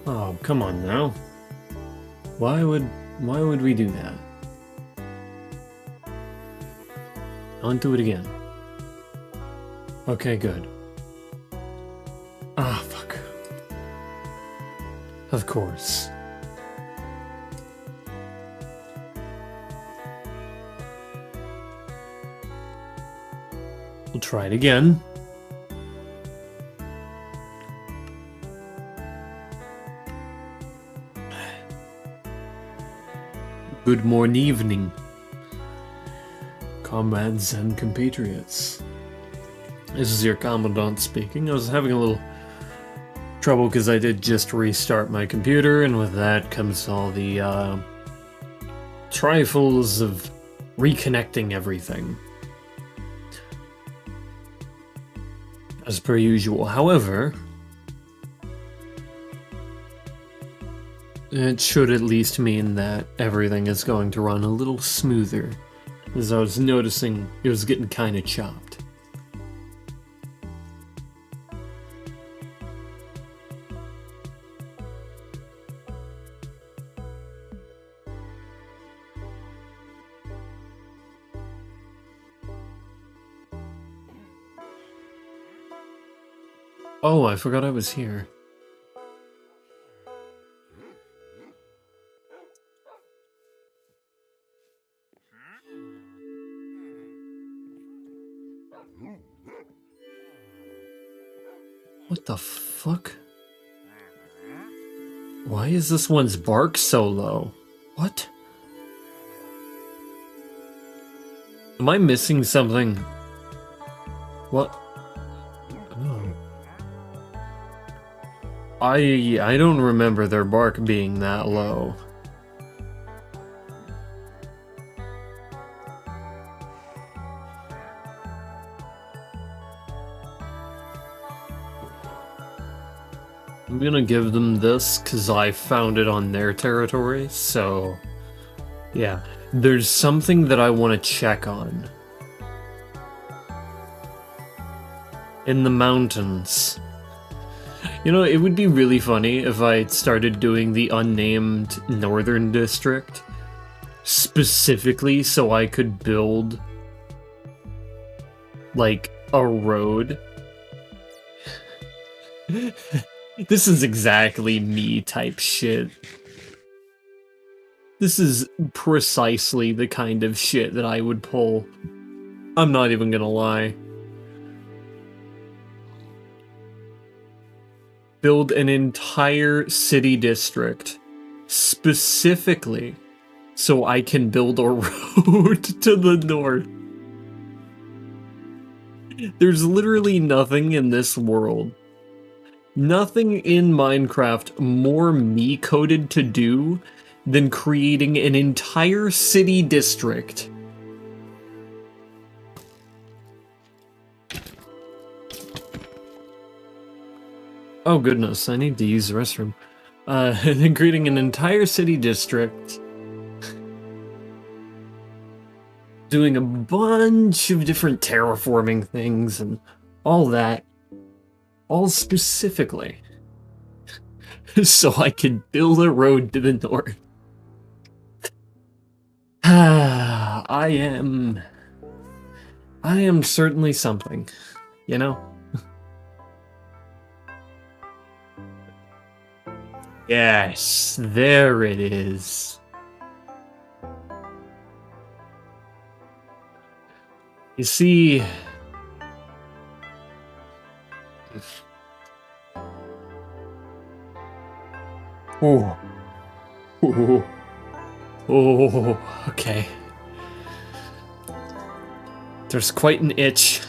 Oh, come on now. Why would we do that? Don't do it again. Okay, good. Ah, fuck. Of course. We'll try it again. Good morning, evening, comrades and compatriots. This is your commandant speaking. I was having a little trouble because I did just restart my computer, and with that comes all the trifles of reconnecting everything. As per usual. However, it should at least mean that everything is going to run a little smoother, as I was noticing it was getting kinda chopped. Oh, I forgot I was here. What the fuck? Why is this one's bark so low? What? Am I missing something? What? Oh. I don't remember their bark being that low. I'm gonna give them this because I found it on their territory, so yeah. There's something that I want to check on. In the mountains. You know, it would be really funny if I started doing the unnamed northern district specifically so I could build like a road. This is exactly me type shit. This is precisely the kind of shit that I would pull. I'm not even gonna lie. Build an entire city district specifically so I can build a road to the north. There's literally nothing in this world, nothing in Minecraft more me-coded to do than creating an entire city district. Oh goodness, I need to use the restroom. Then creating an entire city district, doing a bunch of different terraforming things and all that, all specifically so I could build a road to the north. I am certainly something, you know? Yes, there it is. You see... Oh. Oh. Oh, okay. There's quite an itch.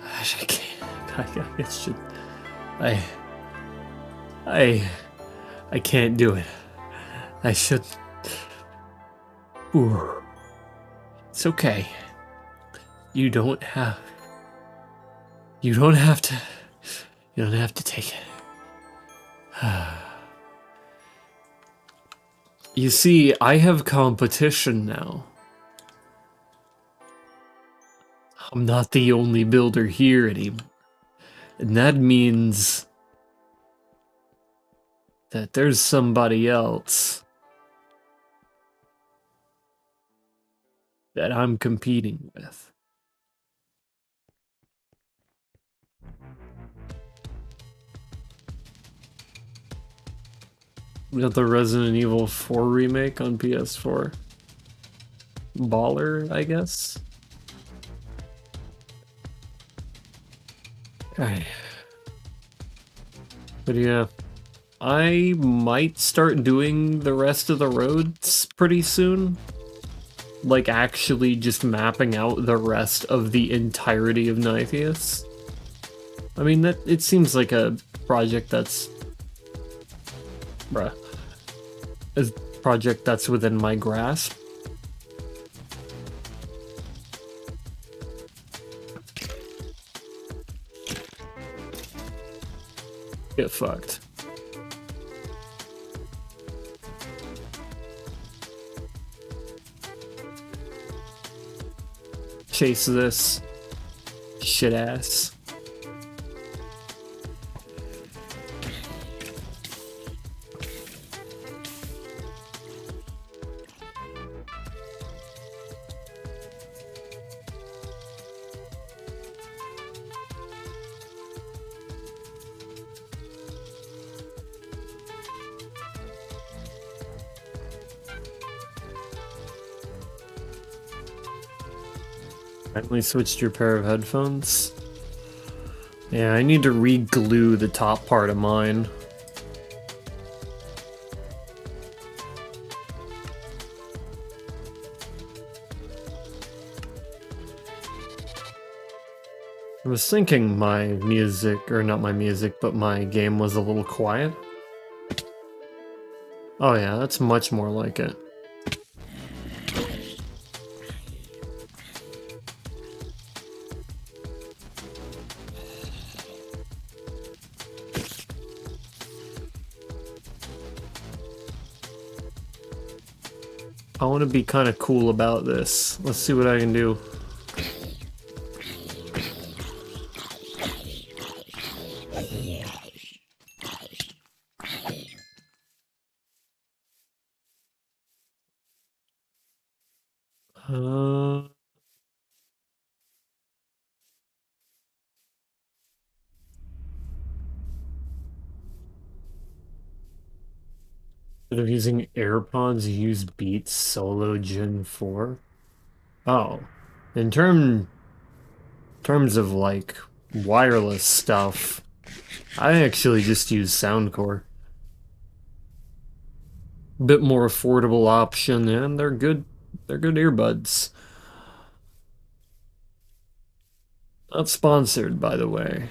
I can't. It's just... I can't do it. I should... Ooh. It's okay. You don't have to... You don't have to take it. You see, I have competition now. I'm not the only builder here anymore. And that means... that there's somebody else that I'm competing with. We got the Resident Evil 4 remake on PS4. Baller, I guess. But yeah, I might start doing the rest of the roads pretty soon. Like actually just mapping out the rest of the entirety of Nithias. I mean, that it seems like a project that's... a project that's within my grasp. Get fucked. Chase this shit ass. Finally switched your pair of headphones. Yeah, I need to re-glue the top part of mine. I was thinking my music, or not my music, but my game was a little quiet. Oh yeah, that's much more like it. I want to be kind of cool about this. Let's see what I can do. Instead of using AirPods, use Beats Solo Gen 4? Oh. In terms of, like, wireless stuff, I actually just use Soundcore. Bit more affordable option, and they're good earbuds. Not sponsored, by the way.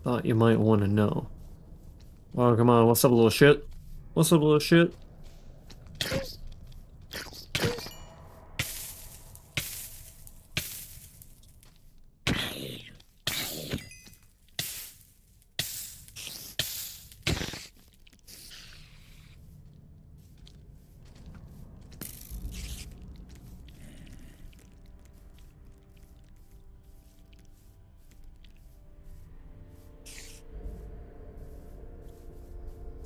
Thought you might want to know. Oh, come on, what's up, little shit? What's up, little shit?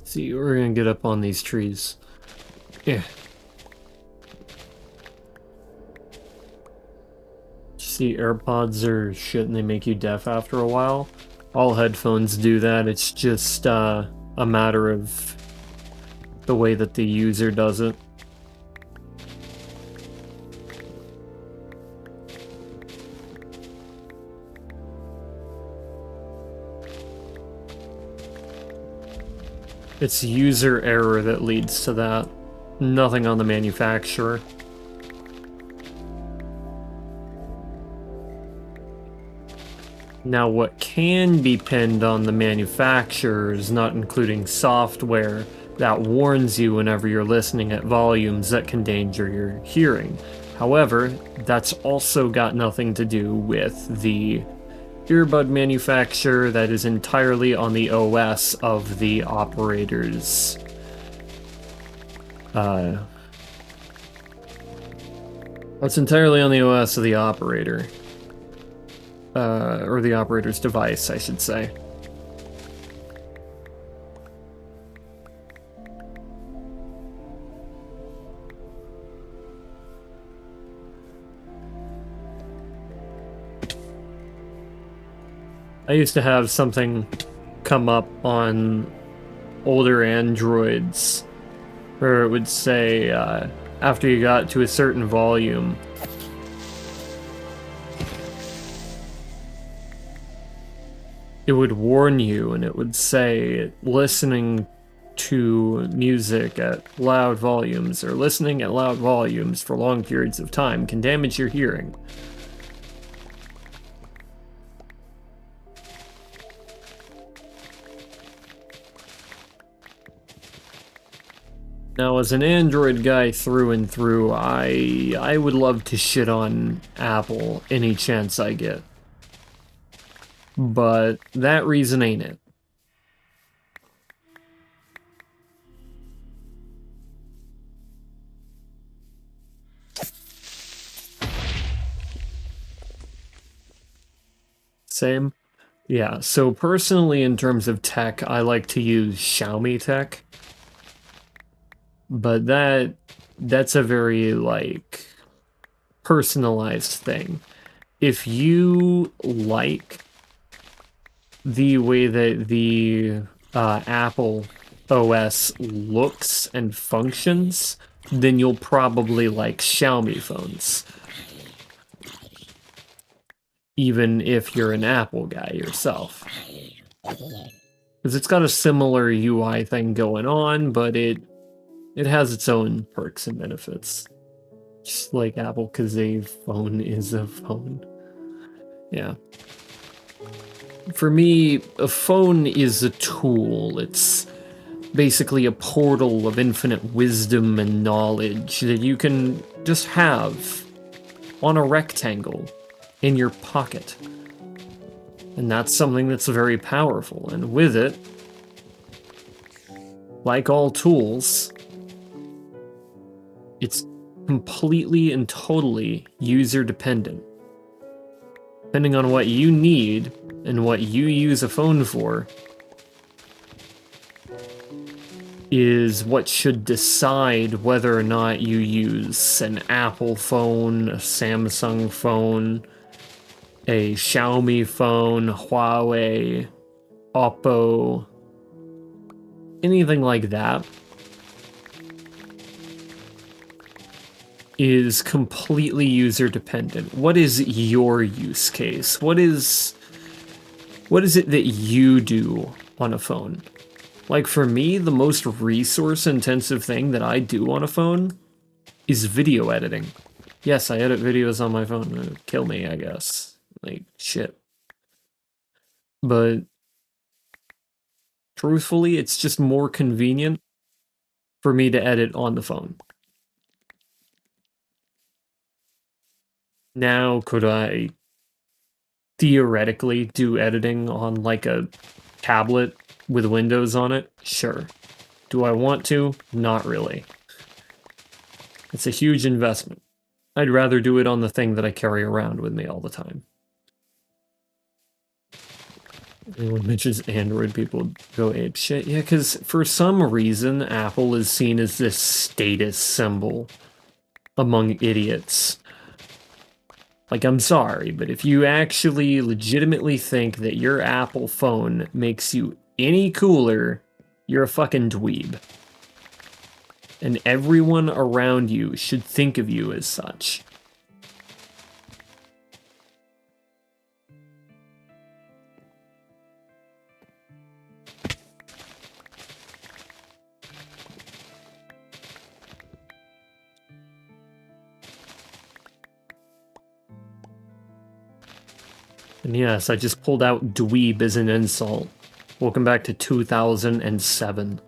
See, we're gonna get up on these trees. Yeah. See, AirPods are shit and they make you deaf after a while. All headphones do that. It's just a matter of the way that the user does it. It's user error that leads to that. Nothing on the manufacturer. Now, what can be pinned on the manufacturer is not including software that warns you whenever you're listening at volumes that can endanger your hearing. However, that's also got nothing to do with the earbud manufacturer. That is entirely on the OS of the operators. That's entirely on the OS of the operator. Or the operator's device, I should say. I used to have something come up on older Androids where it would say, after you got to a certain volume, it would warn you, and it would say, listening to music at loud volumes or listening at loud volumes for long periods of time can damage your hearing. Now, as an Android guy through and through, I would love to shit on Apple any chance I get. But that reason ain't it. Same? Yeah, so personally in terms of tech, I like to use Xiaomi tech. But that's a very, like, personalized thing. If you like the way that the Apple OS looks and functions, then you'll probably like Xiaomi phones. Even if you're an Apple guy yourself. Because it's got a similar UI thing going on, but it has its own perks and benefits. Just like Apple, because a phone is a phone. Yeah. For me, a phone is a tool. It's basically a portal of infinite wisdom and knowledge that you can just have on a rectangle in your pocket. And that's something that's very powerful. And with it, like all tools, it's completely and totally user dependent. Depending on what you need and what you use a phone for is what should decide whether or not you use an Apple phone, a Samsung phone, a Xiaomi phone, Huawei, Oppo, anything like that is completely user dependent. What is your use case? What is it that you do on a phone? Like for me, the most resource intensive thing that I do on a phone is video editing. Yes, I edit videos on my phone. It'd kill me, I guess. Like, shit. But truthfully, it's just more convenient for me to edit on the phone. Now, could I theoretically do editing on like a tablet with Windows on it? Sure. Do I want to? Not really. It's a huge investment. I'd rather do it on the thing that I carry around with me all the time. Anyone mentions Android, people go apeshit. Yeah, because for some reason, Apple is seen as this status symbol among idiots. Like, I'm sorry, but if you actually legitimately think that your Apple phone makes you any cooler, you're a fucking dweeb. And everyone around you should think of you as such. And yes, I just pulled out dweeb as an insult. Welcome back to 2007.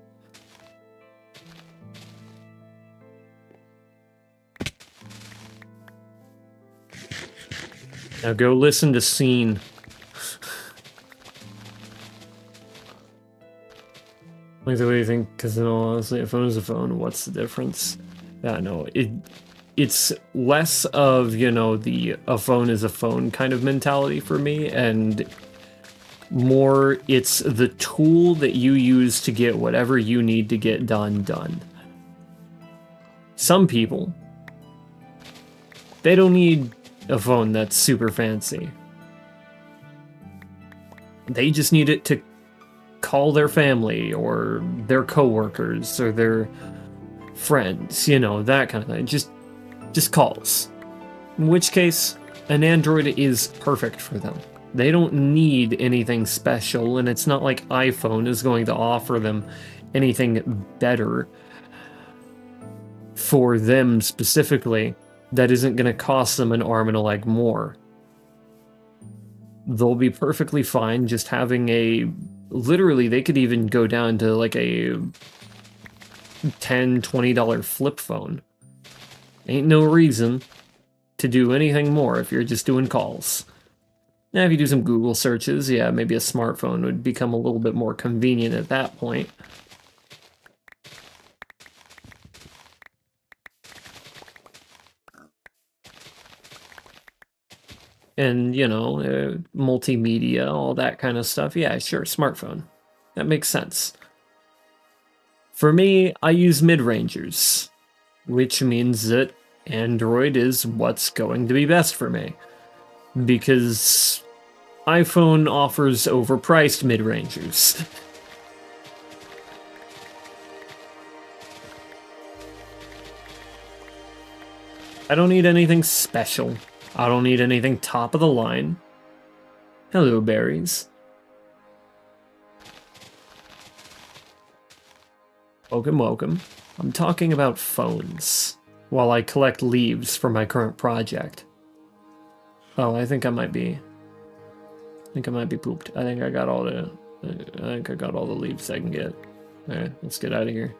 Now go listen to Scene. Like the way you think, because honestly, a phone is a phone, what's the difference? Yeah, no, it's less of, you know, the a phone is a phone kind of mentality for me, and more it's the tool that you use to get whatever you need to get done. Some people, they don't need a phone that's super fancy. They just need it to call their family or their coworkers or their friends, you know, that kind of thing. Just calls. In which case, an Android is perfect for them. They don't need anything special, and it's not like iPhone is going to offer them anything better for them specifically that isn't going to cost them an arm and a leg more. They'll be perfectly fine just having a... Literally, they could even go down to like a $10, $20 flip phone. Ain't no reason to do anything more if you're just doing calls. Now, if you do some Google searches, yeah, maybe a smartphone would become a little bit more convenient at that point. And, you know, multimedia, all that kind of stuff. Yeah, sure, smartphone. That makes sense. For me, I use mid-rangers, which means that Android is what's going to be best for me. Because iPhone offers overpriced mid-rangers. I don't need anything special. I don't need anything top of the line. Hello, berries. Welcome, welcome. I'm talking about phones while I collect leaves for my current project. Oh, I think I might be pooped. I think I got all the leaves I can get. Alright, let's get out of here.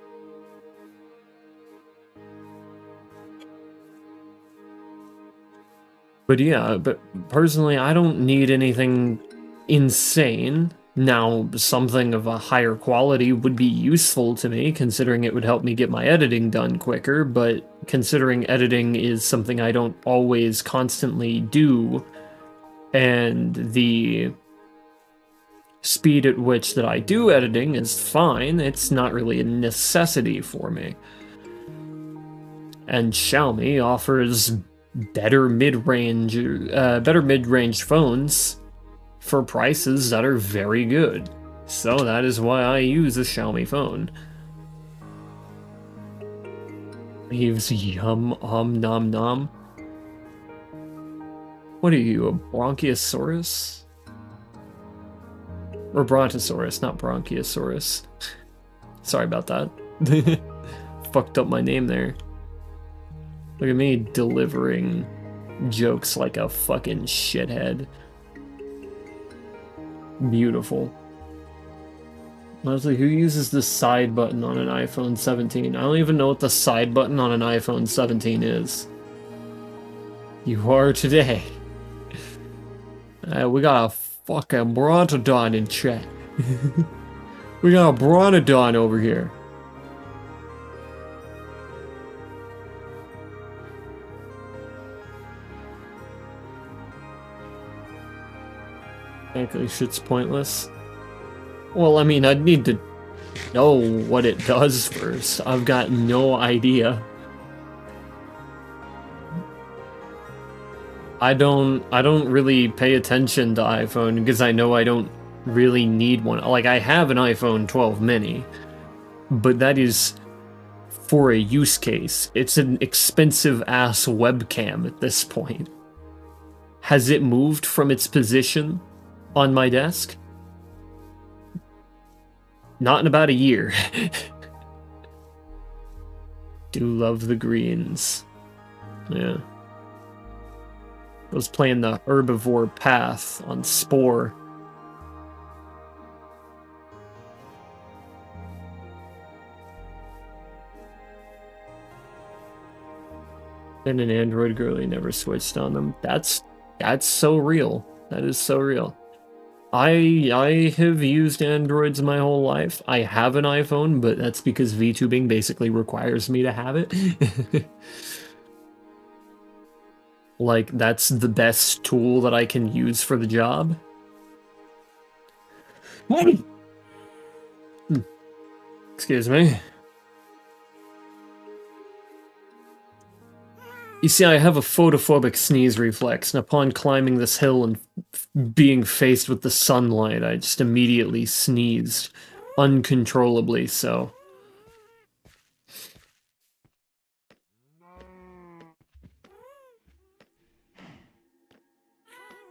But yeah, but personally, I don't need anything insane. Now, something of a higher quality would be useful to me, considering it would help me get my editing done quicker, but considering editing is something I don't always constantly do, and the speed at which that I do editing is fine, it's not really a necessity for me. And Xiaomi offers better mid-range phones for prices that are very good. So that is why I use a Xiaomi phone. Leaves yum nom nom. What are you, a Bronchiosaurus? Or Brontosaurus, not Bronchiosaurus. Sorry about that. Fucked up my name there. Look at me delivering jokes like a fucking shithead. Beautiful. Honestly, who uses the side button on an iPhone 17? I don't even know what the side button on an iPhone 17 is. You are today. We got a fucking Brontodon in chat. We got a Brontodon over here. Actually, shit's pointless. Well, I mean, I'd need to know what it does first. I've got no idea. I don't really pay attention to iPhone because I know I don't really need one. Like, I have an iPhone 12 mini, but that is for a use case. It's an expensive-ass webcam at this point. Has it moved from its position on my desk? Not in about a year. Do love the greens. Yeah. I was playing the herbivore path on Spore. And an Android girly never switched on them. That's so real. That is so real. I have used Androids my whole life. I have an iPhone, but that's because VTubing basically requires me to have it. Like, that's the best tool that I can use for the job. Excuse me. You see, I have a photophobic sneeze reflex, and upon climbing this hill and being faced with the sunlight, I just immediately sneezed. Uncontrollably so.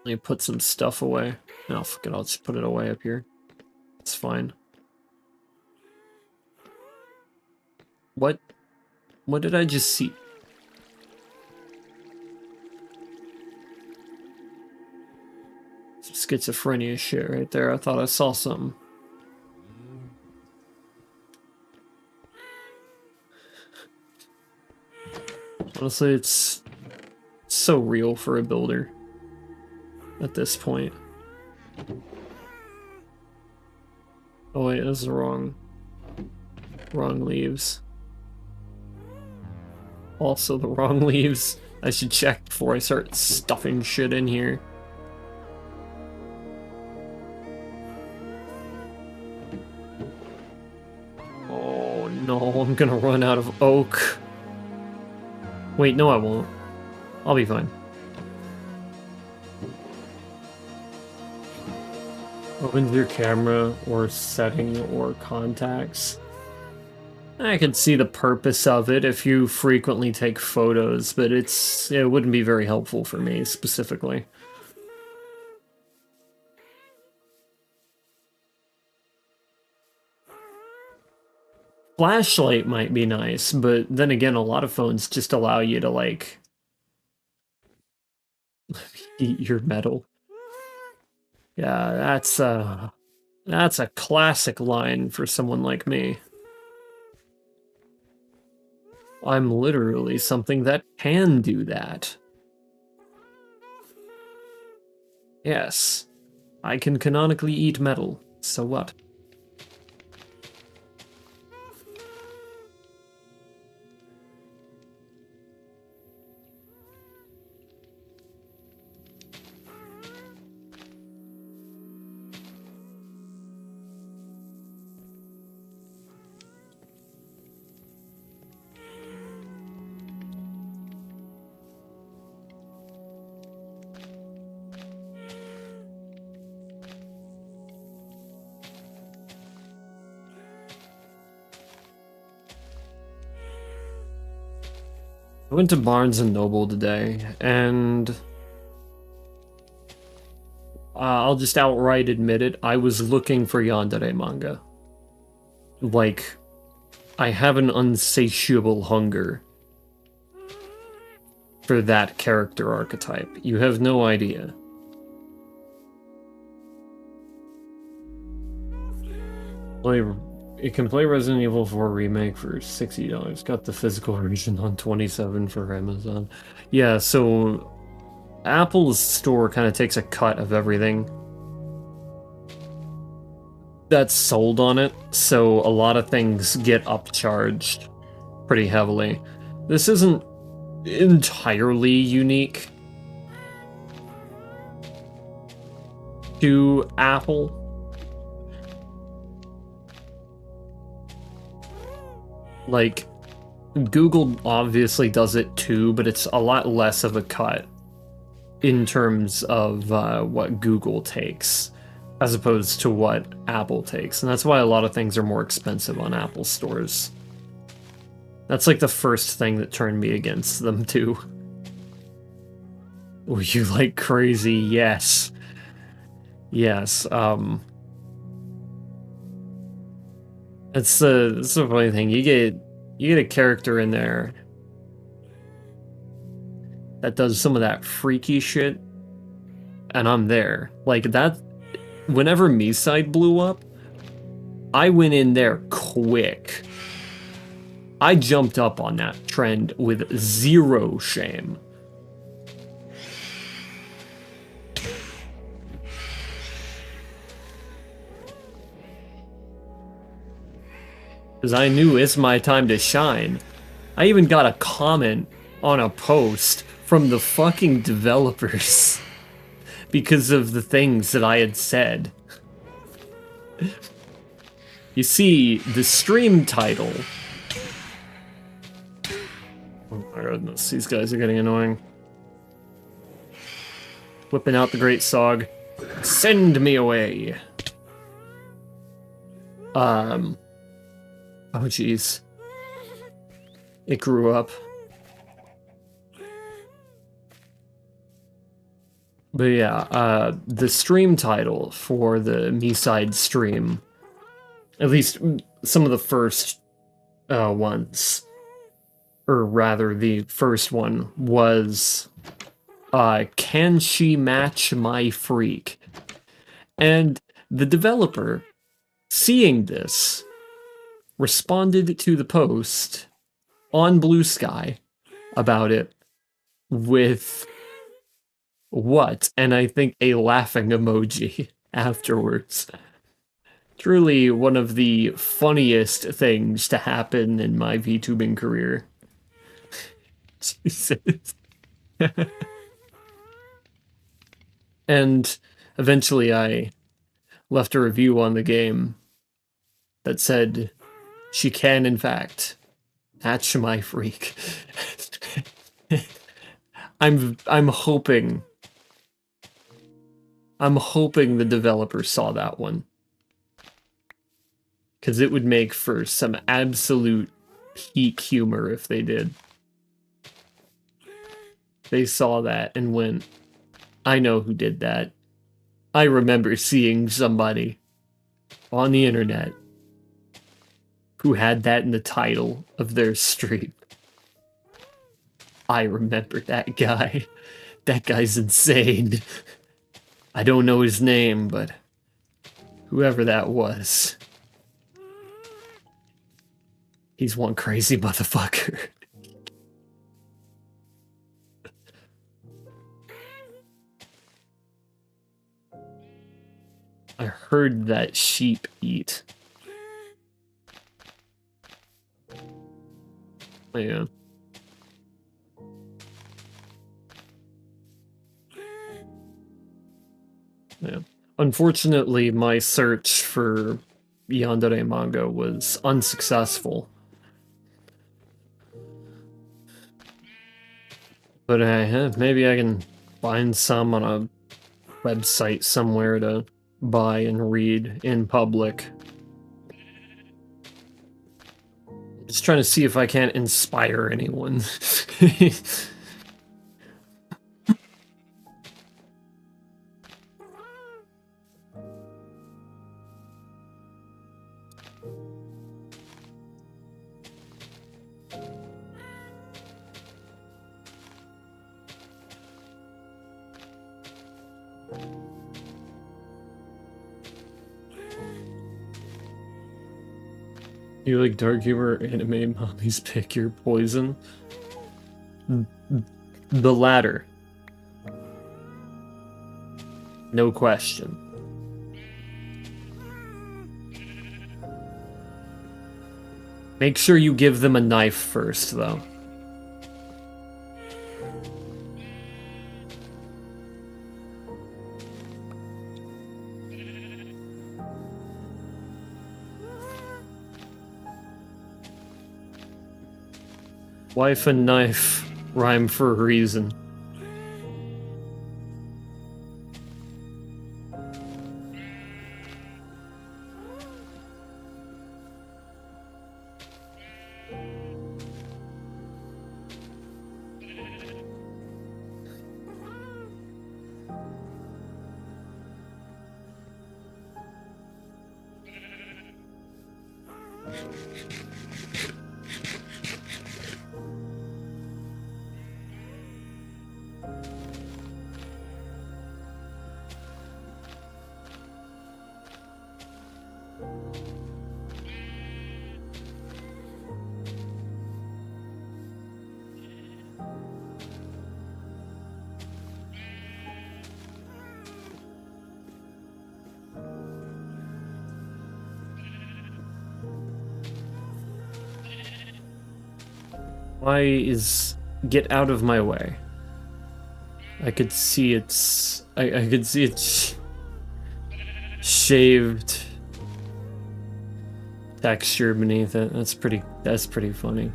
Let me put some stuff away. No, fuck it, I'll just put it away up here. It's fine. What did I just see? Some schizophrenia shit right there. I thought I saw something. Honestly, it's so real for a builder at this point. Oh wait, this is wrong leaves. Also the wrong leaves. I should check before I start stuffing shit in here. Oh no, I'm gonna run out of oak. Wait, no I won't. I'll be fine. Open your camera or setting or contacts. I can see the purpose of it if you frequently take photos, but it wouldn't be very helpful for me specifically. Flashlight might be nice, but then again, a lot of phones just allow you to, like, eat your metal. Yeah, that's a classic line for someone like me. I'm literally something that can do that. Yes, I can canonically eat metal, so what? I went to Barnes & Noble today, and I'll just outright admit it, I was looking for yandere manga. Like, I have an unsatiable hunger for that character archetype. You have no idea. It can play Resident Evil 4 Remake for $60. Got the physical version on $27 for Amazon. Yeah, so Apple's store kind of takes a cut of everything that's sold on it, so a lot of things get upcharged pretty heavily. This isn't entirely unique to Apple. Like, Google obviously does it too, but it's a lot less of a cut in terms of what Google takes, as opposed to what Apple takes. And that's why a lot of things are more expensive on Apple stores. That's like the first thing that turned me against them too. Were you like crazy? Yes. Yes, That's the funny thing. You get a character in there that does some of that freaky shit, and I'm there. Like that. Whenever Me-Side blew up, I went in there quick. I jumped up on that trend with zero shame. Because I knew it's my time to shine. I even got a comment on a post from the fucking developers because of the things that I had said. You see, the stream title Oh my goodness, these guys are getting annoying. Whipping out the great Sog. Send me away! Oh jeez. It grew up. But yeah, the stream title for the Me-Side stream, at least some of the first ones, or rather the first one, was Can She Match My Freak? And the developer, seeing this, responded to the post on Blue Sky about it with what? And I think a laughing emoji afterwards. Truly one of the funniest things to happen in my VTubing career. Jesus. And eventually I left a review on the game that said, she can in fact match my freak. I'm hoping the developer saw that one. Because it would make for some absolute peak humor if they did. They saw that and went, I know who did that. I remember seeing somebody on the internet who had that in the title of their stream. I remember that guy. That guy's insane. I don't know his name, but whoever that was, he's one crazy motherfucker. I heard that sheep eat. Yeah. Yeah. Unfortunately, my search for Yandere manga was unsuccessful. But maybe I can find some on a website somewhere to buy and read in public. Just trying to see if I can't inspire anyone. You like dark humor anime mommies pick your poison? The latter. No question. Make sure you give them a knife first, though. Wife and knife rhyme for a reason. Why is... Get out of my way. I could see its... I could see its... shaved... texture beneath it. That's pretty funny.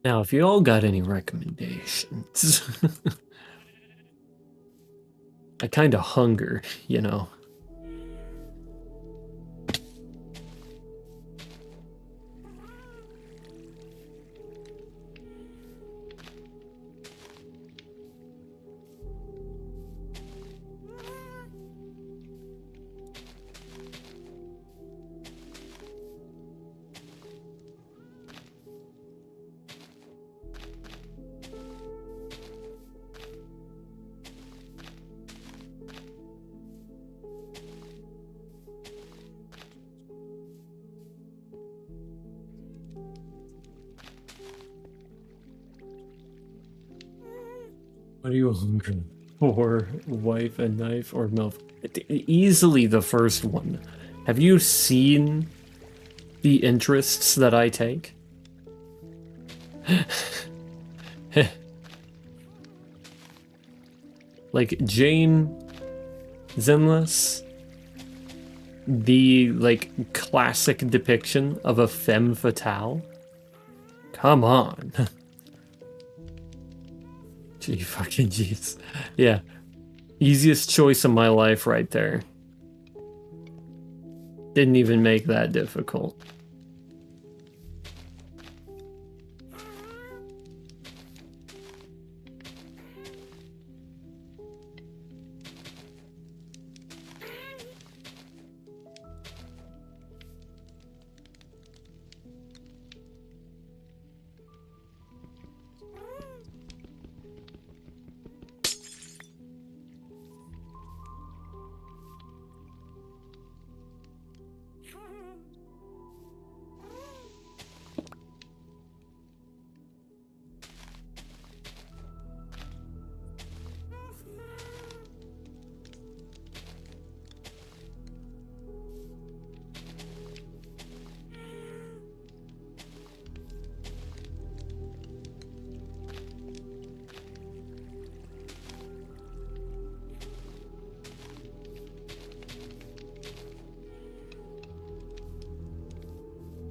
Now, if you all got any recommendations, I kind of hunger, you know. What are you hungry for? Wife, a knife, or milk? Easily the first one. Have you seen the interests that I take? Like Jane Zenless, the like classic depiction of a femme fatale. Come on. Gee, fucking jeez. Yeah. Easiest choice of my life right there. Didn't even make that difficult.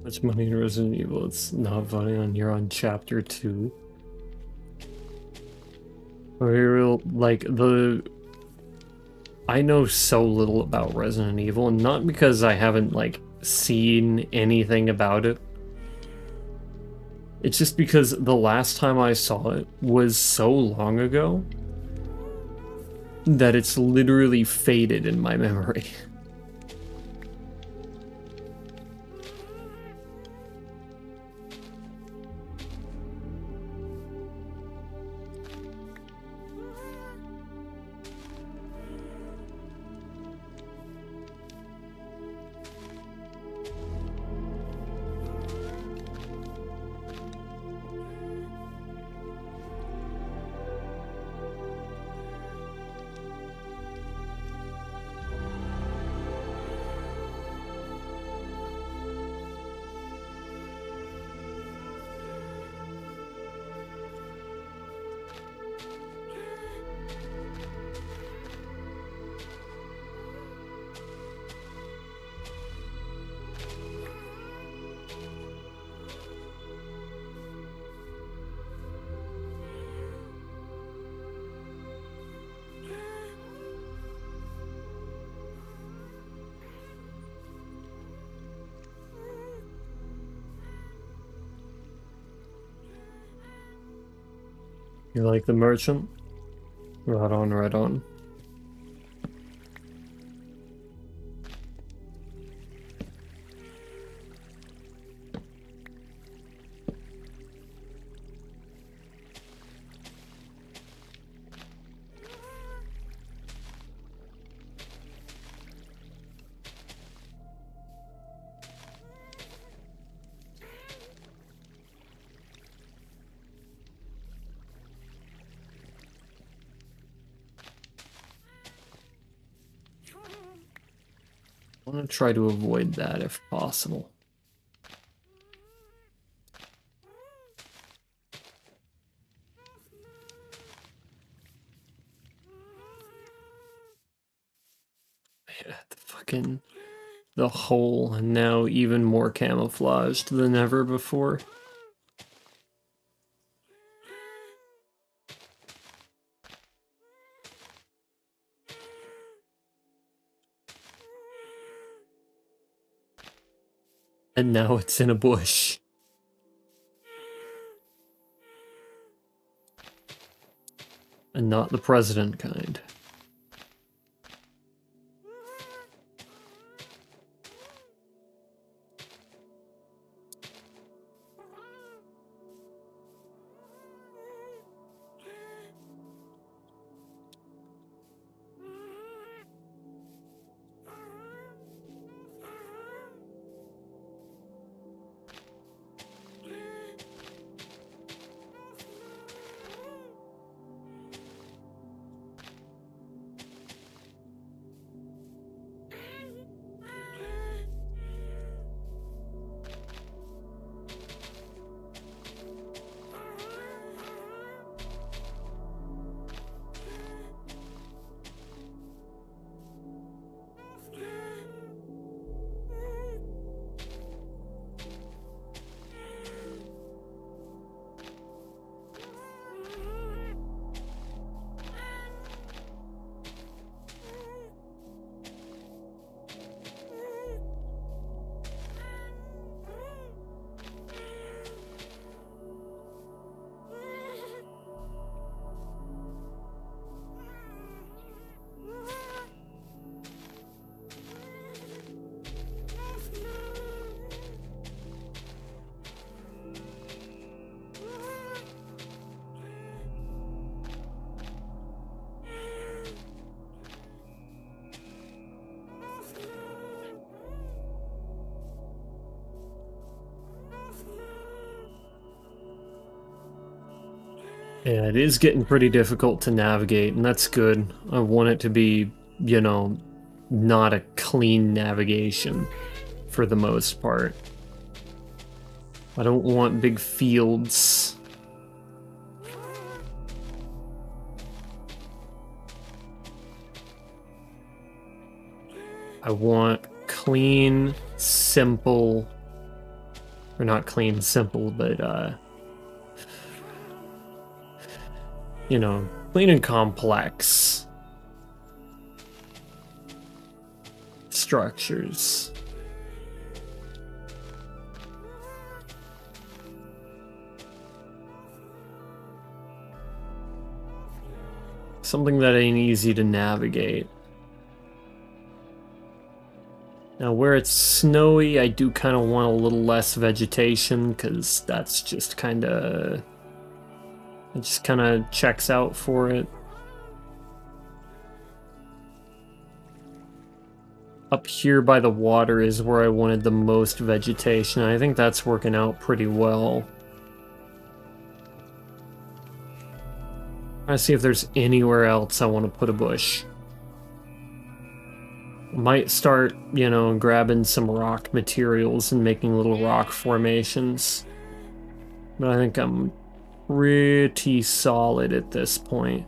Much money in Resident Evil. It's not funny on you're on chapter 2. Real like the I know so little about Resident Evil, and not because I haven't like seen anything about it. It's just because the last time I saw it was so long ago that it's literally faded in my memory. You like the merchant? Right on, right on. I want to try to avoid that if possible. Yeah, the hole, and now even more camouflaged than ever before. And now it's in a bush. And not the president kind. Yeah, it is getting pretty difficult to navigate, and that's good. I want it to be, you know, not a clean navigation for the most part. I don't want big fields. I want clean, simple, or not clean, simple, but, you know, clean and complex structures. Something that ain't easy to navigate. Now, where it's snowy, I do kind of want a little less vegetation, because that's just kind of... It just kind of checks out for it. Up here by the water is where I wanted the most vegetation. I think that's working out pretty well. I see if there's anywhere else I want to put a bush. Might start, you know, grabbing some rock materials and making little rock formations. But I think I'm pretty solid at this point.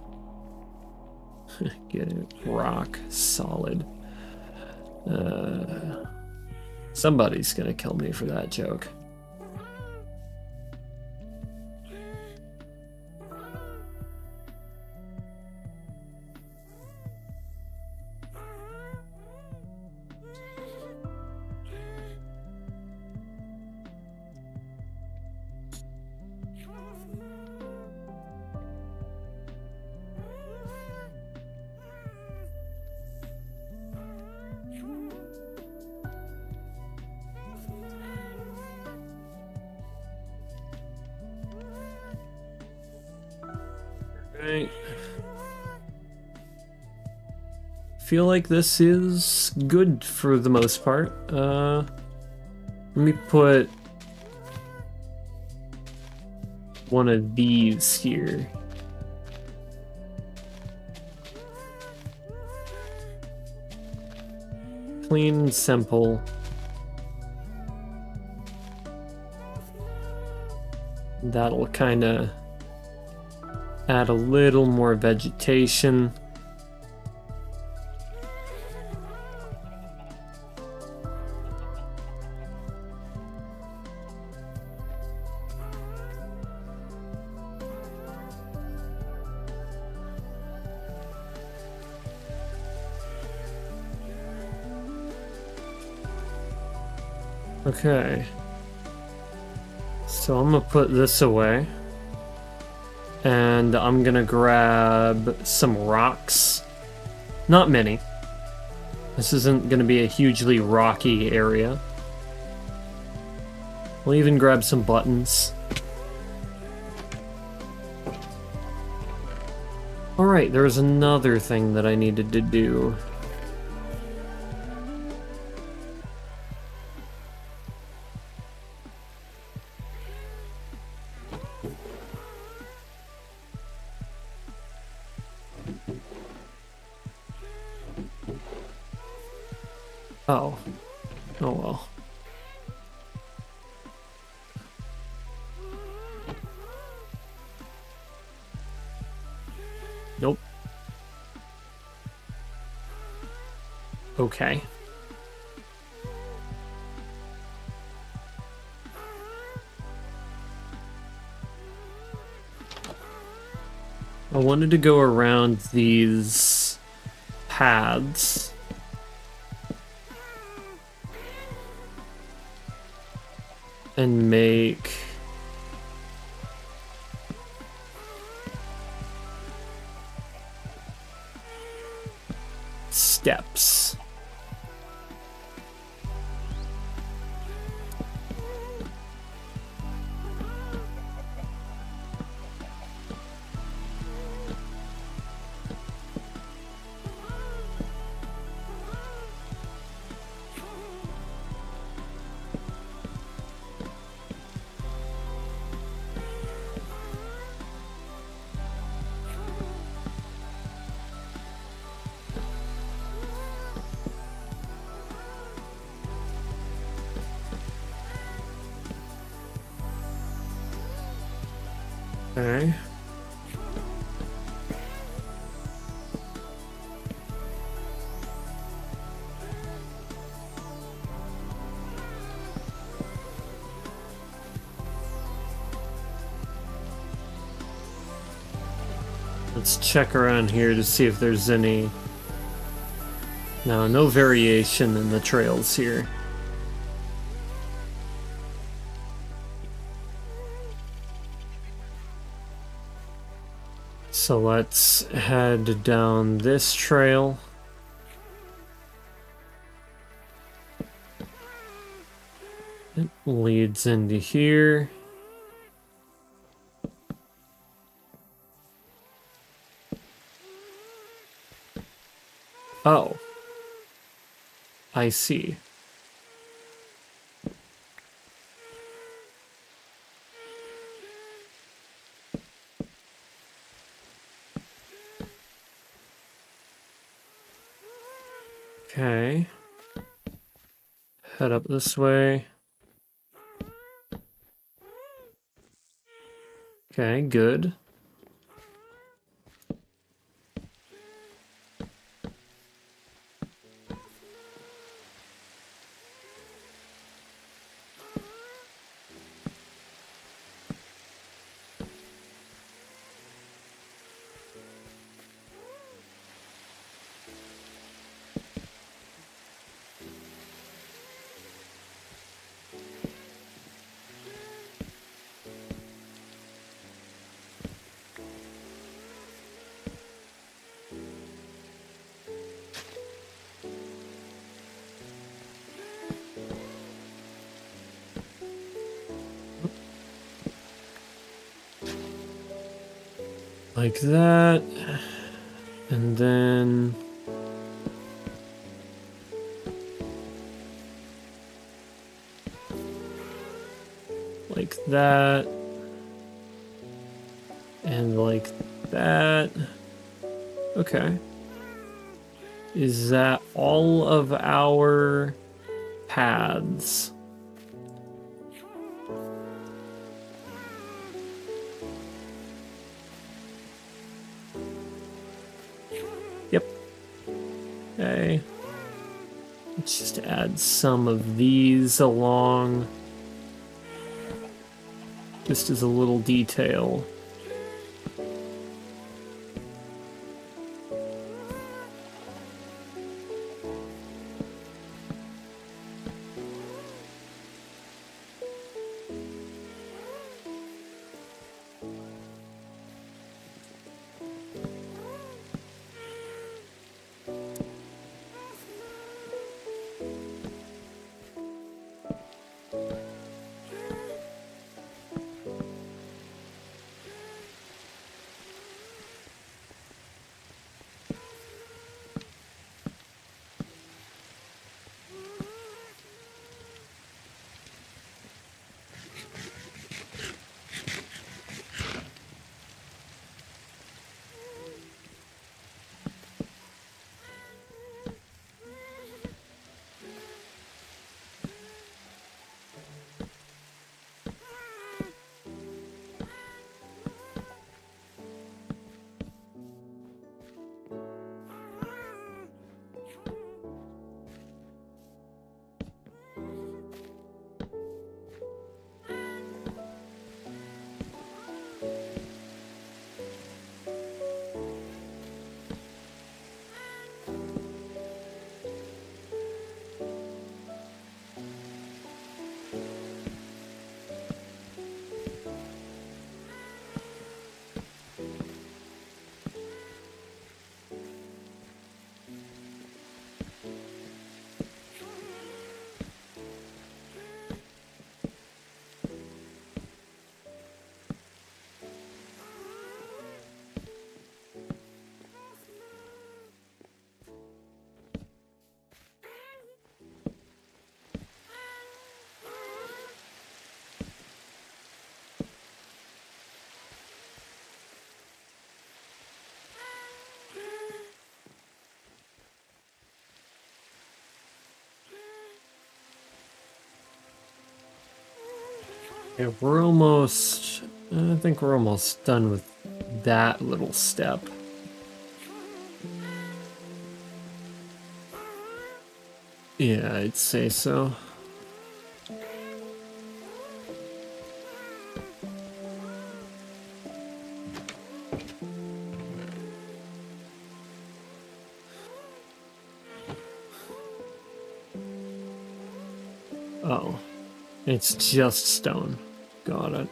Get it? Rock solid. Somebody's gonna kill me for that joke. Right. Feel like this is good for the most part. Let me put one of these here. Clean and simple. That'll kind of add a little more vegetation. Okay. So I'm gonna put this away. And I'm gonna grab some rocks. Not many. This isn't gonna be a hugely rocky area. We'll even grab some buttons. Alright, there was another thing that I needed to do. Oh. Oh well. Nope. Okay. I wanted to go around these paths. And make steps. Okay. Let's check around here to see if there's any... No, no variation in the trails here. So let's head down this trail. It leads into here. Oh. I see. Okay. Head up this way. Okay, good. Like that. And then... like that. And like that. Okay. Is that all of our paths? Yep. Okay. Let's just add some of these along. Just as a little detail. Yeah, we're almost... I think we're almost done with that little step. Yeah, I'd say so. Oh, it's just stone. Got it.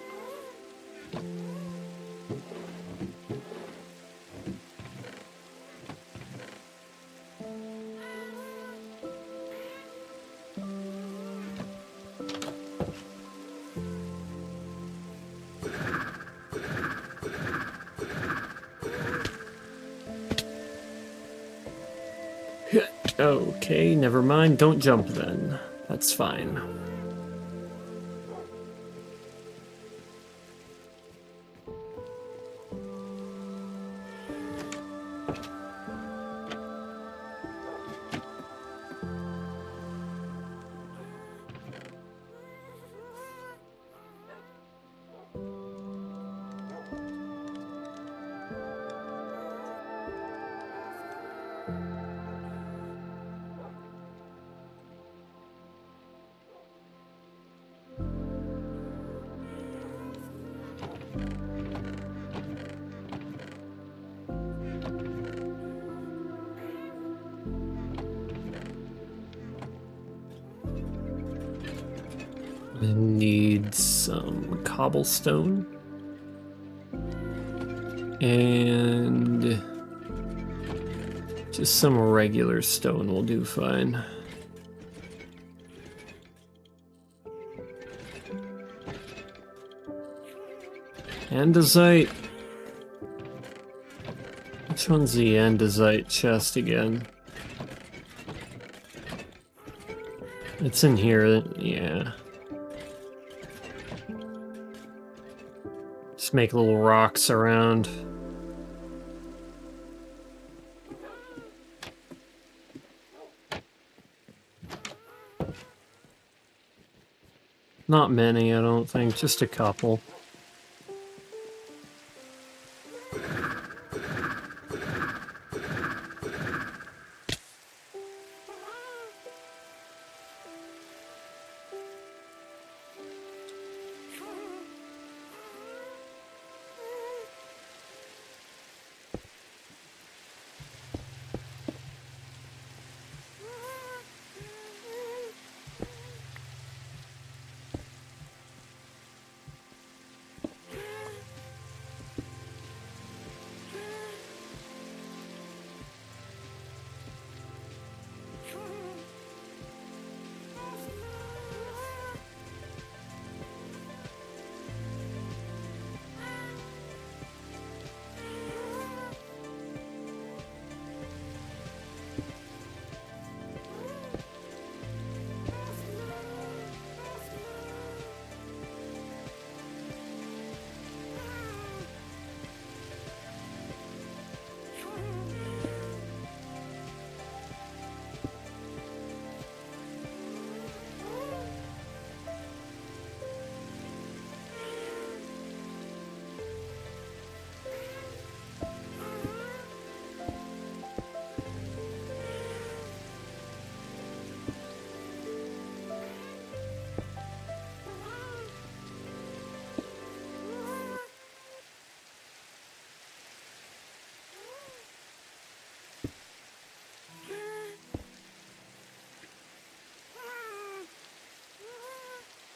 Okay, never mind. Don't jump then. That's fine. I need some cobblestone. And just some regular stone will do fine. Andesite. Which one's the andesite chest again? It's in here, yeah. Just make little rocks around. Not many, I don't think, just a couple.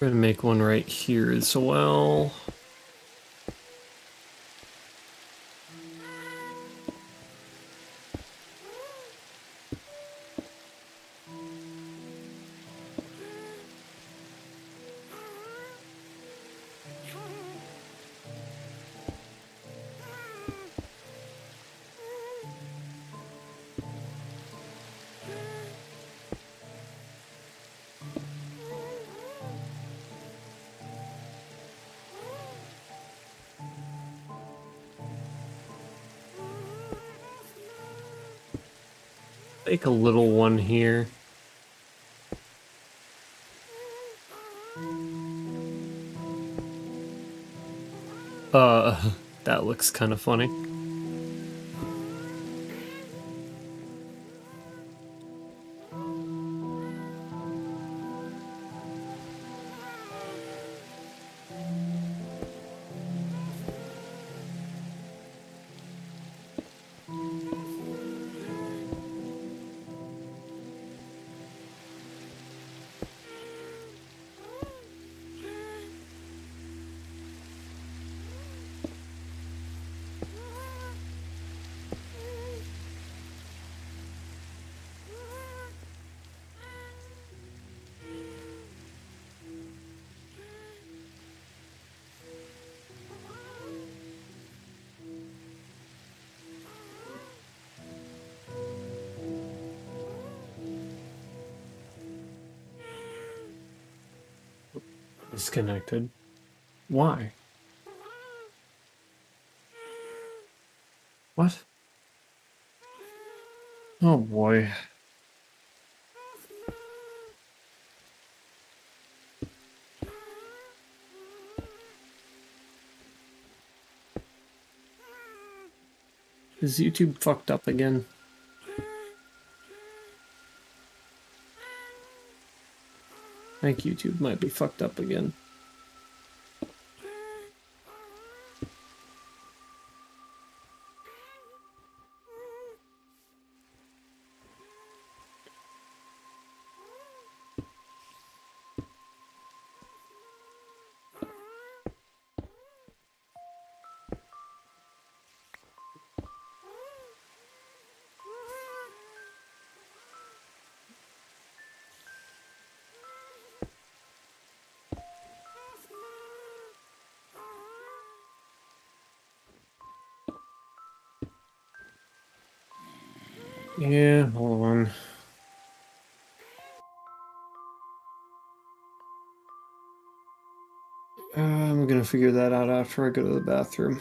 We're gonna make one right here as well. Make a little one here. That looks kind of funny. Disconnected. Why? What? Oh boy. Is YouTube fucked up again? I think YouTube might be fucked up again. Yeah, hold on. I'm gonna figure that out after I go to the bathroom.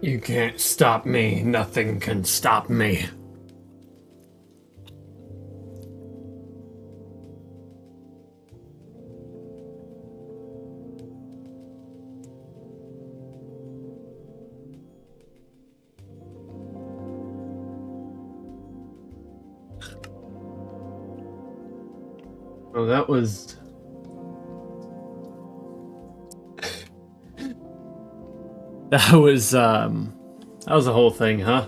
You can't stop me. Nothing can stop me. Well, that was... That was a whole thing, huh?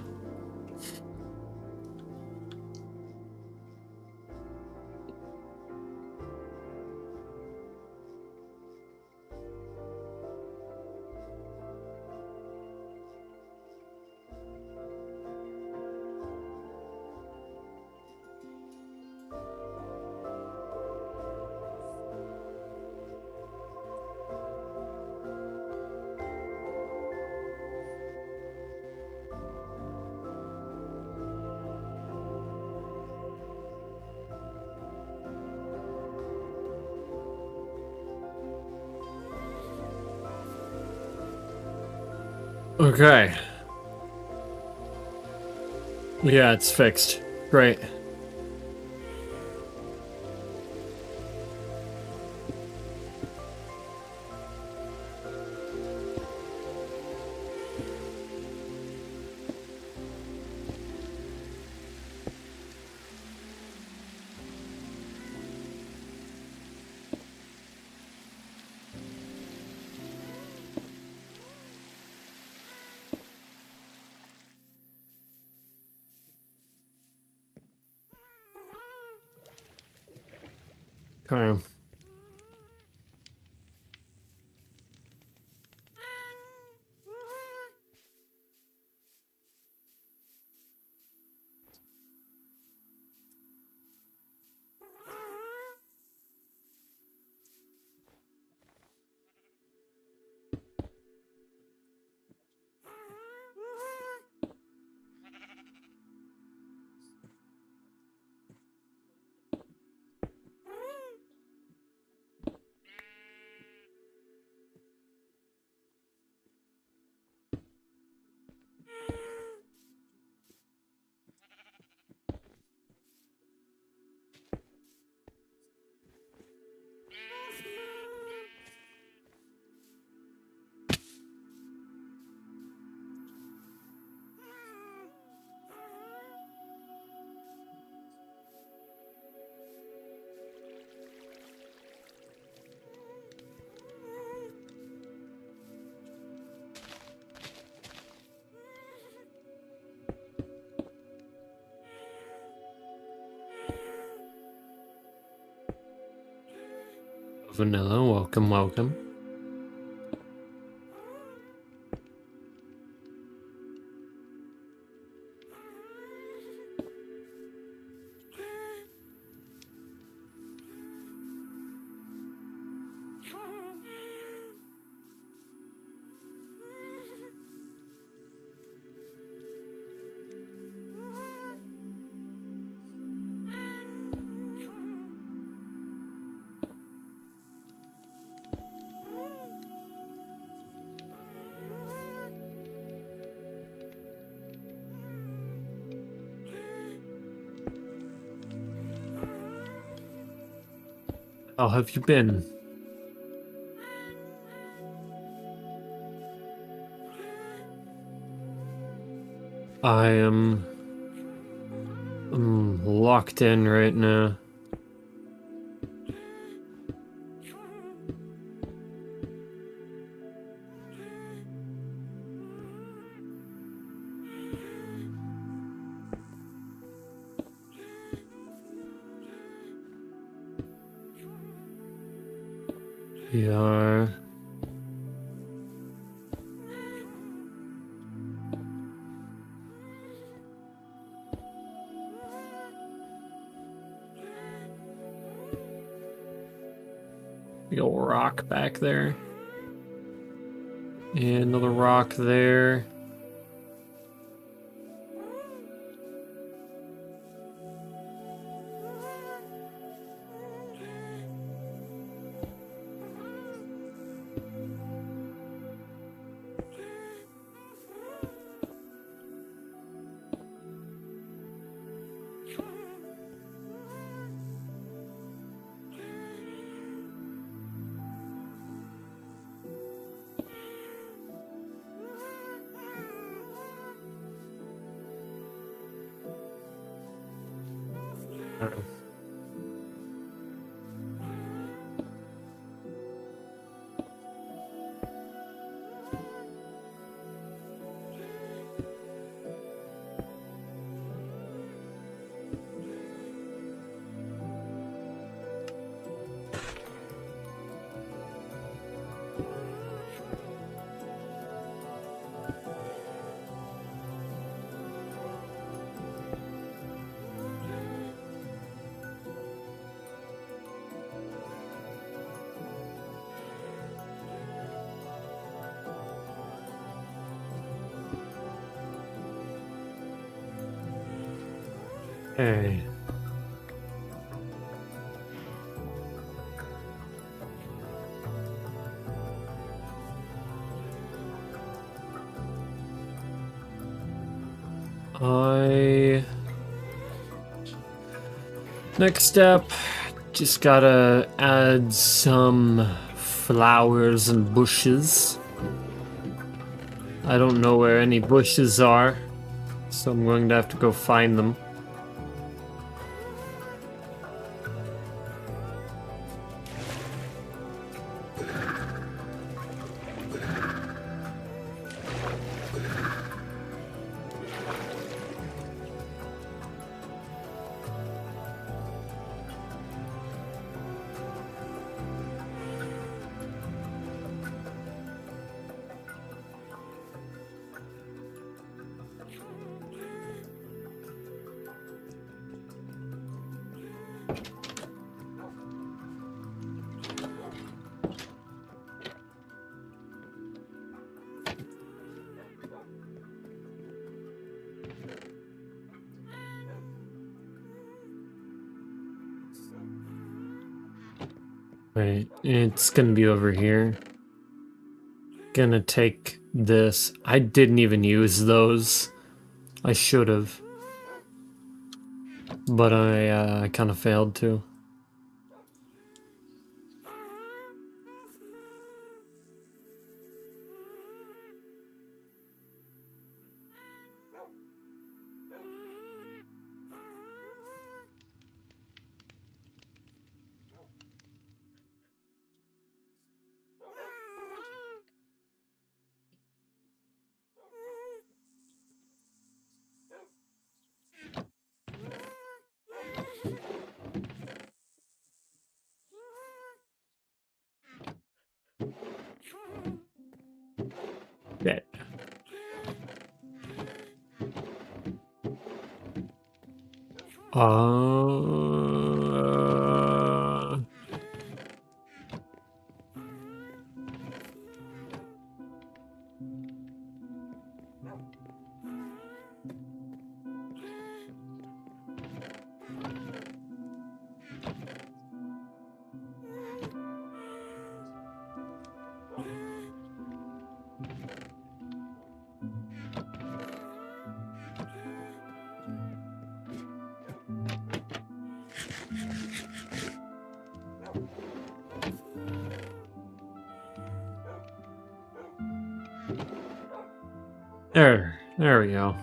Okay. Yeah, it's fixed. Great. Okay. Vanilla, welcome, welcome. How have you been? I am locked in right now. We are... Big old rock back there. And another rock there. Okay. Next step, just gotta add some flowers and bushes. I don't know where any bushes are, so I'm going to have to go find them. Right, it's gonna be over here. Gonna take this. I didn't even use those. I should have. But I kind of failed to. Dead. There we go.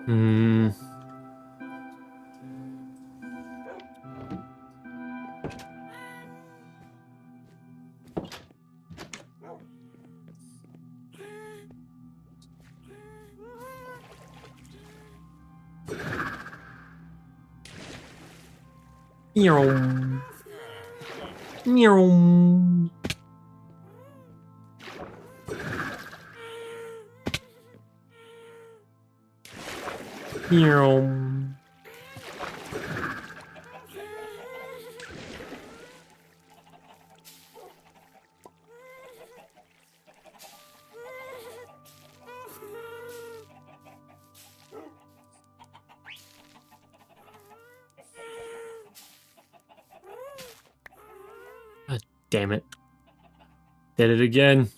Hmm. Meow. Meow. Meow. Ah, damn it. Did it again.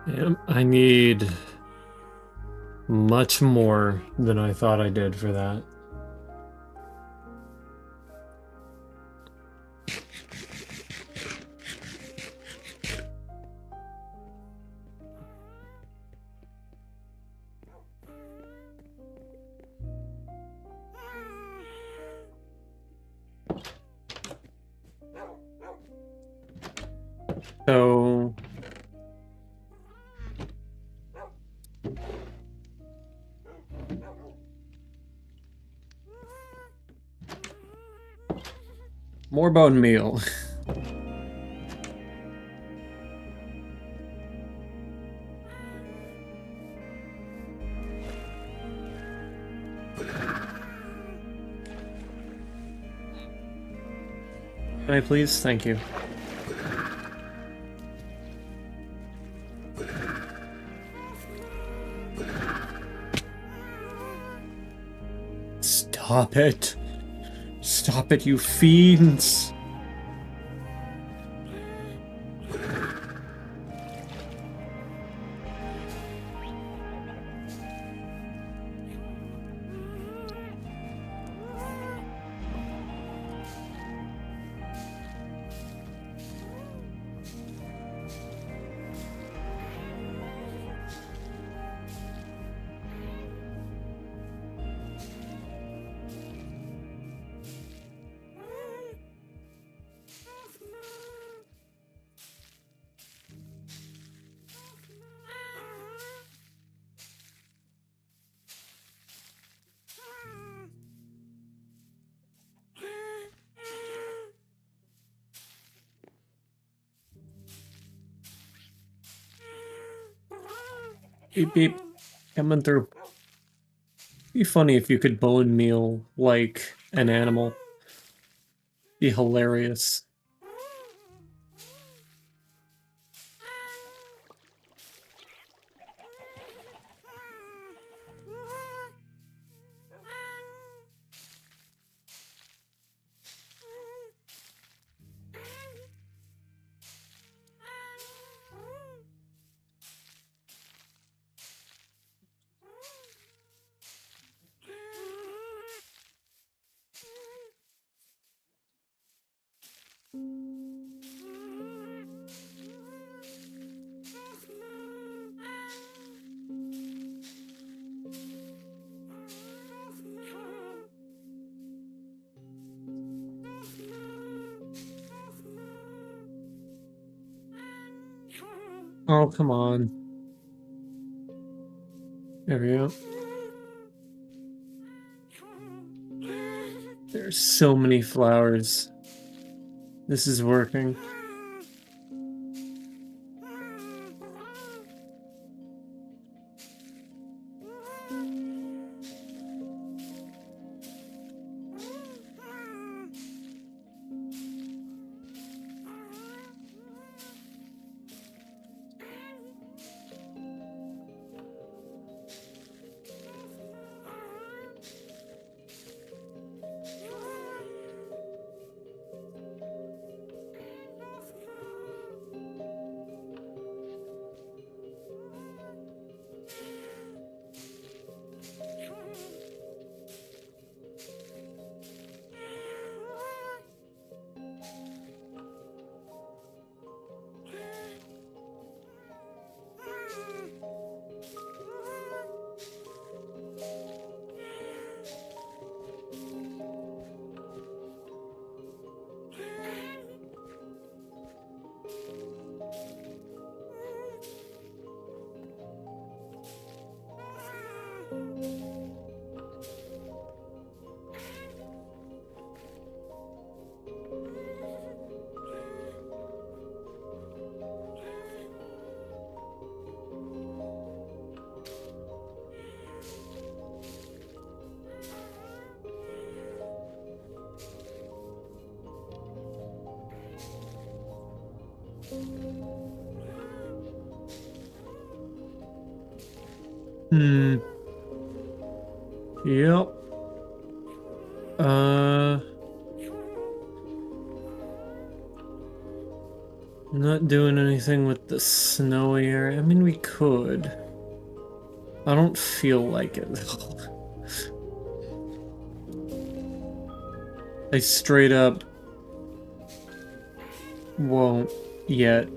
Yep, I need much more than I thought I did for that. So more about meal. Can I please? Thank you. Stop it. Stop it, you fiends. Beep beep. Coming through. Be funny if you could bone meal like an animal. Be hilarious. Oh, come on. There we go. There's so many flowers. This is working. Yep. Not doing anything with the snowy area. I mean, we could. I don't feel like it. I straight up won't yet.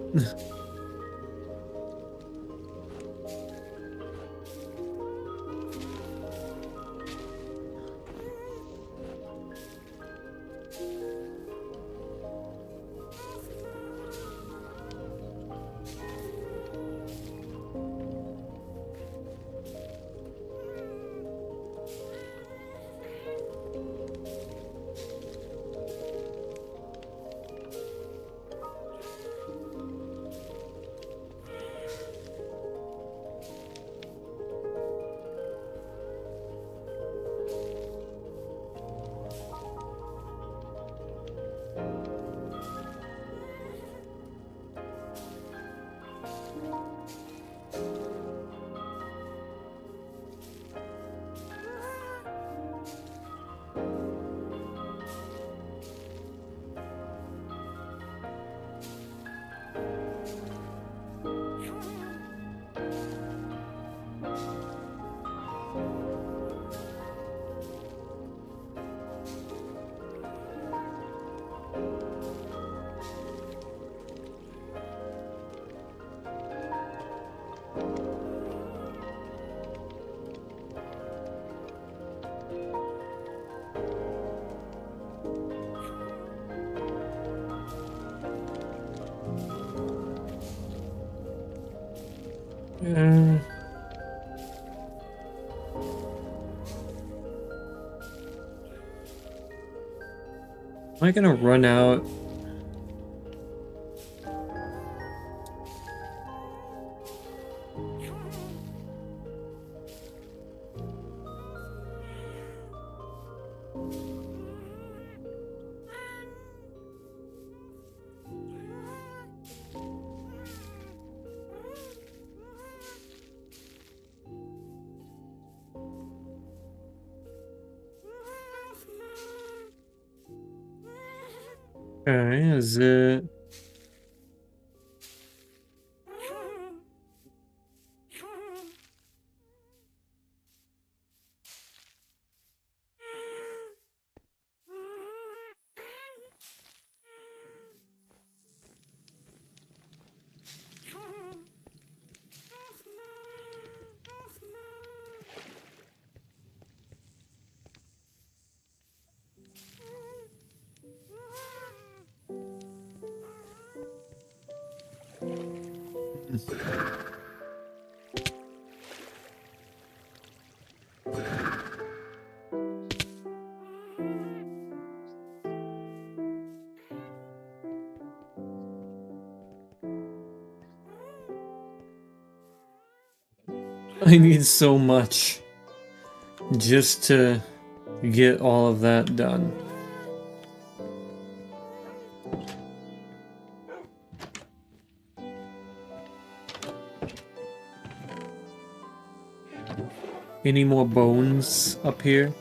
Am I gonna run out? Okay, is it? I need so much just to get all of that done. Any more bones up here?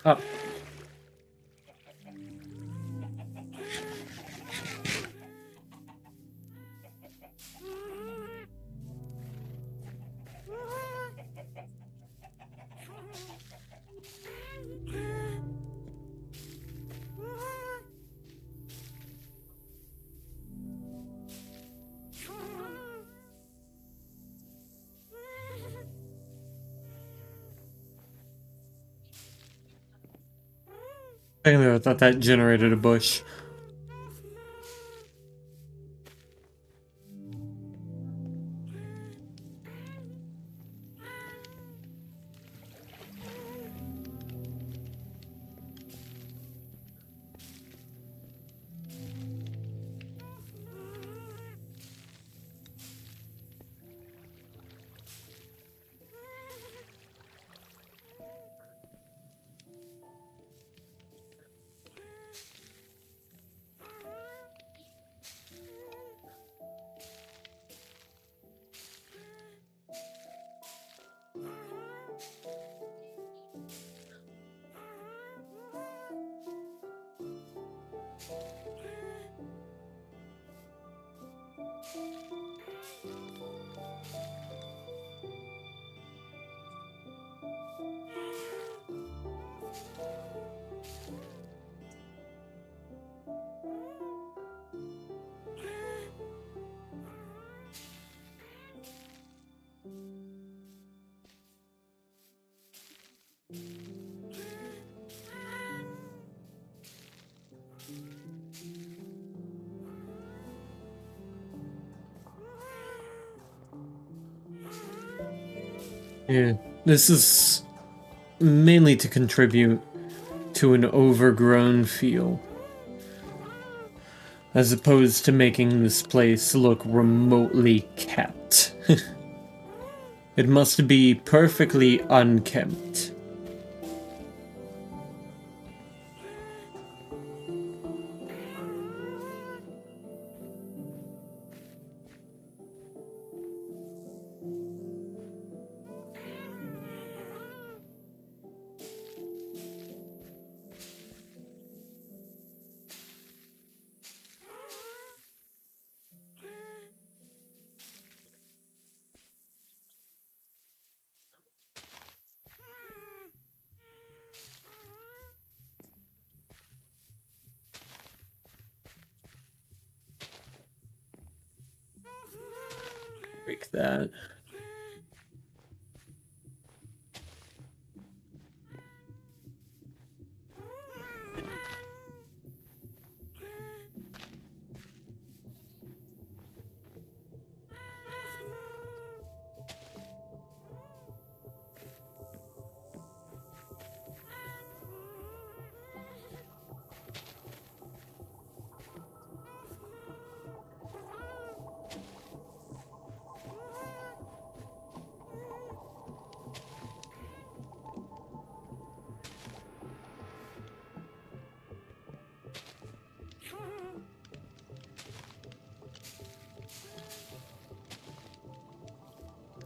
Up. I thought that generated a bush. Yeah, this is mainly to contribute to an overgrown feel, as opposed to making this place look remotely kept. It must be perfectly unkempt. Break that.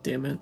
Damn it.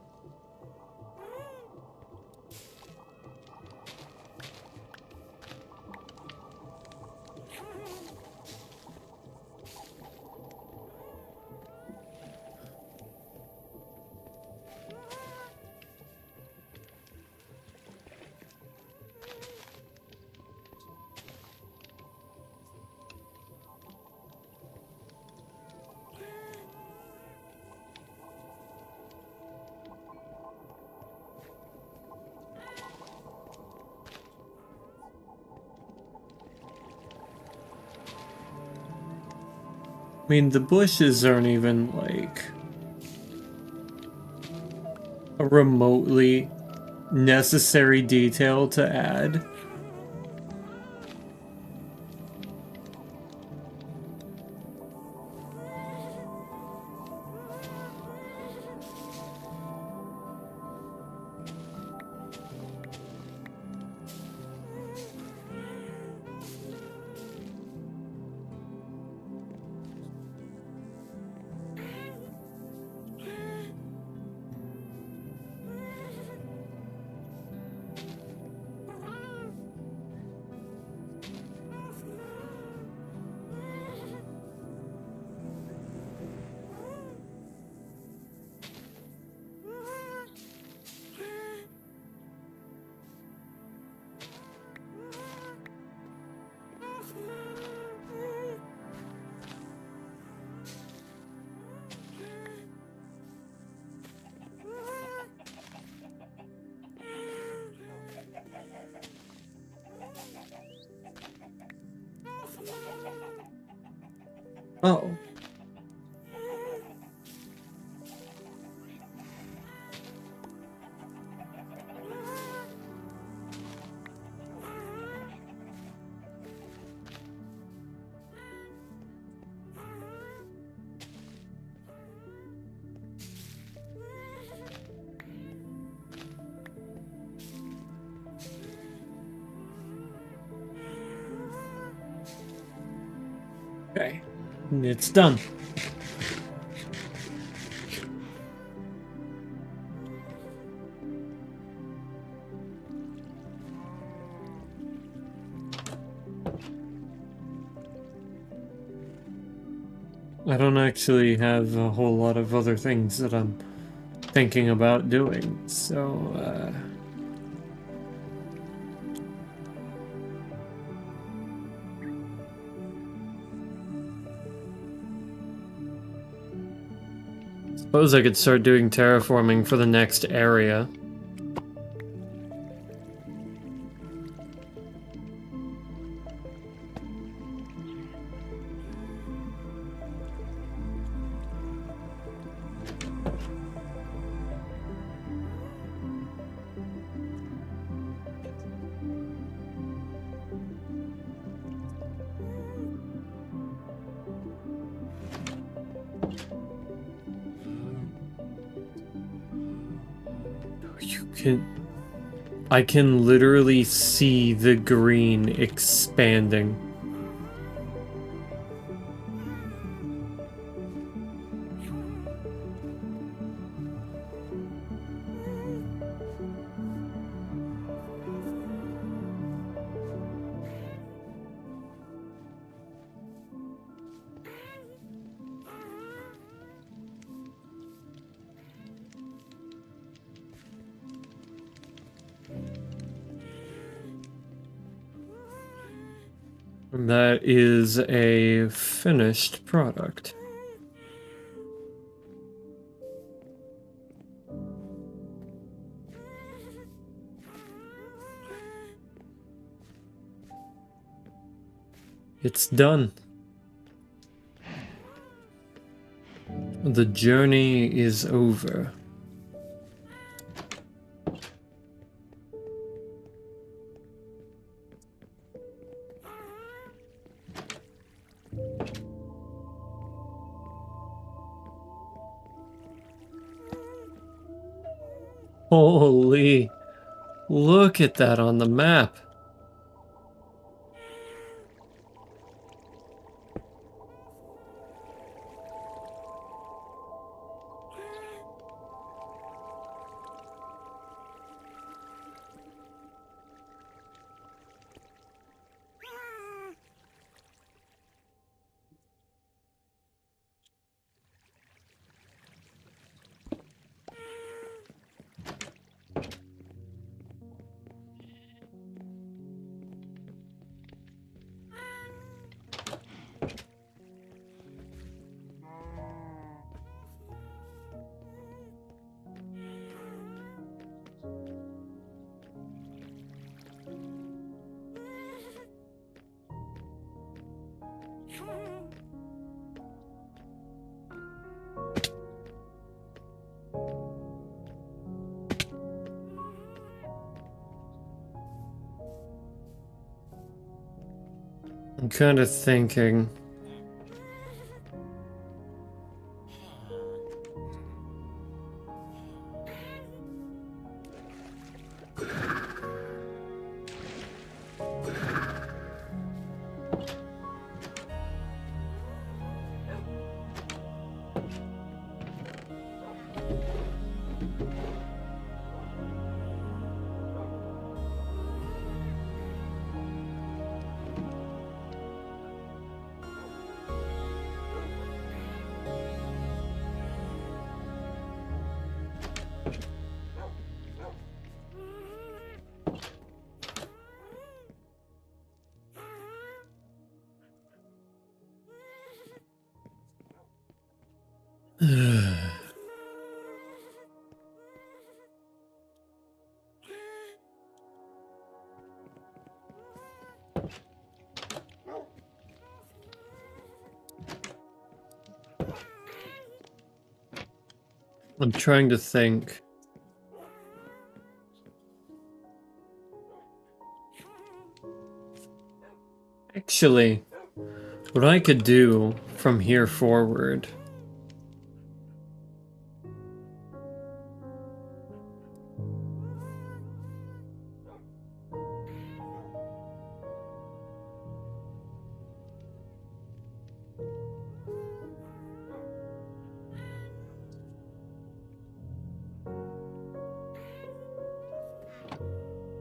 I mean, the bushes aren't even, like, a remotely necessary detail to add. Oh. Okay. It's done. I don't actually have a whole lot of other things that I'm thinking about doing, so, suppose I could start doing terraforming for the next area. I can literally see the green expanding. That is a finished product. It's done. The journey is over. Holy, look at that on the map. I'm kind of thinking. I'm trying to think. Actually, what I could do from here forward.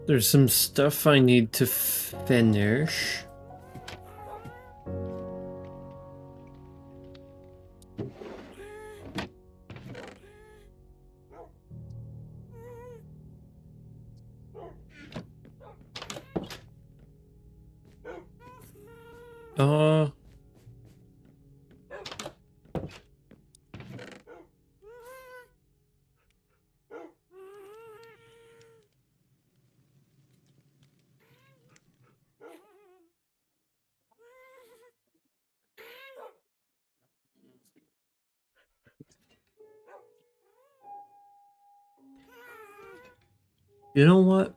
There's some stuff I need to finish. You know what?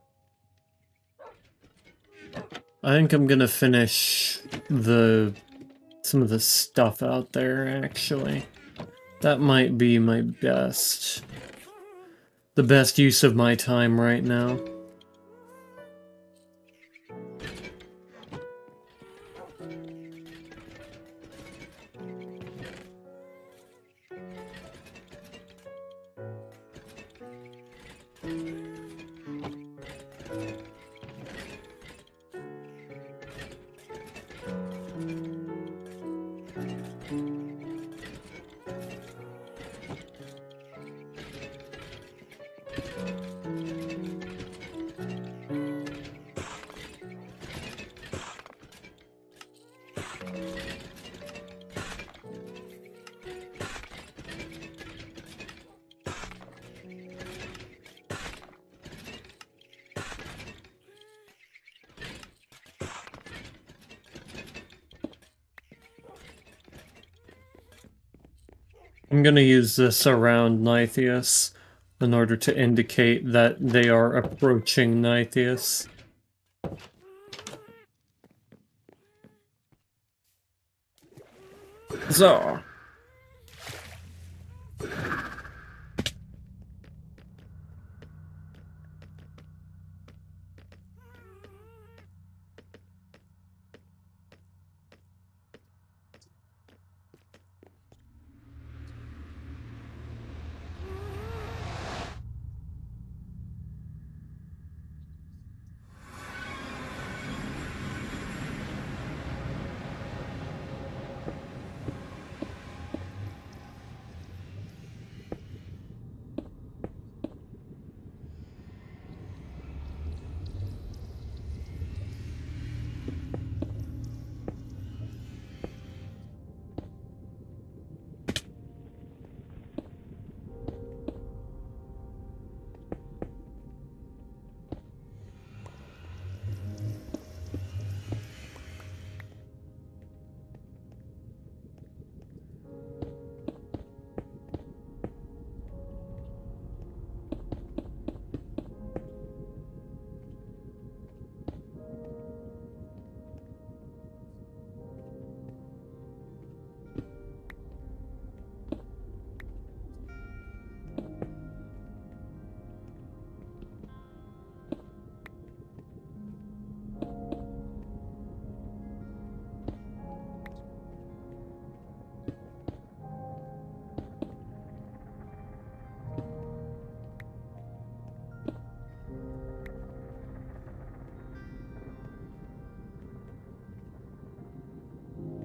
I think I'm gonna finish some of the stuff out there, actually. That might be my best. the best use of my time right now. I'm gonna use this around Nithias in order to indicate that they are approaching Nithias. So.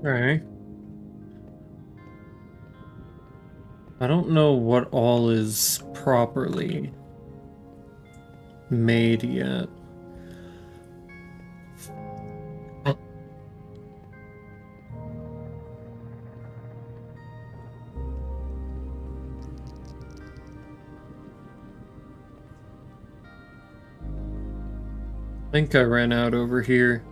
Alright. I don't know what all is properly made yet. I think I ran out over here.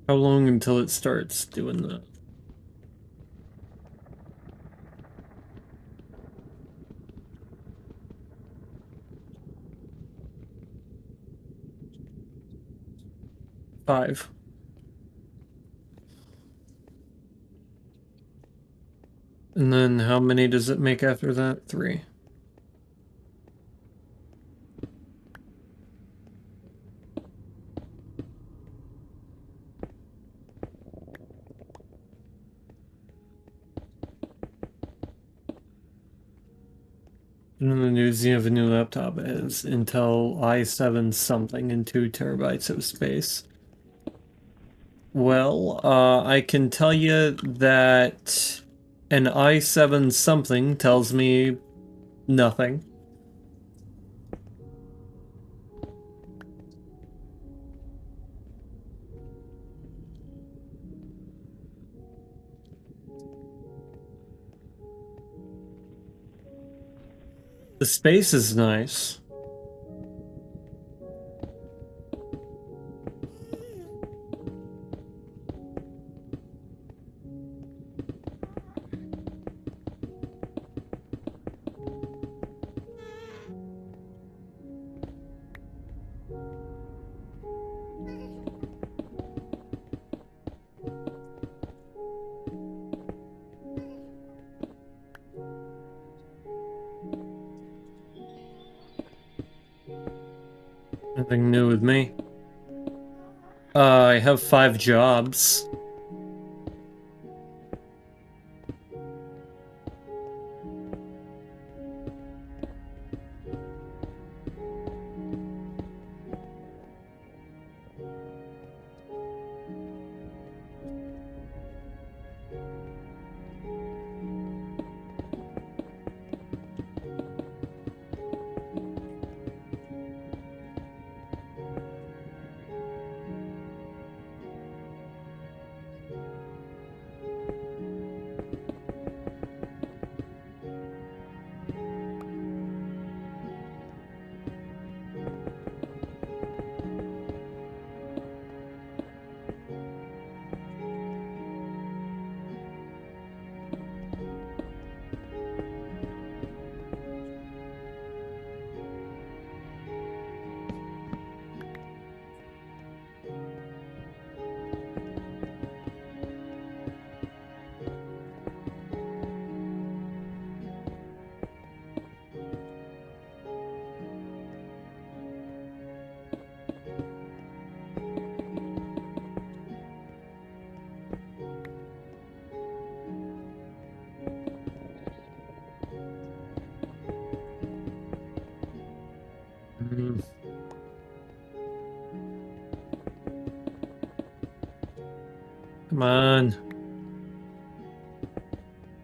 How long until it starts doing that? Five. And then how many does it make after that? 3. And then the news, you have a new laptop. It has Intel i7 something and 2 terabytes of space. Well, I can tell you that an i7 something tells me nothing. The space is nice. Nothing new with me. I have 5 jobs. Mm. Come on.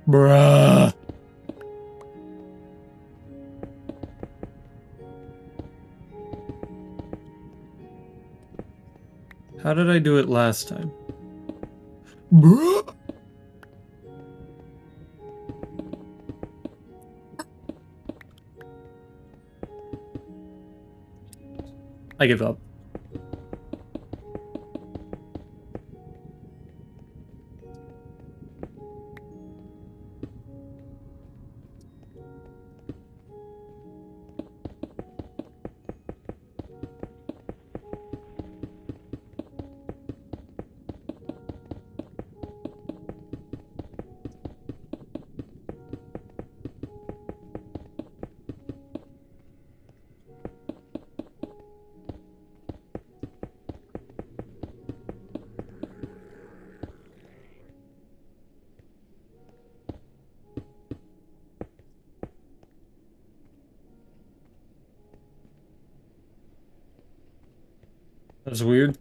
Bruh. How did I do it last time? Bruh. I give up. That's weird.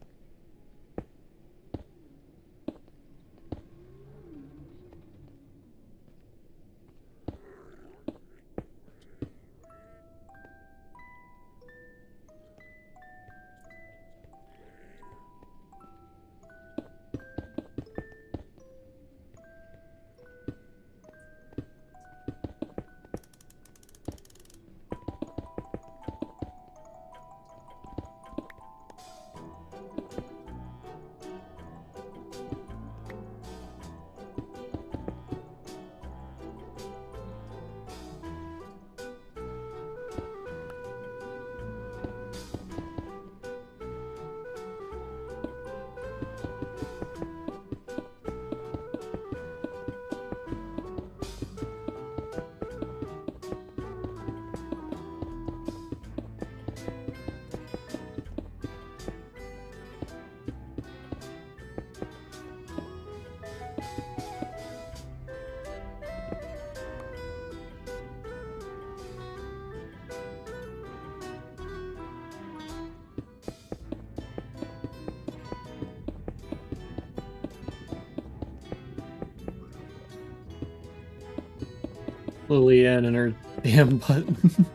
Lillian and her damn button.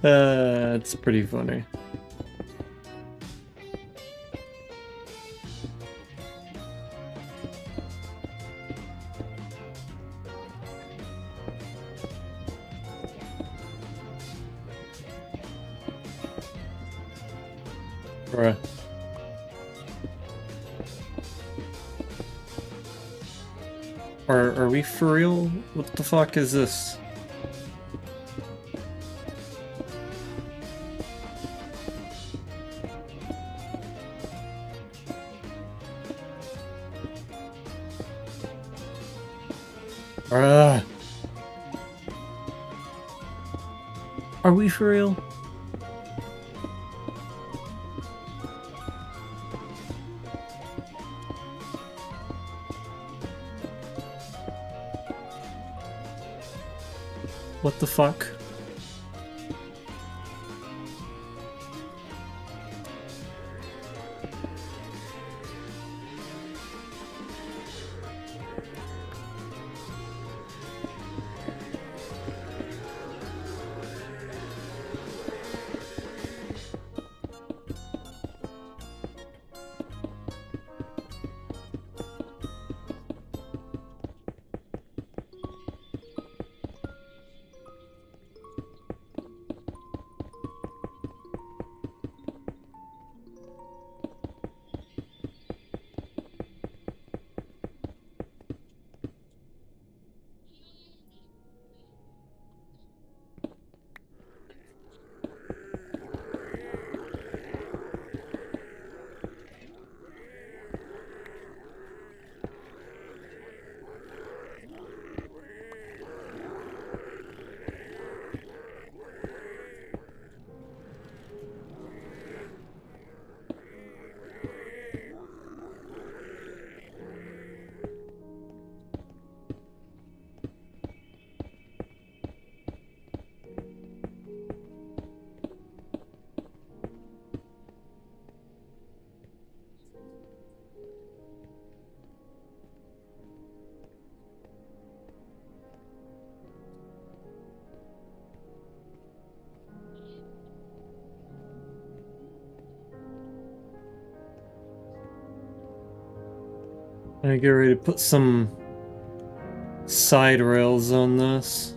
It's pretty funny. Bruh. Are we for real? What the fuck is this? Bruh. Are we for real? What the fuck? I get ready to put some side rails on this.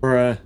Bruh.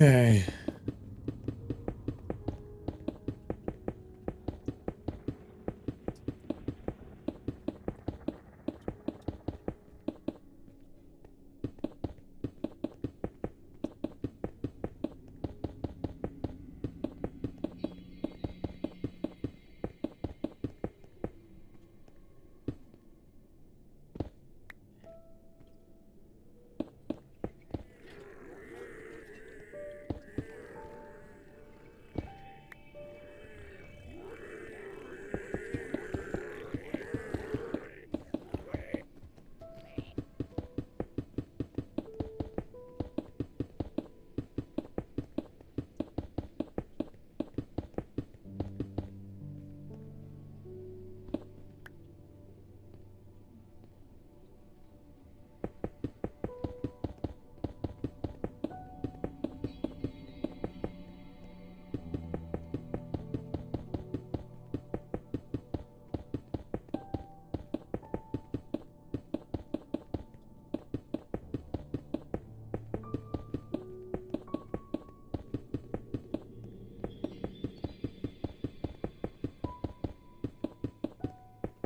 Okay.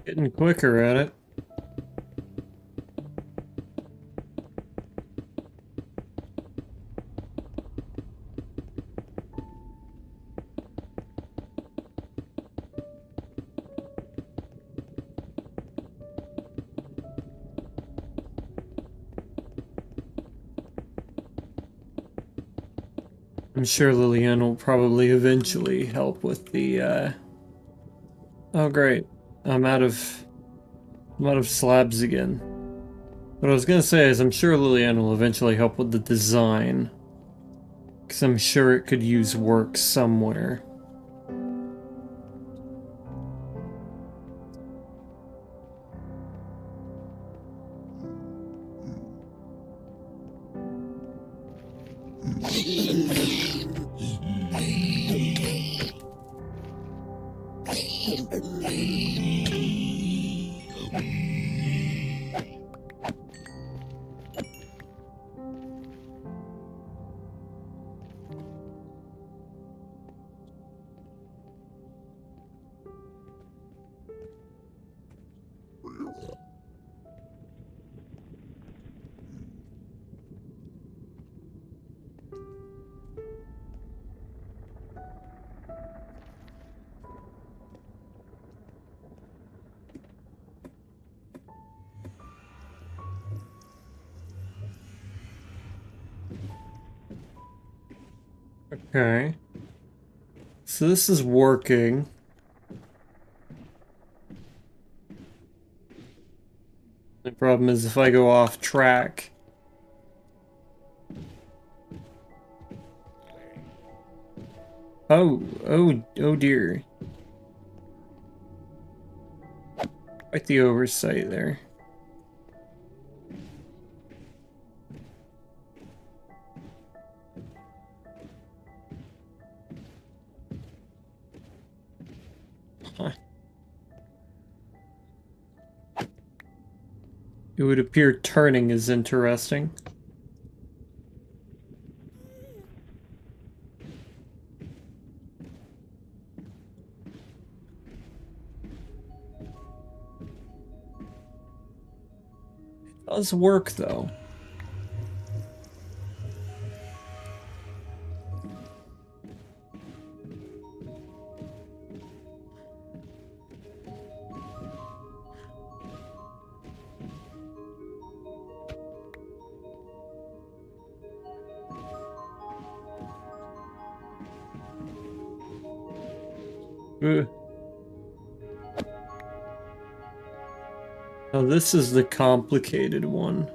Getting quicker at it. I'm sure Lillian will probably eventually help with the, Oh great. I'm out of slabs again. What I was gonna say is I'm sure Lillian will eventually help with the design. Because I'm sure it could use work somewhere. Okay. So this is working. The problem is if I go off track. Oh dear. Quite the oversight there. Huh. It would appear turning is interesting. It does work though. Ugh. Now this is the complicated one.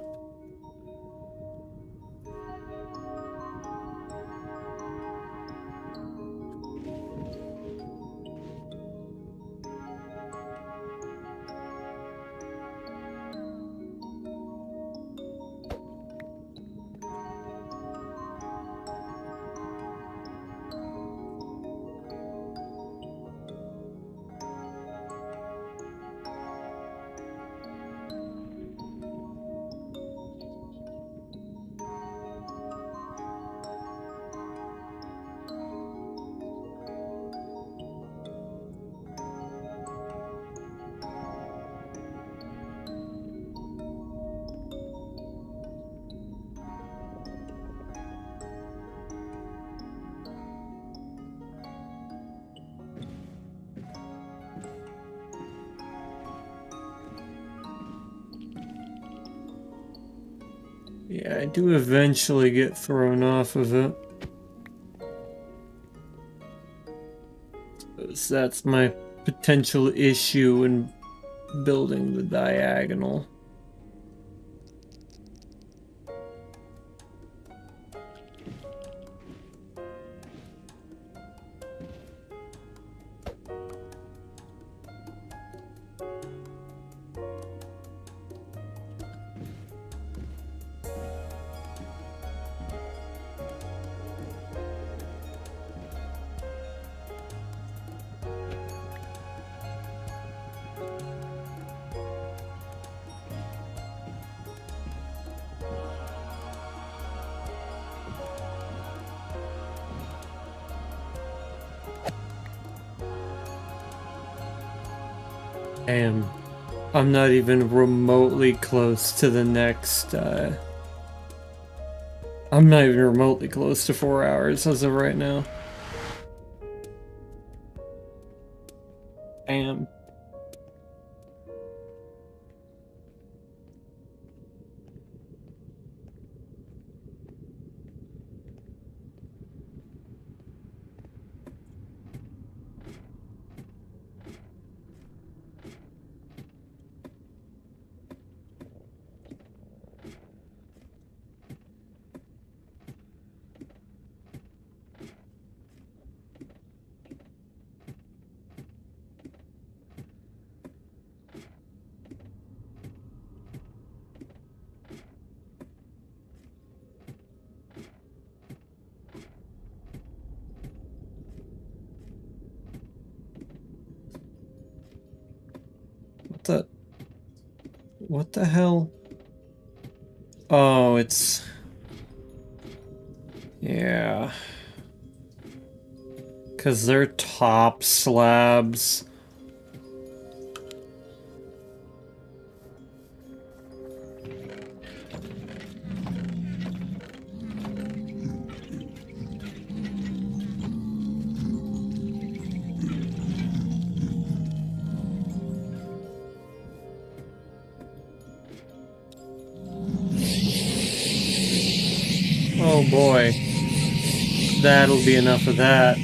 Yeah, I do eventually get thrown off of it. So that's my potential issue in building the diagonal. Damn. I'm not even remotely close to the next, I'm not even remotely close to 4 hours as of right now. Damn. What the hell? Oh, it's... Yeah. 'Cause they're top slabs. Oh boy. That'll be enough of that.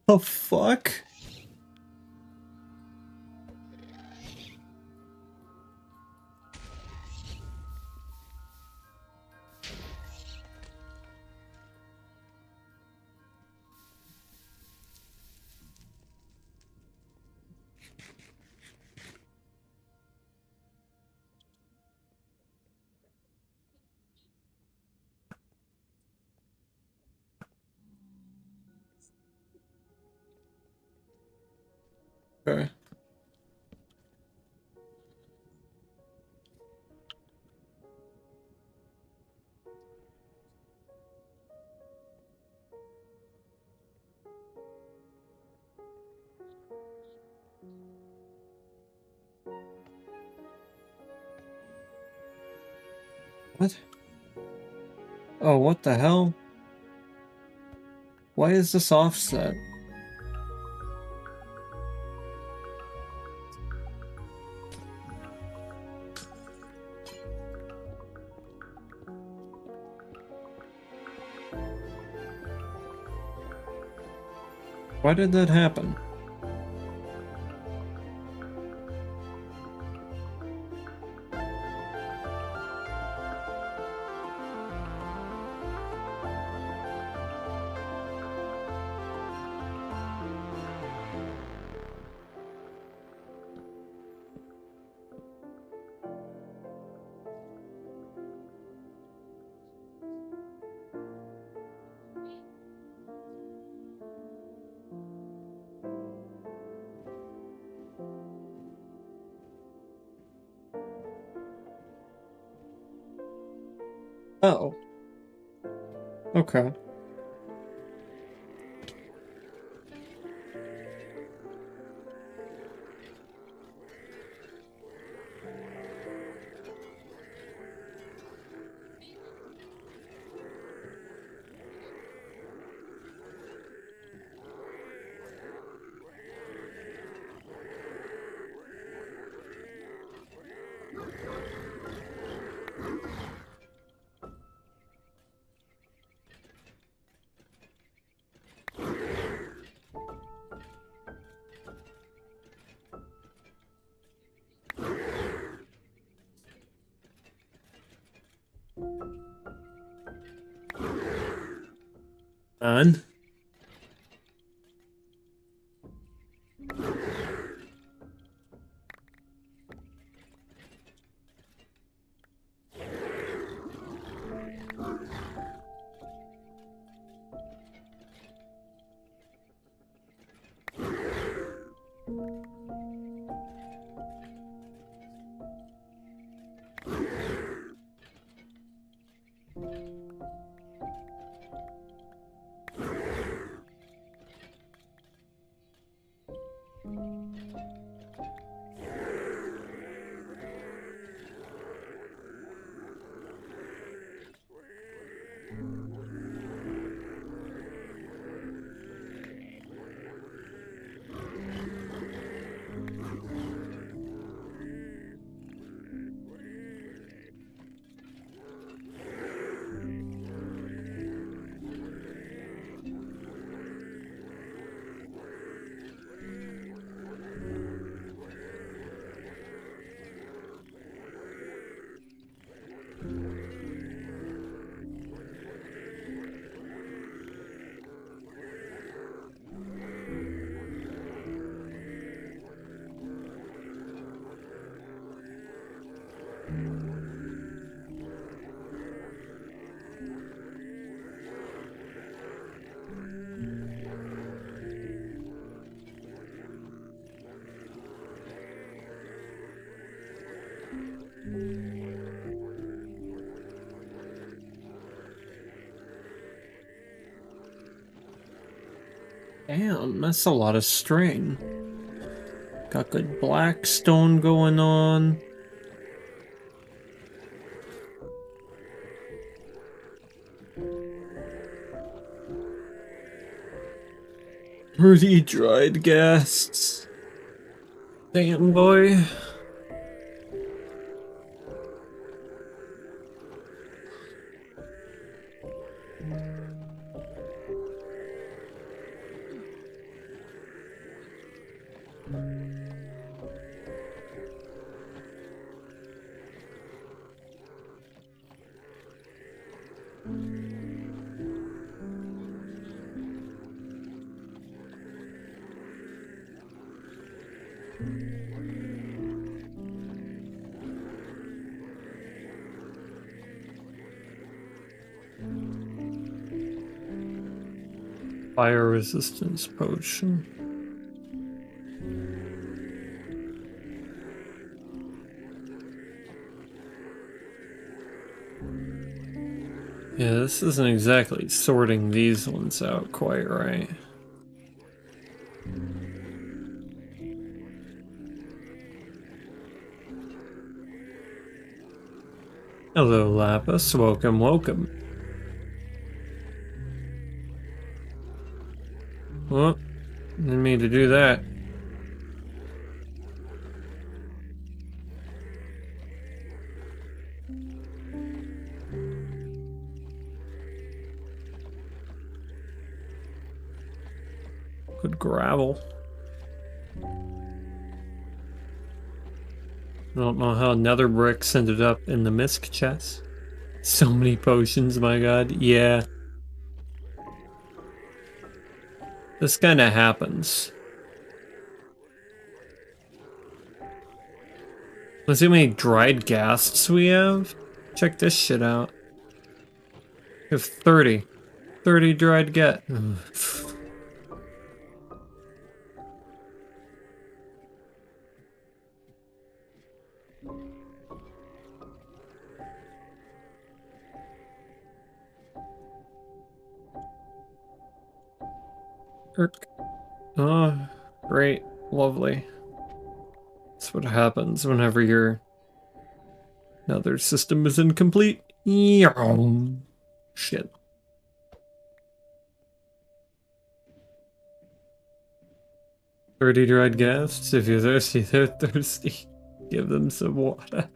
The fuck? Okay. What? Oh, what the hell? Why is this offset? Why did that happen? Oh. Okay. On. Damn, that's a lot of string. Got good black stone going on. Pretty dried ghasts. Damn, boy. Fire resistance potion. Yeah, this isn't exactly sorting these ones out quite right. Hello, Lapis. Welcome, welcome. Well, didn't mean to do that. Good gravel. I don't know how nether bricks ended up in the misc chest. So many potions, my god. Yeah. This kind of happens. Let's see how many dried ghasts we have. Check this shit out. We have 30. 30 dried ghast. Oh, great. Lovely. That's what happens whenever your nether system is incomplete. Shit. Dirty dried ghasts. If you're thirsty, they're thirsty. Give them some water.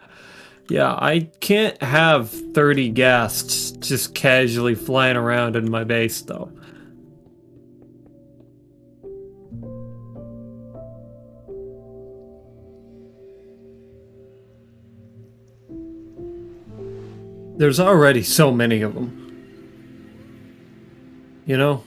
Yeah, I can't have 30 ghasts just casually flying around in my base, though. There's already so many of them. You know?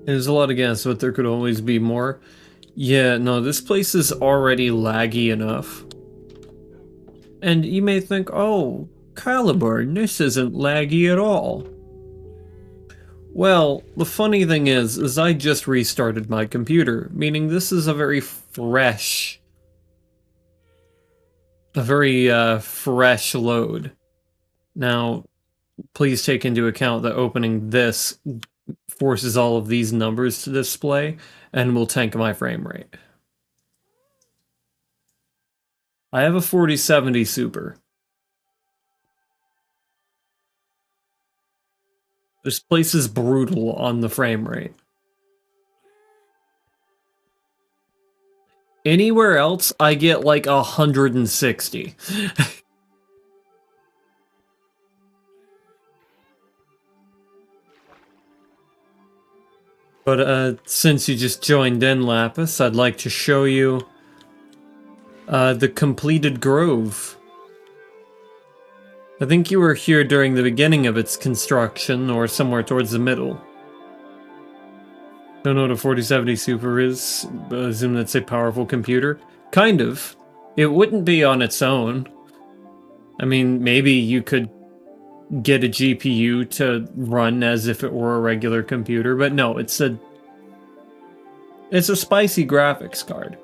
There's a lot of gas, but there could always be more. Yeah, no, this place is already laggy enough. And you may think, oh, Caliburn, this isn't laggy at all. Well, the funny thing is I just restarted my computer, meaning this is a very fresh load. Now, please take into account that opening this forces all of these numbers to display and will tank my frame rate. I have a 4070 Super. This place is brutal on the frame rate. Anywhere else, I get like 160. But since you just joined in, Lapis, I'd like to show you the completed grove. I think you were here during the beginning of its construction, or somewhere towards the middle. Don't know what a 4070 Super is? I assume that's a powerful computer. Kind of. It wouldn't be on its own. I mean, maybe you could get a GPU to run as if it were a regular computer, but no, it's a spicy graphics card.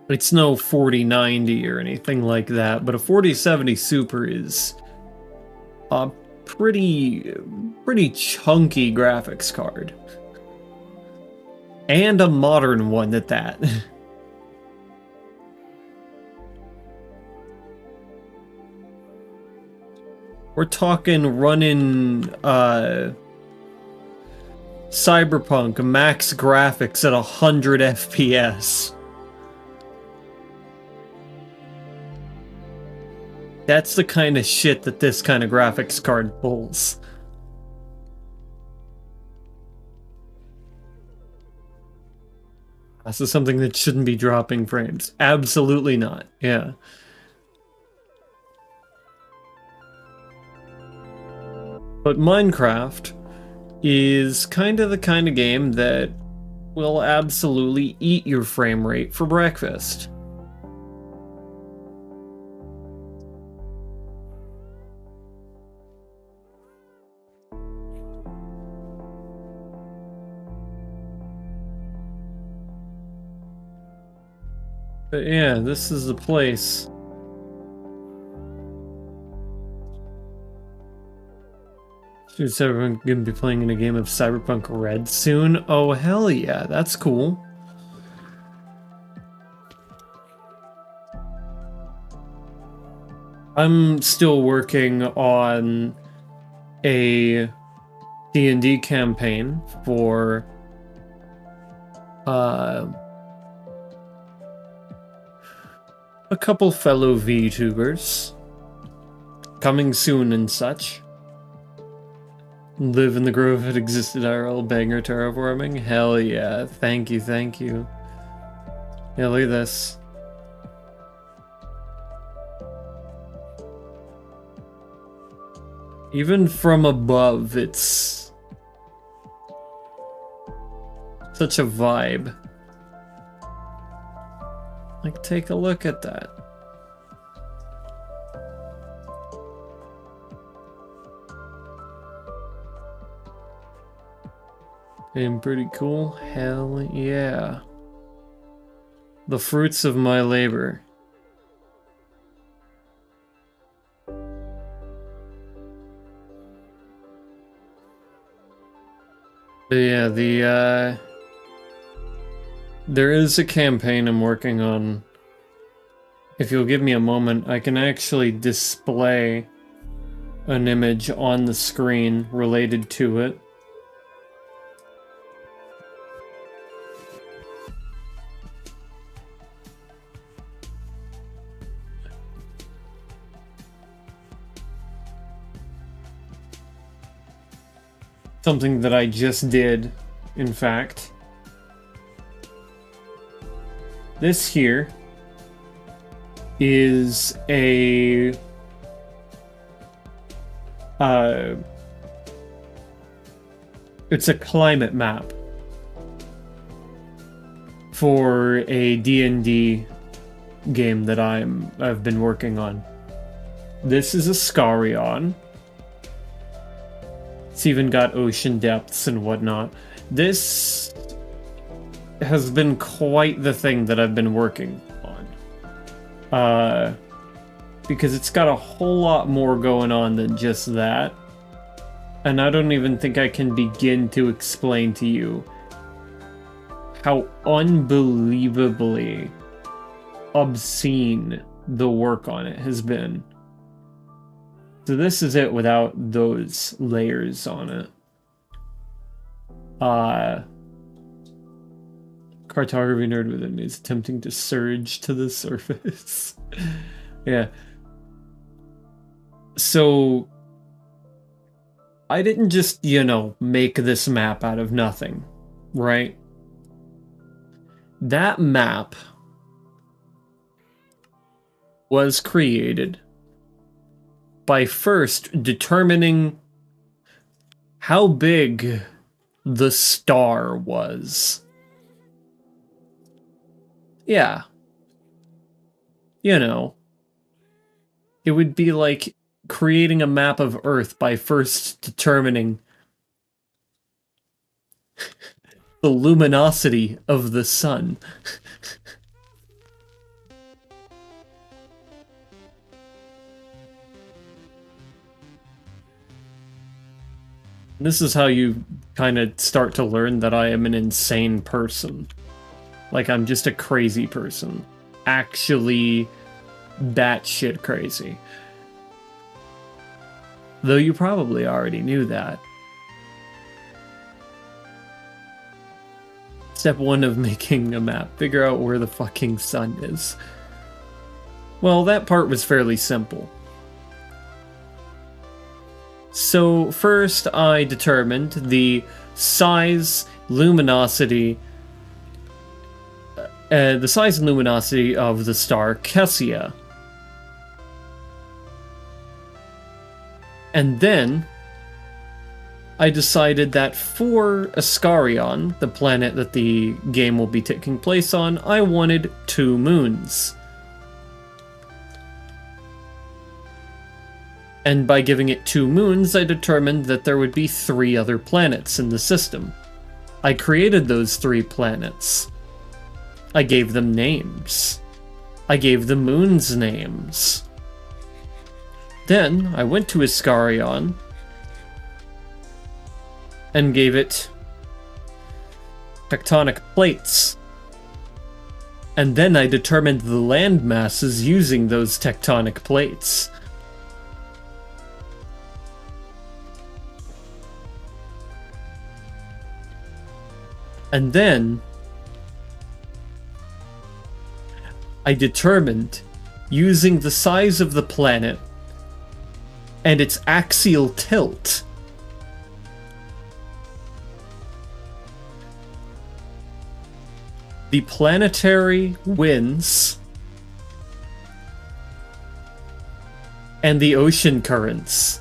It's no 4090 or anything like that, but a 4070 Super is a pretty chunky graphics card. And a modern one at that. We're talking running Cyberpunk max graphics at 100 FPS. That's the kind of shit that this kind of graphics card pulls. This is something that shouldn't be dropping frames. Absolutely not. Yeah. But Minecraft is kind of the kind of game that will absolutely eat your frame rate for breakfast. But yeah, this is the place. Is everyone gonna be playing in a game of Cyberpunk Red soon? Oh, hell yeah, that's cool. I'm still working on a D&D campaign for a couple fellow VTubers. Coming soon and such. Live in the grove that existed IRL, banger terraforming. Hell yeah. Thank you, thank you. Yeah, look at this. Even from above, it's such a vibe. Like, take a look at that. And pretty cool. Hell yeah. The fruits of my labor. But yeah, there is a campaign I'm working on. If you'll give me a moment, I can actually display an image on the screen related to it. Something that I just did, in fact. This here is a it's a climate map for a D&D game that I've been working on. This is a Scarion. It's even got ocean depths and whatnot. This has been quite the thing that I've been working on. Because it's got a whole lot more going on than just that. And I don't even think I can begin to explain to you how unbelievably obscene the work on it has been. So this is it without those layers on it. Cartography nerd within me is attempting to surge to the surface. Yeah. So I didn't just, make this map out of nothing, right? That map was created by first determining how big the star was. Yeah. It would be like creating a map of Earth by first determining the luminosity of the sun. This is how you kind of start to learn that I am an insane person. Like, I'm just a crazy person. Actually, batshit crazy. Though you probably already knew that. Step 1 of making a map. Figure out where the fucking sun is. Well, that part was fairly simple. So first I determined the size, luminosity, of the star Kessia. And then I decided that for Ascarion, the planet that the game will be taking place on, I wanted 2 moons. And by giving it 2 moons, I determined that there would be 3 other planets in the system. I created those 3 planets. I gave them names. I gave the moons names. Then I went to Ascarion and gave it tectonic plates. And then I determined the land masses using those tectonic plates. And then I determined, using the size of the planet and its axial tilt, the planetary winds and the ocean currents.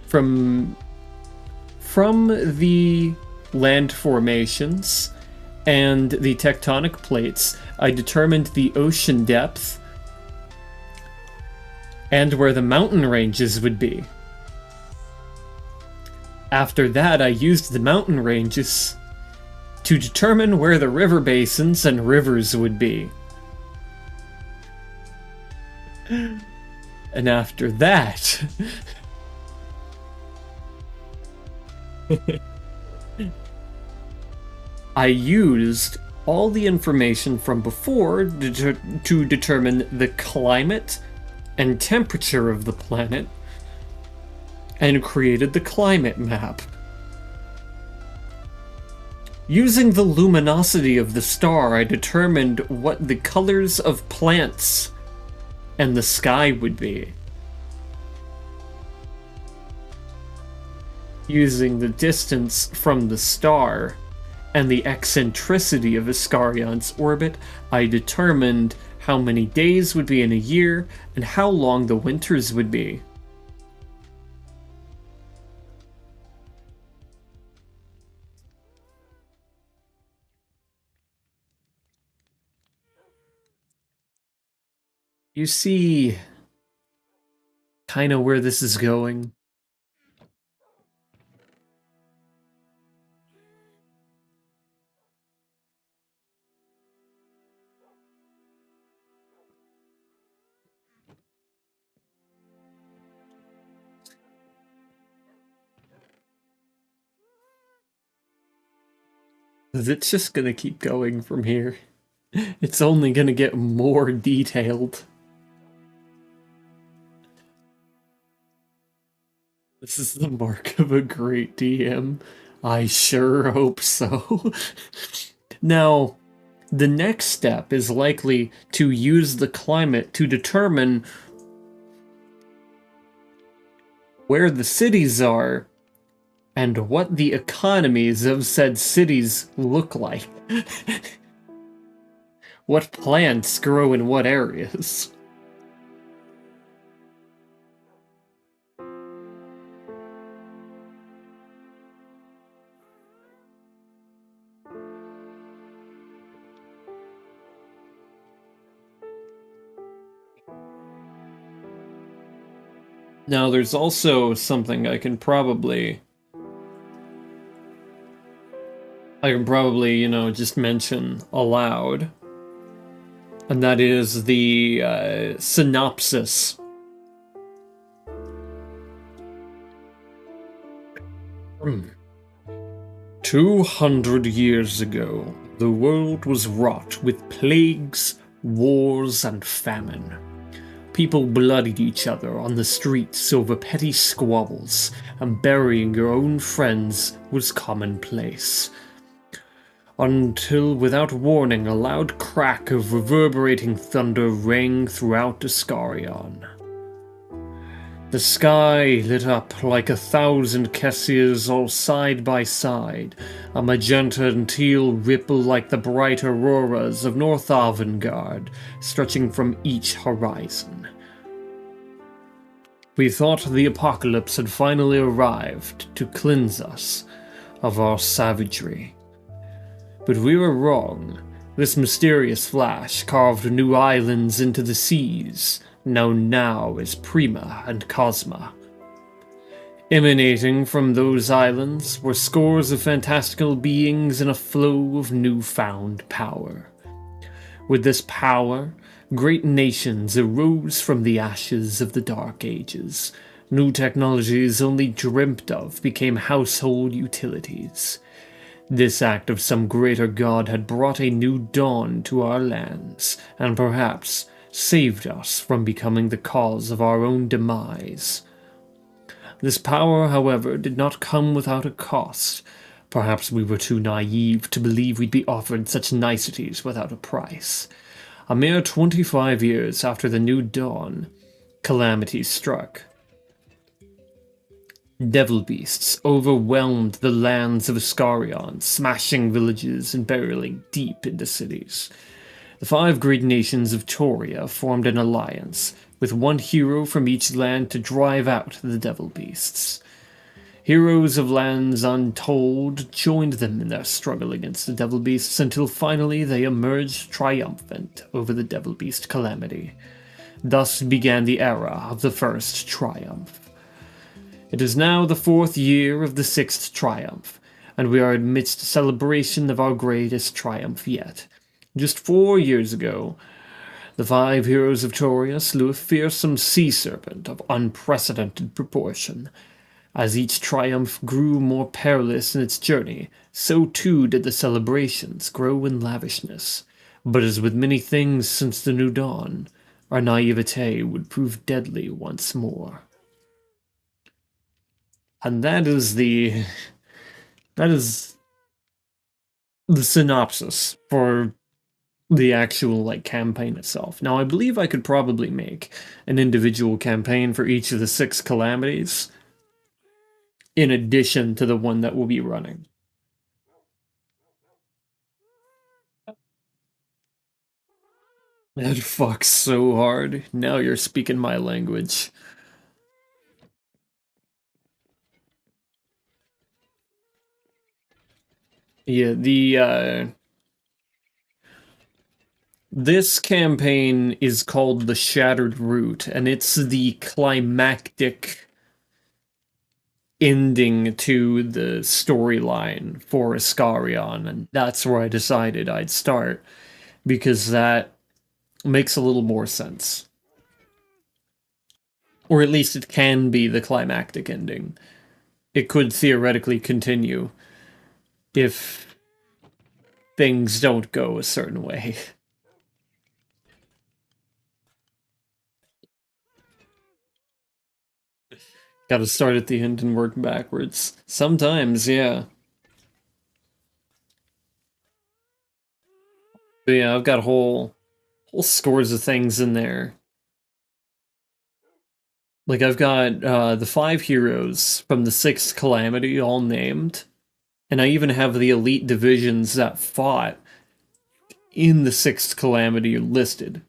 From the land formations and the tectonic plates, I determined the ocean depth and where the mountain ranges would be. After that, I used the mountain ranges to determine where the river basins and rivers would be. And after that, I used all the information from before to determine the climate and temperature of the planet and created the climate map. Using the luminosity of the star, I determined what the colors of plants and the sky would be. Using the distance from the star and the eccentricity of Iskarion's orbit, I determined how many days would be in a year and how long the winters would be. You see kind of where this is going? It's just gonna keep going from here. It's only gonna get more detailed. This is the mark of a great DM. I sure hope so. Now, the next step is likely to use the climate to determine where the cities are and what the economies of said cities look like. What plants grow in what areas. Now, there's also something I can probably, just mention aloud. And that is the synopsis. 200 years ago, the world was wrought with plagues, wars, and famine. People bloodied each other on the streets over petty squabbles, and burying your own friends was commonplace. Until, without warning, a loud crack of reverberating thunder rang throughout Iskarion. The sky lit up like 1,000 Kessirs all side by side, a magenta and teal ripple like the bright auroras of North Avangard, stretching from each horizon. We thought the apocalypse had finally arrived to cleanse us of our savagery. But we were wrong. This mysterious flash carved new islands into the seas, known now as Prima and Cosma. Emanating from those islands were scores of fantastical beings in a flow of newfound power. With this power, great nations arose from the ashes of the Dark Ages. New technologies only dreamt of became household utilities. This act of some greater god had brought a new dawn to our lands, and perhaps saved us from becoming the cause of our own demise. This power, however, did not come without a cost. Perhaps we were too naive to believe we'd be offered such niceties without a price. A mere 25 years after the new dawn, calamity struck. Devil beasts overwhelmed the lands of Iskarion, smashing villages and barreling deep into cities. The 5 great nations of Toria formed an alliance, with one hero from each land to drive out the devil beasts. Heroes of lands untold joined them in their struggle against the devil beasts until finally they emerged triumphant over the devil beast calamity. Thus began the era of the first triumph. It is now the 4th year of the 6th triumph, and we are amidst celebration of our greatest triumph yet. Just 4 years ago, The 5 heroes of Troia slew a fearsome sea serpent of unprecedented proportion. As each triumph grew more perilous in its journey, so too did the celebrations grow in lavishness. But as with many things since the new dawn, our naivete would prove deadly once more. And that is the synopsis for the actual like campaign itself. Now I believe I could probably make an individual campaign for each of the 6 calamities in addition to the one that we'll be running. That fucks so hard. Now you're speaking my language. Yeah, the this campaign is called The Shattered Root, and it's the climactic ending to the storyline for Iskarion, and that's where I decided I'd start because that makes a little more sense. Or at least it can be the climactic ending. It could theoretically continue if things don't go a certain way. Gotta start at the end and work backwards. Sometimes, yeah. But yeah, I've got whole scores of things in there. Like I've got the 5 heroes from the 6th calamity all named, and I even have the elite divisions that fought in the 6th calamity listed.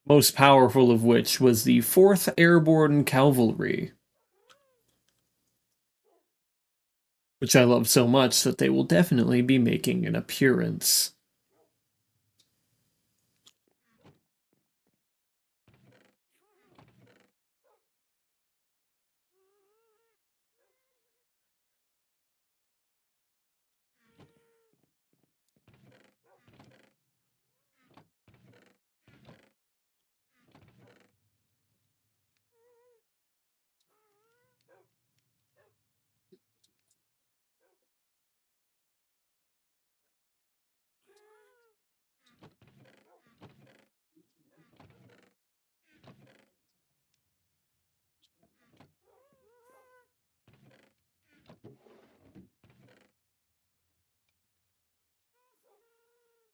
Most powerful of which was the 4th Airborne Cavalry, which I love so much that they will definitely be making an appearance.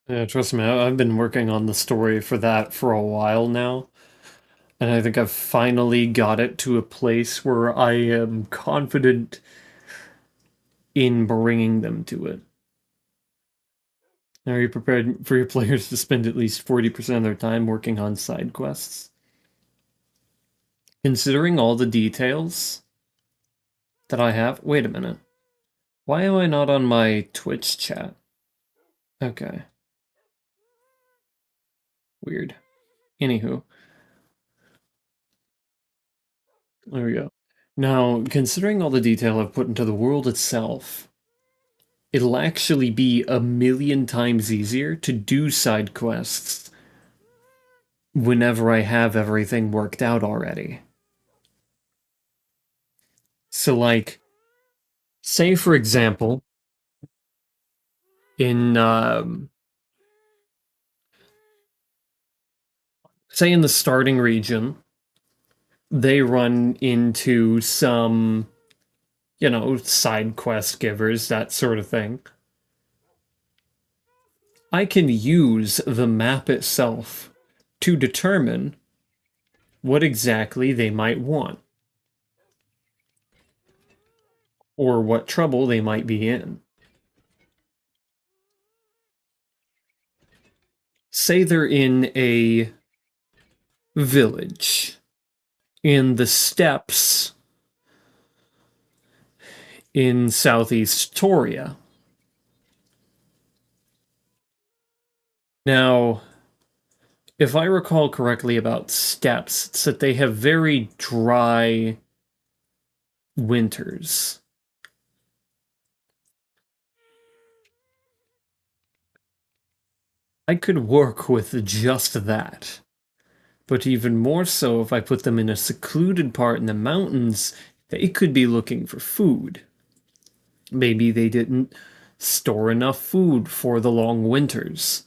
Yeah, trust me, I've been working on the story for that for a while now, and I think I've finally got it to a place where I am confident in bringing them to it. Are you prepared for your players to spend at least 40% of their time working on side quests? Considering all the details that I have. Wait a minute. Why am I not on my Twitch chat? Okay. Weird. Anywho, there we go. Now, considering all the detail I've put into the world itself, it'll actually be a million times easier to do side quests whenever I have everything worked out already. So, like, say for example, in say in the starting region, they run into some, side quest givers, that sort of thing. I can use the map itself to determine what exactly they might want or what trouble they might be in. Say they're in a village in the steppes in southeast Toria. Now, if I recall correctly about steppes, it's that they have very dry winters. I could work with just that. But even more so if I put them in a secluded part in the mountains, they could be looking for food. Maybe they didn't store enough food for the long winters.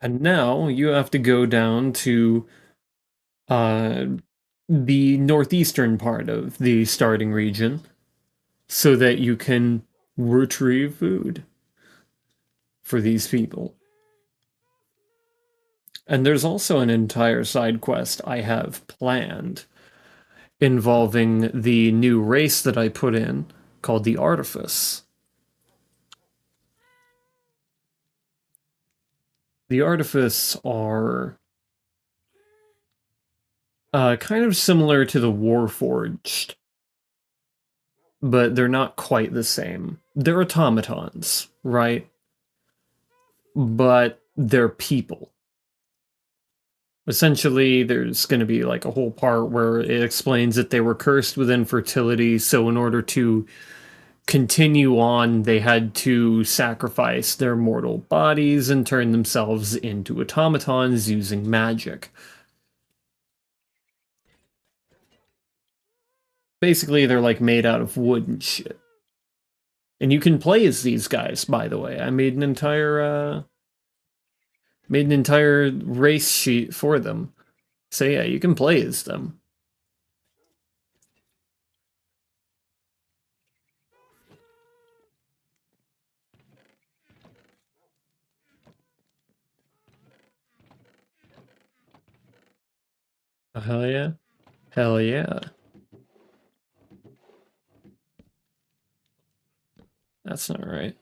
And now you have to go down to uh, the northeastern part of the starting region so that you can retrieve food for these people. And there's also an entire side quest I have planned involving the new race that I put in called the Artifice. The Artifice are kind of similar to the Warforged, but they're not quite the same. They're automatons, right? But they're people. Essentially, there's going to be like a whole part where it explains that they were cursed with infertility, so in order to continue on, they had to sacrifice their mortal bodies and turn themselves into automatons using magic. Basically, they're like made out of wood and shit. And you can play as these guys, by the way. I made an entire race sheet for them. So yeah, you can play as them. Oh, hell yeah. Hell yeah. That's not right.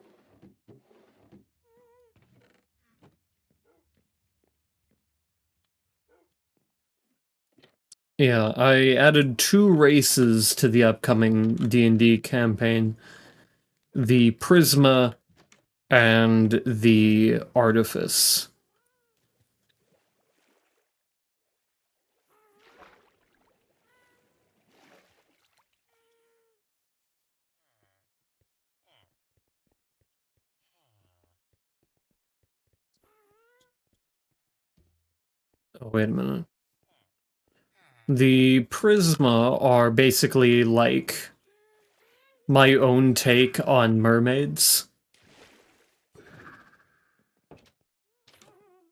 Yeah, I added two races to the upcoming D&D campaign. The Prisma and the Artifice. Oh, wait a minute. The Prisma are basically like my own take on mermaids.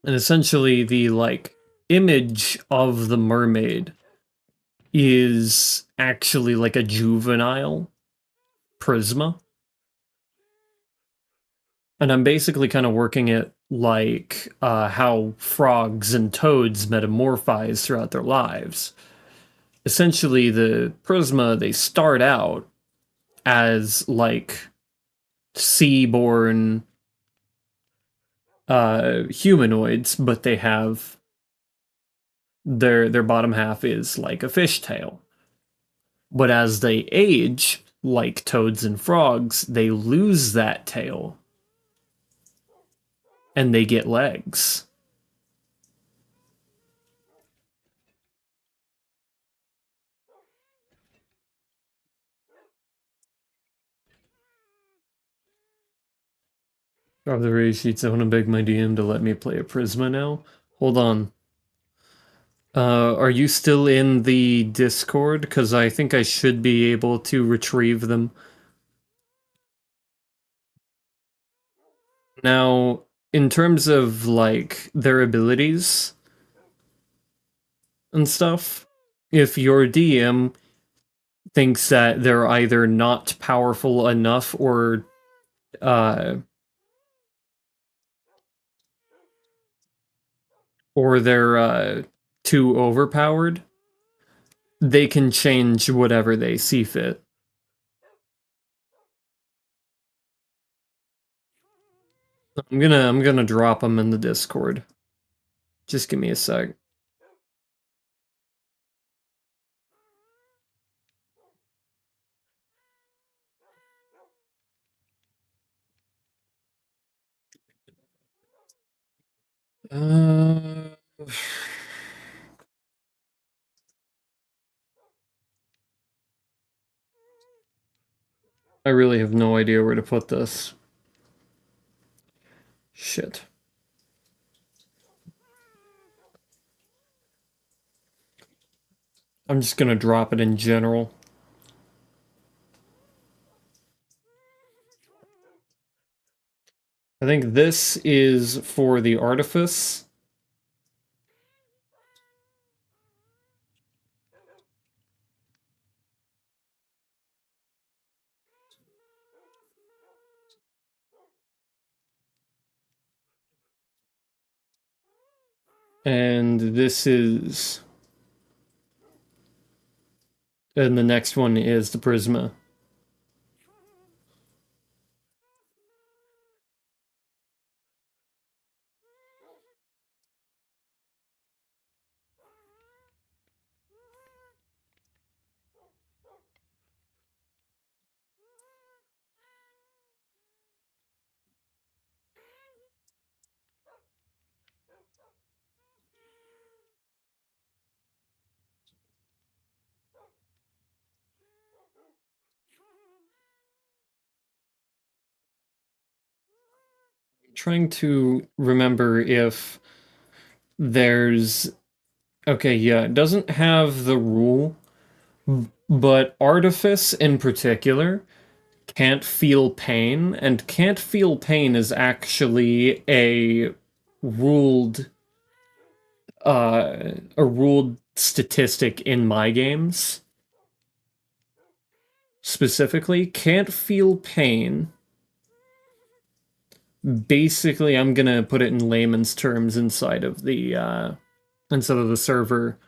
And essentially the like image of the mermaid is actually like a juvenile Prisma. And I'm basically kind of working it like how frogs and toads metamorphize throughout their lives. Essentially, the Prisma, they start out as like sea-born humanoids, but they have their bottom half is like a fishtail. But as they age, like toads and frogs, they lose that tail and they get legs. Drop the race sheets. I want to beg my DM to let me play a Prisma now. Hold on. Are you still in the Discord? Because I think I should be able to retrieve them. Now, in terms of like their abilities and stuff, if your DM thinks that they're either not powerful enough uh or they're too overpowered, they can change whatever they see fit. I'm gonna drop them in the Discord. Just give me a sec. Uh, I really have no idea where to put this. Shit. I'm just gonna drop it in general. I think this is for the artifice. And this is... And the next one is the Prisma. Trying to remember if there's... Okay, yeah, it doesn't have the rule, but artifice in particular can't feel pain, and can't feel pain is actually ruled a ruled statistic in my games. Specifically, can't feel pain. Basically, I'm gonna put it in layman's terms inside of the server.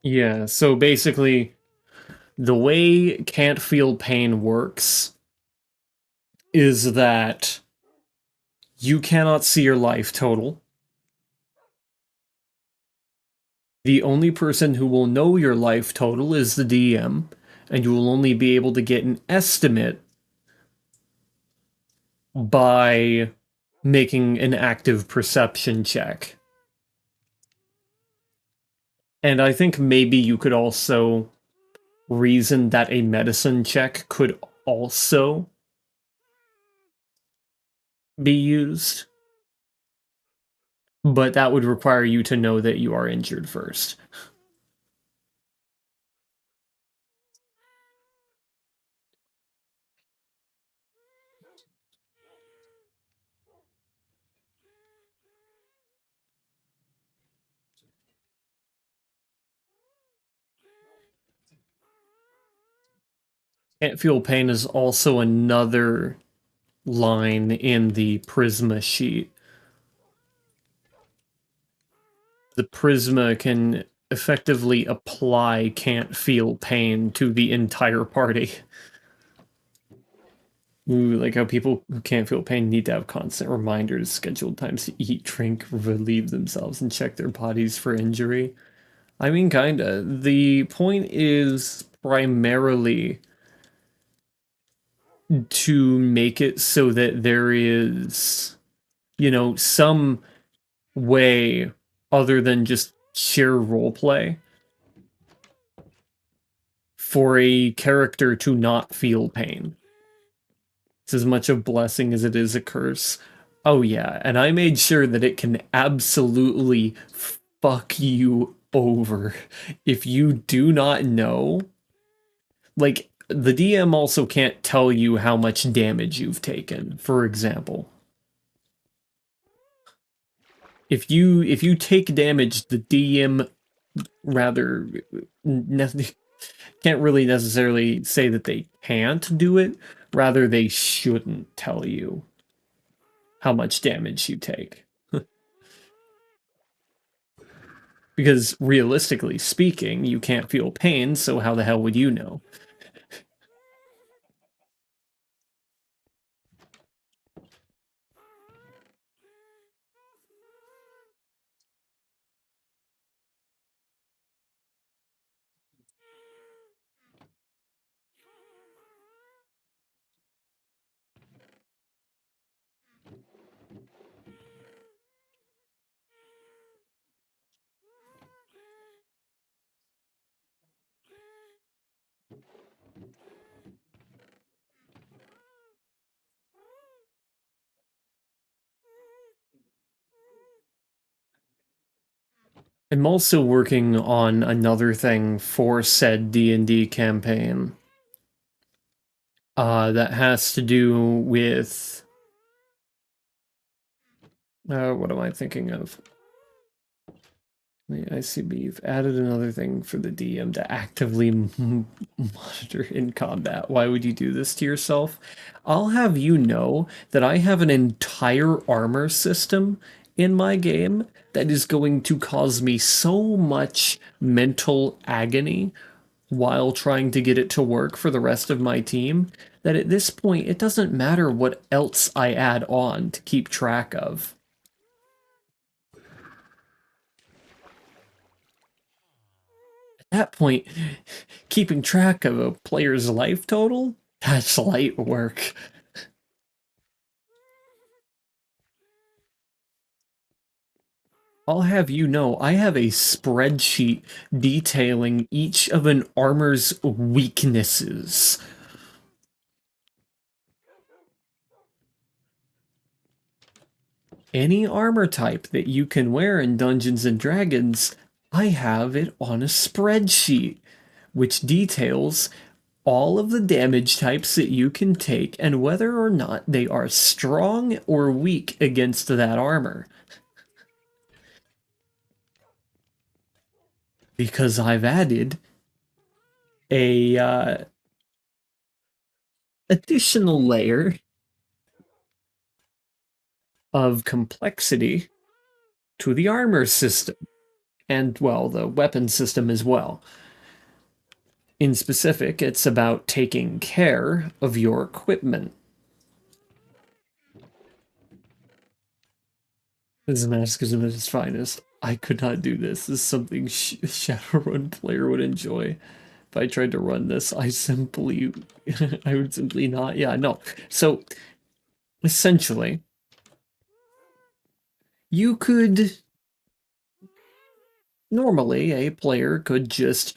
Yeah, so basically, the way can't feel pain works is that you cannot see your life total. The only person who will know your life total is the DM, and you will only be able to get an estimate by making an active perception check. And I think maybe you could also reason that a medicine check could also be used, but that would require you to know that you are injured first. Can't feel pain is also another line in the Prisma sheet. The Prisma can effectively apply can't feel pain to the entire party. Ooh, like how people who can't feel pain need to have constant reminders, scheduled times to eat, drink, relieve themselves, and check their bodies for injury. I mean, kinda. The point is primarily to make it so that there is, some way other than just sheer roleplay for a character to not feel pain. It's as much a blessing as it is a curse. Oh yeah, and I made sure that it can absolutely fuck you over if you do not know. Like, the DM also can't tell you how much damage you've taken, for example. If you take damage, the DM rather can't really necessarily say that they can't do it, rather they shouldn't tell you how much damage you take. Because realistically speaking, you can't feel pain, so how the hell would you know? I'm also working on another thing for said D&D campaign. That has to do with what am I thinking of? The ICB, you've added another thing for the DM to actively monitor in combat. Why would you do this to yourself? I'll have you know that I have an entire armor system in my game that is going to cause me so much mental agony while trying to get it to work for the rest of my team that at this point it doesn't matter what else I add on to keep track of. At that point, keeping track of a player's life total, that's light work. I'll have you know, I have a spreadsheet detailing each of an armor's weaknesses. Any armor type that you can wear in Dungeons and Dragons, I have it on a spreadsheet, which details all of the damage types that you can take and whether or not they are strong or weak against that armor. Because I've added a additional layer of complexity to the armor system and, well, the weapon system as well. In specific, it's about taking care of your equipment. This masochism at its finest. I could not do this. This is something Shadowrun player would enjoy. If I tried to run this, I simply, I would simply not. Yeah, no. So, essentially, you could, normally, a player could just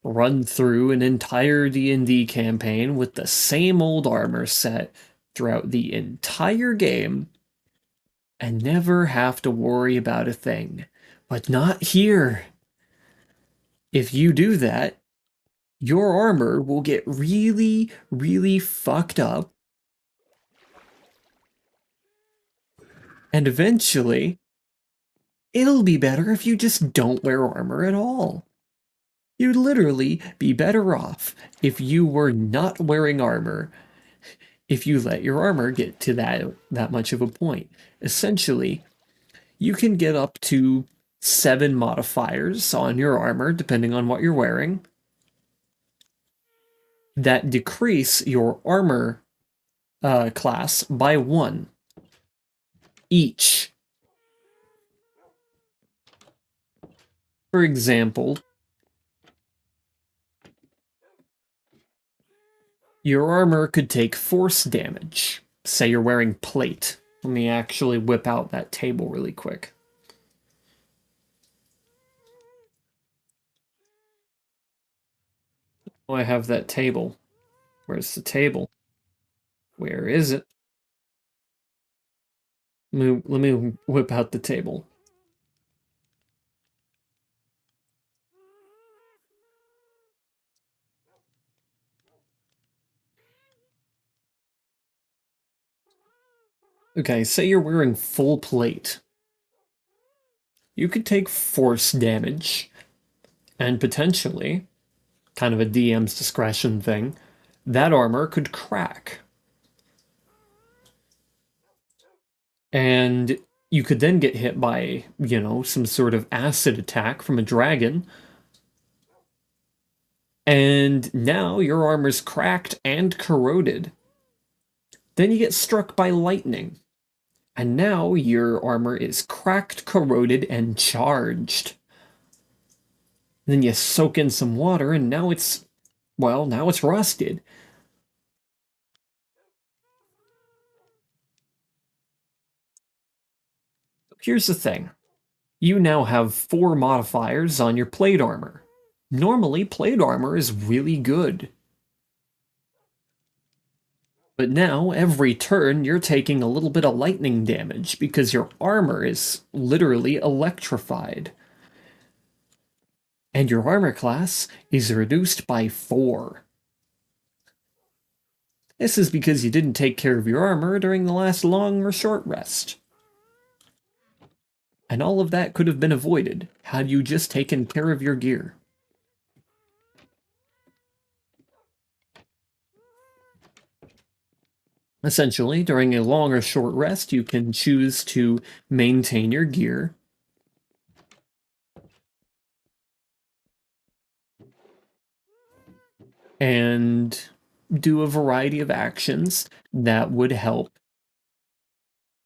run through an entire D&D campaign with the same old armor set throughout the entire game and never have to worry about a thing. But not here. If you do that, your armor will get really, really fucked up. And eventually, it'll be better if you just don't wear armor at all. You'd literally be better off if you were not wearing armor if you let your armor get to that much of a point. Essentially, you can get up to 7 modifiers on your armor, depending on what you're wearing, that decrease your armor class by 1 each. For example, your armor could take force damage. Say you're wearing plate. Let me actually whip out that table really quick. Oh, I have that table. Where's the table? Where is it? Let me whip out the table. Okay, say you're wearing full plate. You could take force damage, and potentially, kind of a DM's discretion thing, that armor could crack. And you could then get hit by, some sort of acid attack from a dragon. And now your armor's cracked and corroded. Then you get struck by lightning. And now your armor is cracked, corroded, and charged. Then you soak in some water, and now it's rusted. Here's the thing. You now have 4 modifiers on your plate armor. Normally, plate armor is really good. But now, every turn, you're taking a little bit of lightning damage because your armor is literally electrified. and your armor class is reduced by 4. This is because you didn't take care of your armor during the last long or short rest. And all of that could have been avoided had you just taken care of your gear. Essentially, during a long or short rest, you can choose to maintain your gear and do a variety of actions that would help,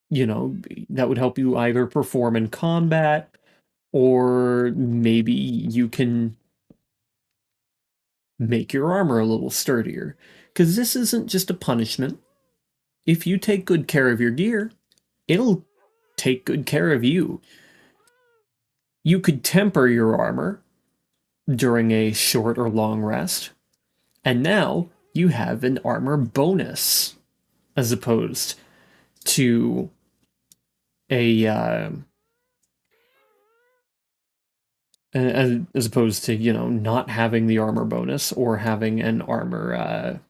that would help you either perform in combat or maybe you can make your armor a little sturdier. Because this isn't just a punishment. If you take good care of your gear, it'll take good care of you. You could temper your armor during a short or long rest, and now you have an armor bonus as opposed to a as opposed to not having the armor bonus or having an armor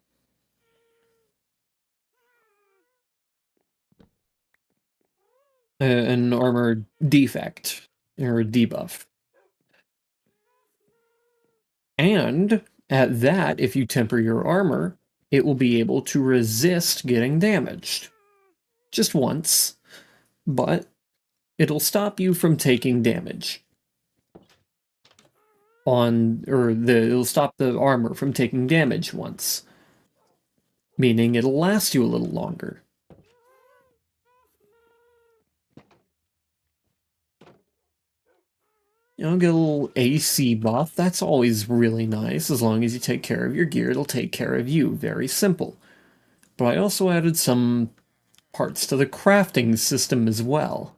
defect or a debuff. And at that, if you temper your armor, it will be able to resist getting damaged. Just once, but it'll stop you from taking damage. It'll stop the armor from taking damage once. Meaning it'll last you a little longer. Get a little AC buff. That's always really nice. As long as you take care of your gear, it'll take care of you. Very simple. But I also added some parts to the crafting system as well.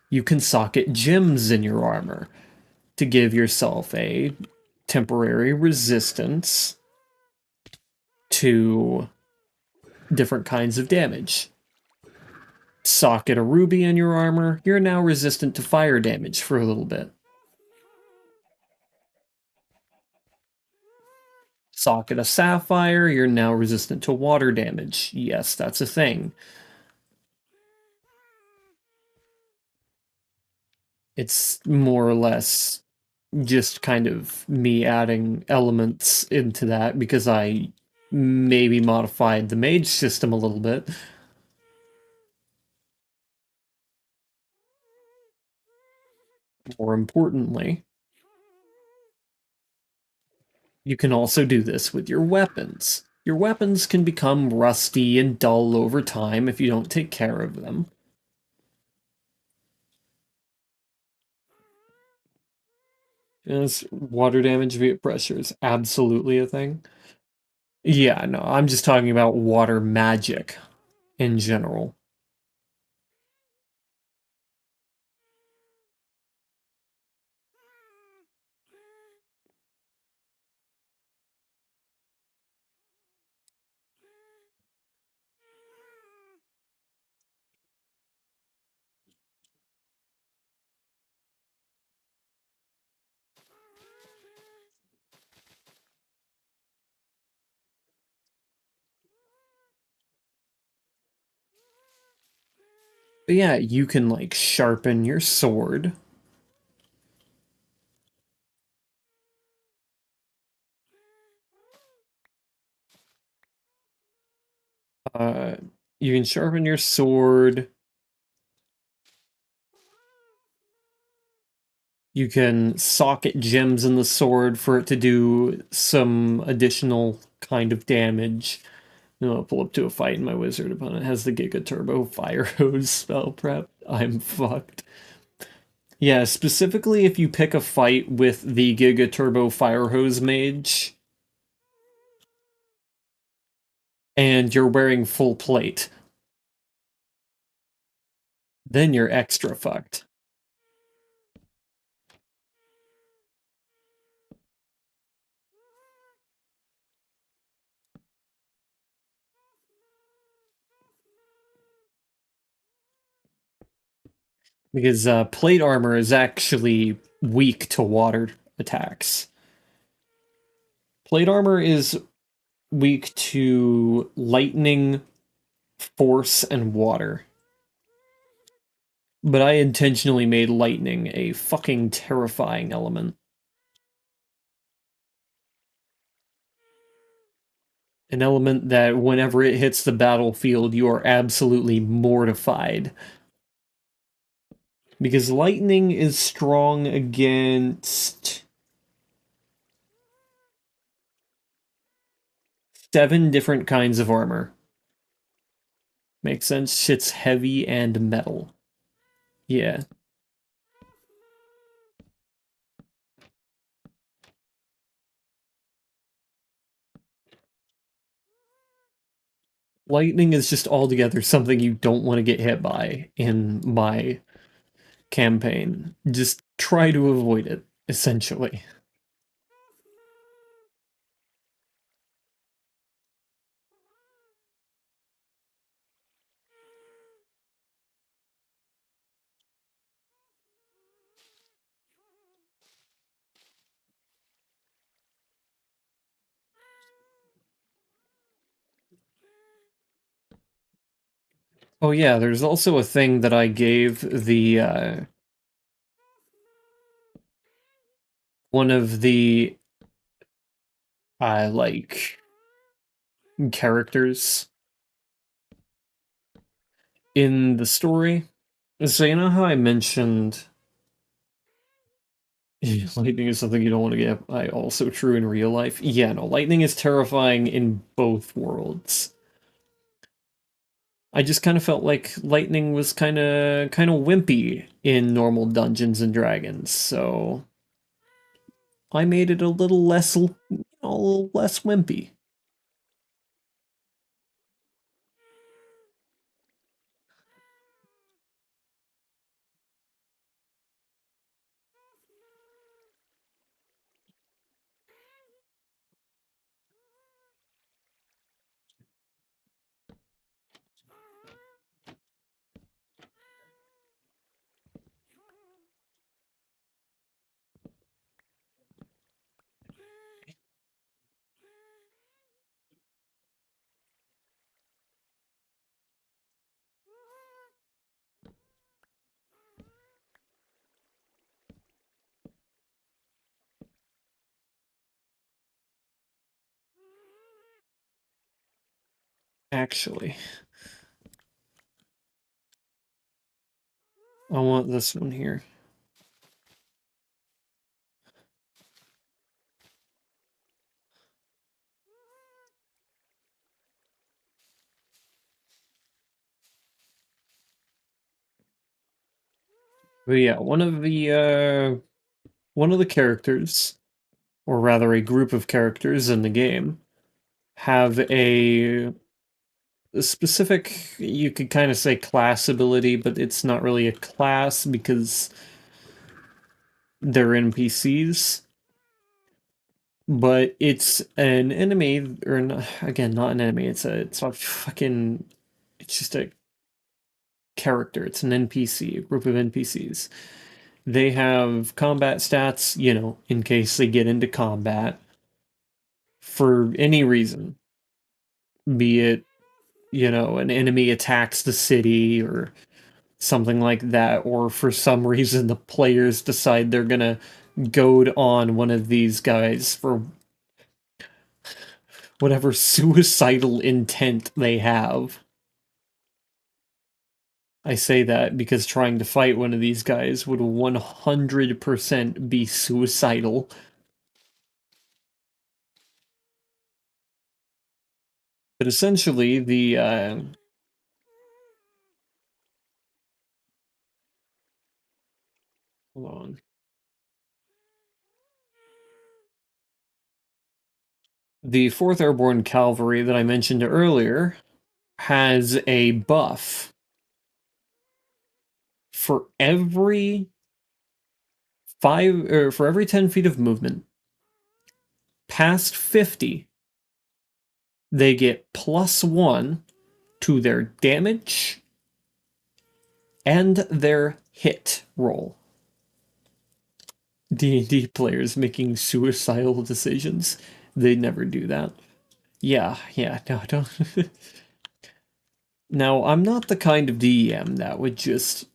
You can socket gems in your armor to give yourself a temporary resistance to different kinds of damage. Socket a ruby in your armor, you're now resistant to fire damage for a little bit. Socket a sapphire, you're now resistant to water damage. Yes, that's a thing. It's more or less just kind of me adding elements into that because I maybe modified the mage system a little bit. More importantly, you can also do this with your weapons. Your weapons can become rusty and dull over time if you don't take care of them. Yes, water damage via pressure is absolutely a thing. Yeah, no, I'm just talking about water magic in general. But yeah, you can like sharpen your sword. Uh, you can sharpen your sword. You can socket gems in the sword for it to do some additional kind of damage. I'll pull up to a fight and my wizard opponent has the Giga Turbo Fire Hose spell prep. I'm fucked. Yeah, specifically if you pick a fight with the Giga Turbo Fire Hose Mage and you're wearing full plate, then you're extra fucked. Because plate armor is actually weak to water attacks. Plate armor is weak to lightning, force, and water. But I intentionally made lightning a fucking terrifying element. An element that whenever it hits the battlefield, you are absolutely mortified. Because lightning is strong against 7 different kinds of armor. Makes sense? Shit's heavy and metal. Yeah. Lightning is just altogether something you don't want to get hit by in my campaign. Just try to avoid it, essentially. Oh yeah, there's also a thing that I gave the one of the like characters in the story. So you know how I mentioned lightning is something you don't want to get by, also true in real life? Yeah, no, lightning is terrifying in both worlds. I just kind of felt like lightning was kind of wimpy in normal Dungeons and Dragons, so I made it a little less wimpy. Actually, I want this one here. But yeah, one of the characters, or rather a group of characters in the game, have a specific, you could kind of say class ability, but it's not really a class because they're NPCs. But it's an enemy, or again, not an enemy. It's a fucking, it's just a character. It's an NPC, a group of NPCs. They have combat stats, in case they get into combat for any reason, be it, an enemy attacks the city or something like that, or for some reason the players decide they're gonna goad on one of these guys for whatever suicidal intent they have. I say that because trying to fight one of these guys would 100% be suicidal. But essentially, hold on. The 4th Airborne Cavalry that I mentioned earlier has a buff for every for every 10 feet of movement past 50, they get +1 to their damage and their hit roll. D&D players making suicidal decisions. They never do that. Yeah, yeah, no, don't. Now, I'm not the kind of DM that would just,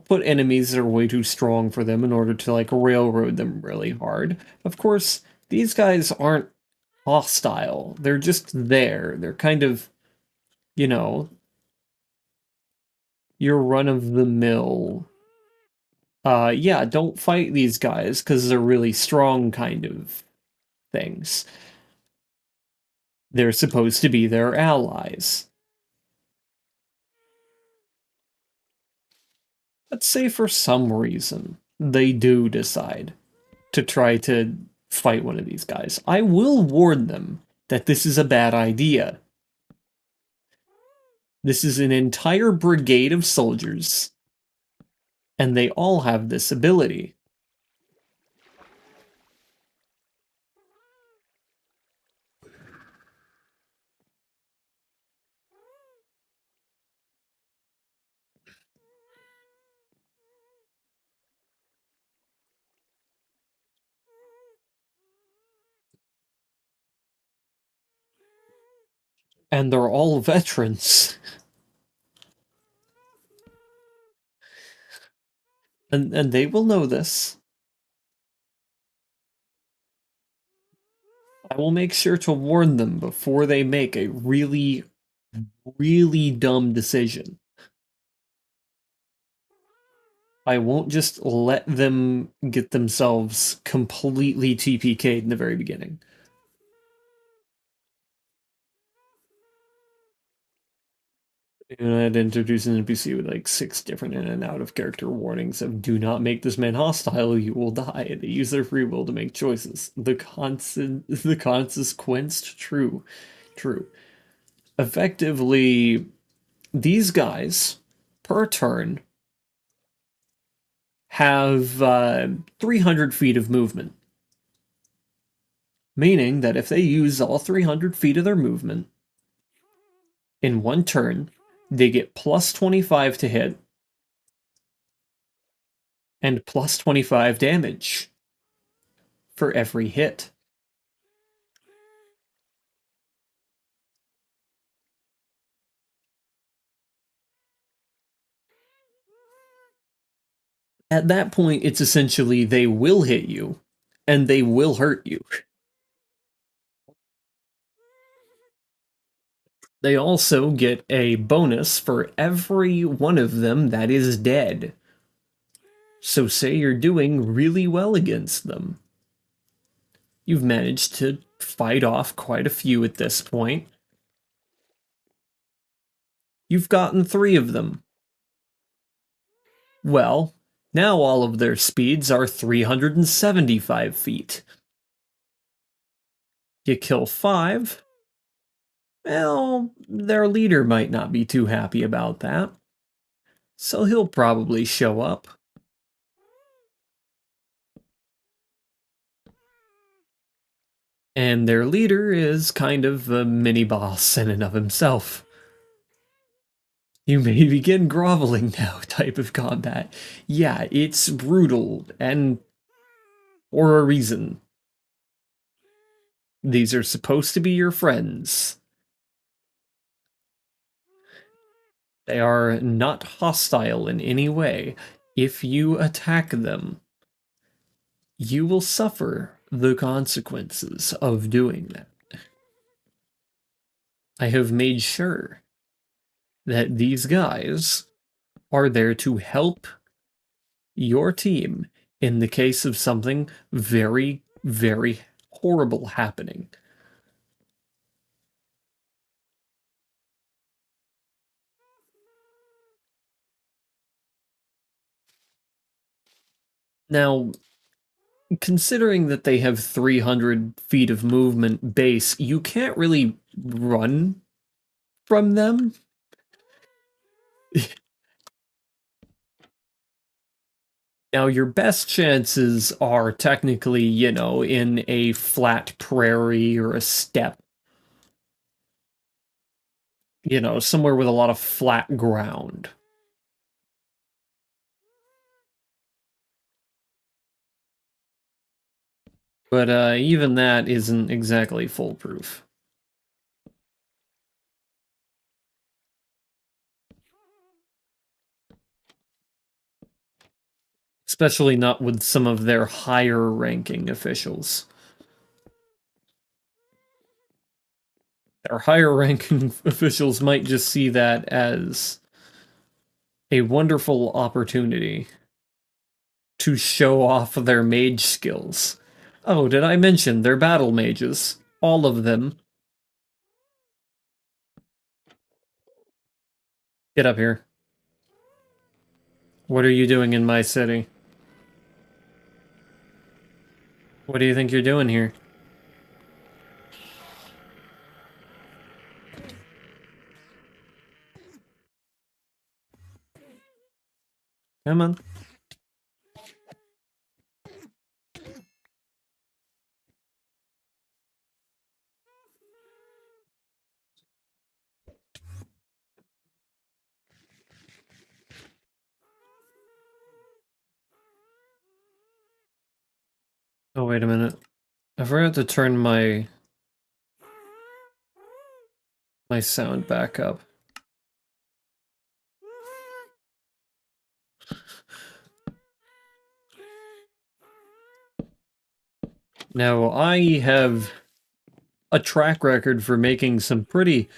put enemies that are way too strong for them in order to, like, railroad them really hard. Of course, these guys aren't hostile. They're just there. They're kind of, you know, your run-of-the-mill. Yeah, don't fight these guys because they're really strong kind of things. They're supposed to be their allies. Let's say for some reason they do decide to try to fight one of these guys. I will warn them that this is a bad idea. This is an entire brigade of soldiers, and they all have this ability. And they're all veterans. And they will know this. I will make sure to warn them before they make a really, really dumb decision. I won't just let them get themselves completely TPK'd in the very beginning. And I'd introduce an NPC with like 6 different in and out of character warnings of do not make this man hostile, you will die. They use their free will to make choices. The consequence true. True. Effectively, these guys per turn have 300 feet of movement. Meaning that if they use all 300 feet of their movement in one turn, they get plus 25 to hit and plus 25 damage for every hit. At that point, it's essentially they will hit you and they will hurt you. They also get a bonus for every one of them that is dead. So, say you're doing really well against them. You've managed to fight off quite a few at this point. You've gotten 3 of them. Well, now all of their speeds are 375 feet. You kill 5. Well, their leader might not be too happy about that. So he'll probably show up. And their leader is kind of a mini boss in and of himself. You may begin groveling now type of combat. Yeah, it's brutal, and for a reason. These are supposed to be your friends. They are not hostile in any way. If you attack them, you will suffer the consequences of doing that. I have made sure that these guys are there to help your team in the case of something very, very horrible happening. Now, considering that they have 300 feet of movement base, you can't really run from them. Now, your best chances are technically, in a flat prairie or a steppe, somewhere with a lot of flat ground. But even that isn't exactly foolproof. Especially not with some of their higher ranking officials. Their higher ranking officials might just see that as a wonderful opportunity to show off their mage skills. Oh, did I mention they're battle mages? All of them. Get up here. What are you doing in my city? What do you think you're doing here? Come on. Oh, wait a minute. I forgot to turn my sound back up. Now, I have a track record for making some pretty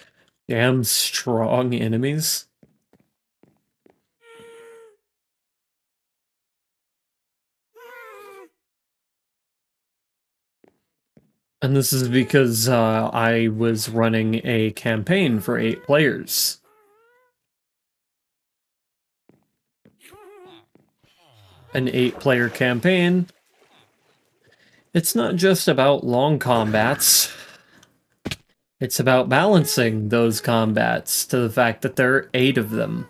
damn strong enemies. And this is because I was running a campaign for 8 players. An 8-player campaign. It's not just about long combats. It's about balancing those combats to the fact that there are 8 of them.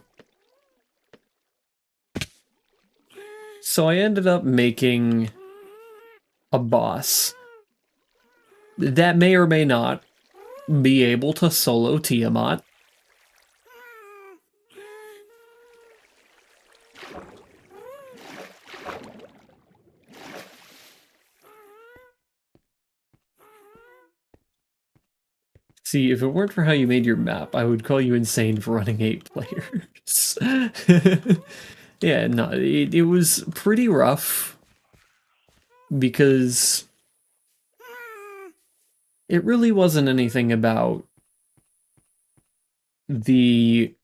So I ended up making a boss that may or may not be able to solo Tiamat. See, if it weren't for how you made your map, I would call you insane for running 8 players. Yeah, no, it was pretty rough because it really wasn't anything about the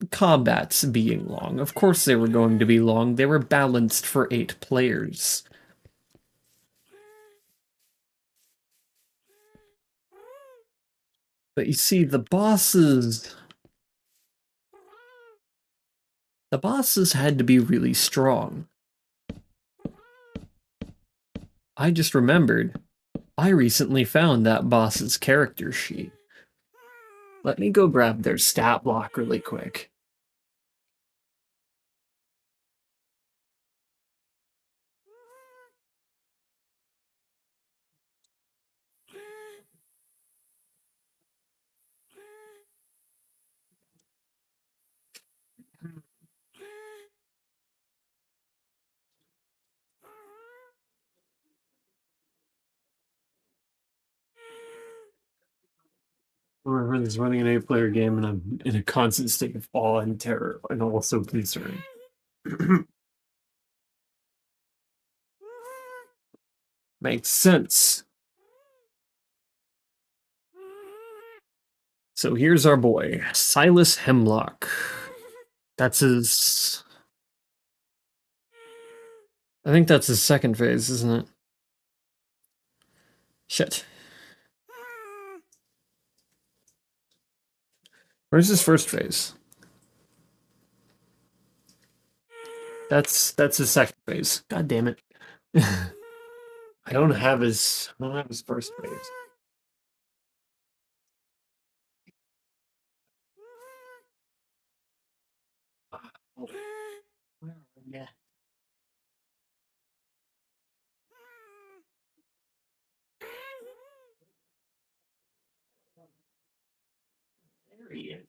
combats being long. Of course they were going to be long. They were balanced for 8 players. But you see, the bosses had to be really strong. I just remembered, I recently found that boss's character sheet. Let me go grab their stat block really quick. Remember, this running an 8-player game, and I'm in a constant state of awe and terror, and also concern. Makes sense. So here's our boy, Silas Hemlock. That's his... I think that's his second phase, isn't it? Shit. Where's his first phase? That's his second phase. God damn it. I don't have his first phase. Oh, where are you? There he is.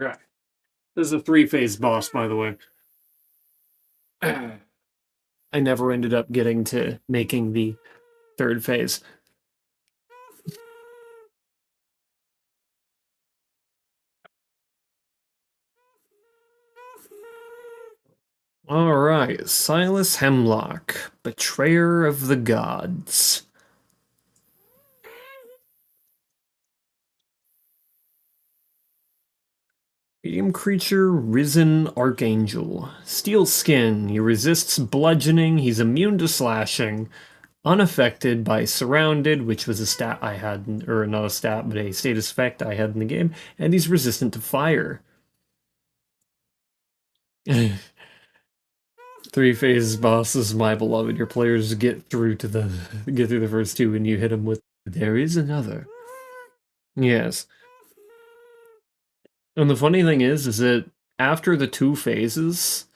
Okay. This is a 3-phase boss, by the way. I never ended up getting to making the 3rd phase. Alright, Silas Hemlock, Betrayer of the Gods. Medium creature, Risen Archangel. Steel skin, he resists bludgeoning, he's immune to slashing, unaffected by Surrounded, which was a stat I had, or not a stat, but a status effect I had in the game, and he's resistant to fire. 3-phase bosses, my beloved. Your players get through the first 2, and you hit them with "There is another." Yes. And the funny thing is that after the 2 phases,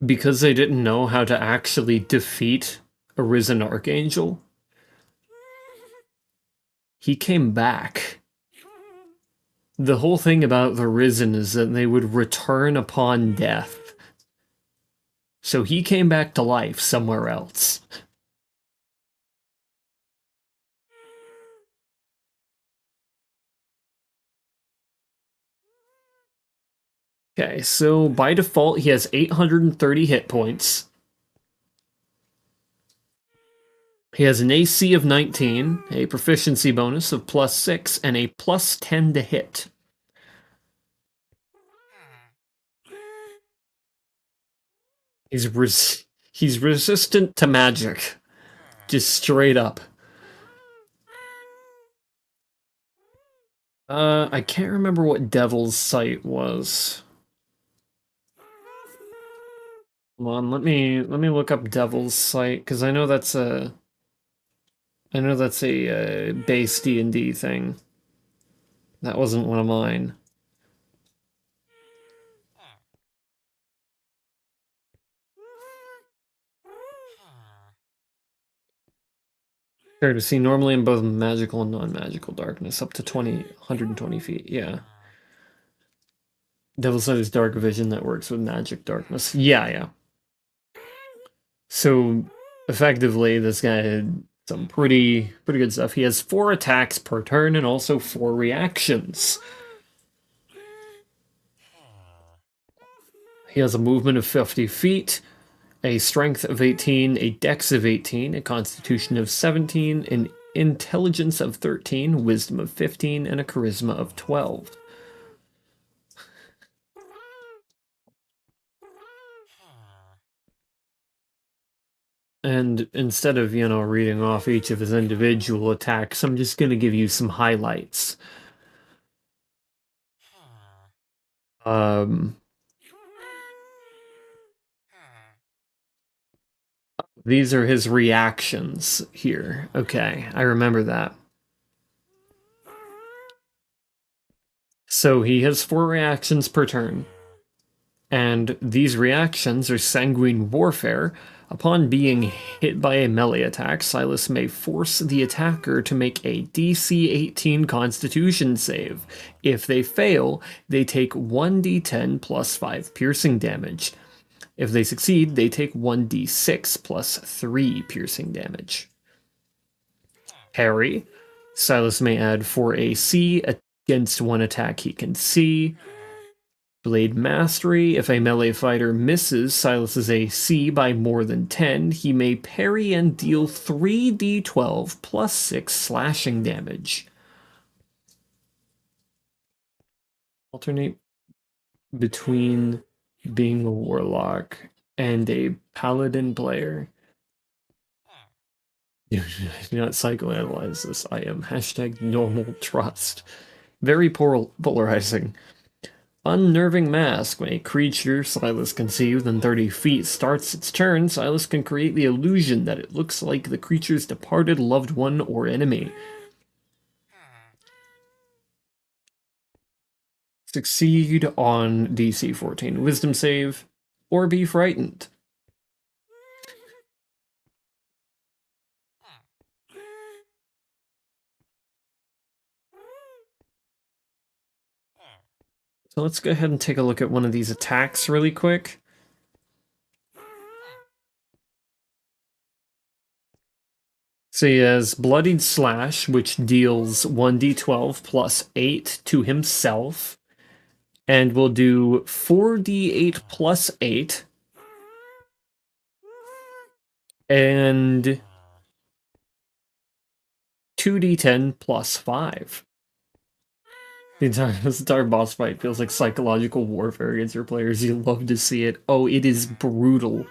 because they didn't know how to actually defeat a Risen Archangel, he came back. The whole thing about the Risen is that they would return upon death. So he came back to life somewhere else. Okay, so by default, he has 830 hit points. He has an AC of 19, a proficiency bonus of +6, and a +10 to hit. He's resistant to magic. Just straight up. I can't remember what Devil's Sight was. Hold on, let me look up Devil's Sight, because I know that's a base D&D thing. That wasn't one of mine. Fair to see, normally in both magical and non-magical darkness, up to 120 feet, yeah. Devil's Sight is dark vision that works with magic darkness. Yeah. So, effectively, this guy had some pretty good stuff. He has 4 attacks per turn and also 4 reactions. He has a movement of 50 feet, a strength of 18, a dex of 18, a constitution of 17, an intelligence of 13, wisdom of 15, and a charisma of 12. And instead of, reading off each of his individual attacks, I'm just going to give you some highlights. These are his reactions here. Okay, I remember that. So he has 4 reactions per turn. And these reactions are Sanguine Warfare. Upon being hit by a melee attack, Silas may force the attacker to make a DC 18 Constitution save. If they fail, they take 1d10 plus 5 piercing damage. If they succeed, they take 1d6 plus 3 piercing damage. Parry. Silas may add 4 AC against one attack he can see. Blade Mastery. If a melee fighter misses Silas's AC by more than 10, he may parry and deal 3d12 plus 6 slashing damage. Alternate between being a warlock and a paladin player. Do not psychoanalyze this. I am #normal trust. Very polarizing. Unnerving Mask. When a creature Silas can see within 30 feet starts its turn, Silas can create the illusion that it looks like the creature's departed loved one or enemy. Succeed on DC 14 Wisdom save, or be frightened. So let's go ahead and take a look at one of these attacks really quick. So he has Bloodied Slash, which deals 1d12 plus 8 to himself. And we'll do 4d8 plus 8. And 2d10 plus 5. This entire boss fight feels like psychological warfare against your players. You love to see it. Oh, it is brutal.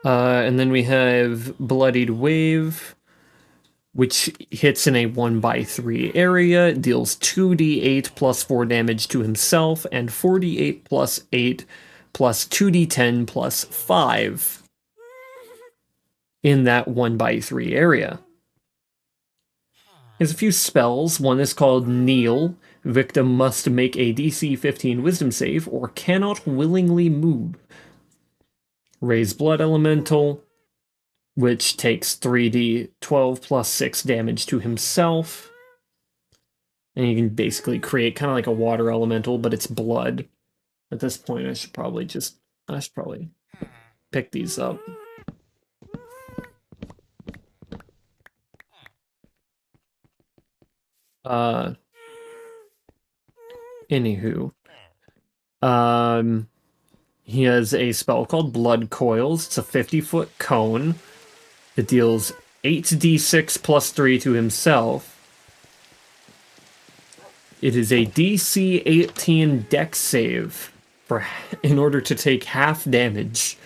And then we have Bloodied Wave, which hits in a 1/3 area, deals 2d8 plus 4 damage to himself, and 4d8 plus 8 plus 2d10 plus 5 in that 1/3 area. There's a few spells. One is called Kneel. Victim must make a DC 15 Wisdom save or cannot willingly move. Raise Blood Elemental, which takes 3d12 plus 6 damage to himself. And you can basically create kind of like a water elemental, but it's blood. At this point, I should probably pick these up. Anywho. He has a spell called Blood Coils. It's a 50-foot cone. It deals 8d6 plus 3 to himself. It is a DC 18 dex save in order to take half damage.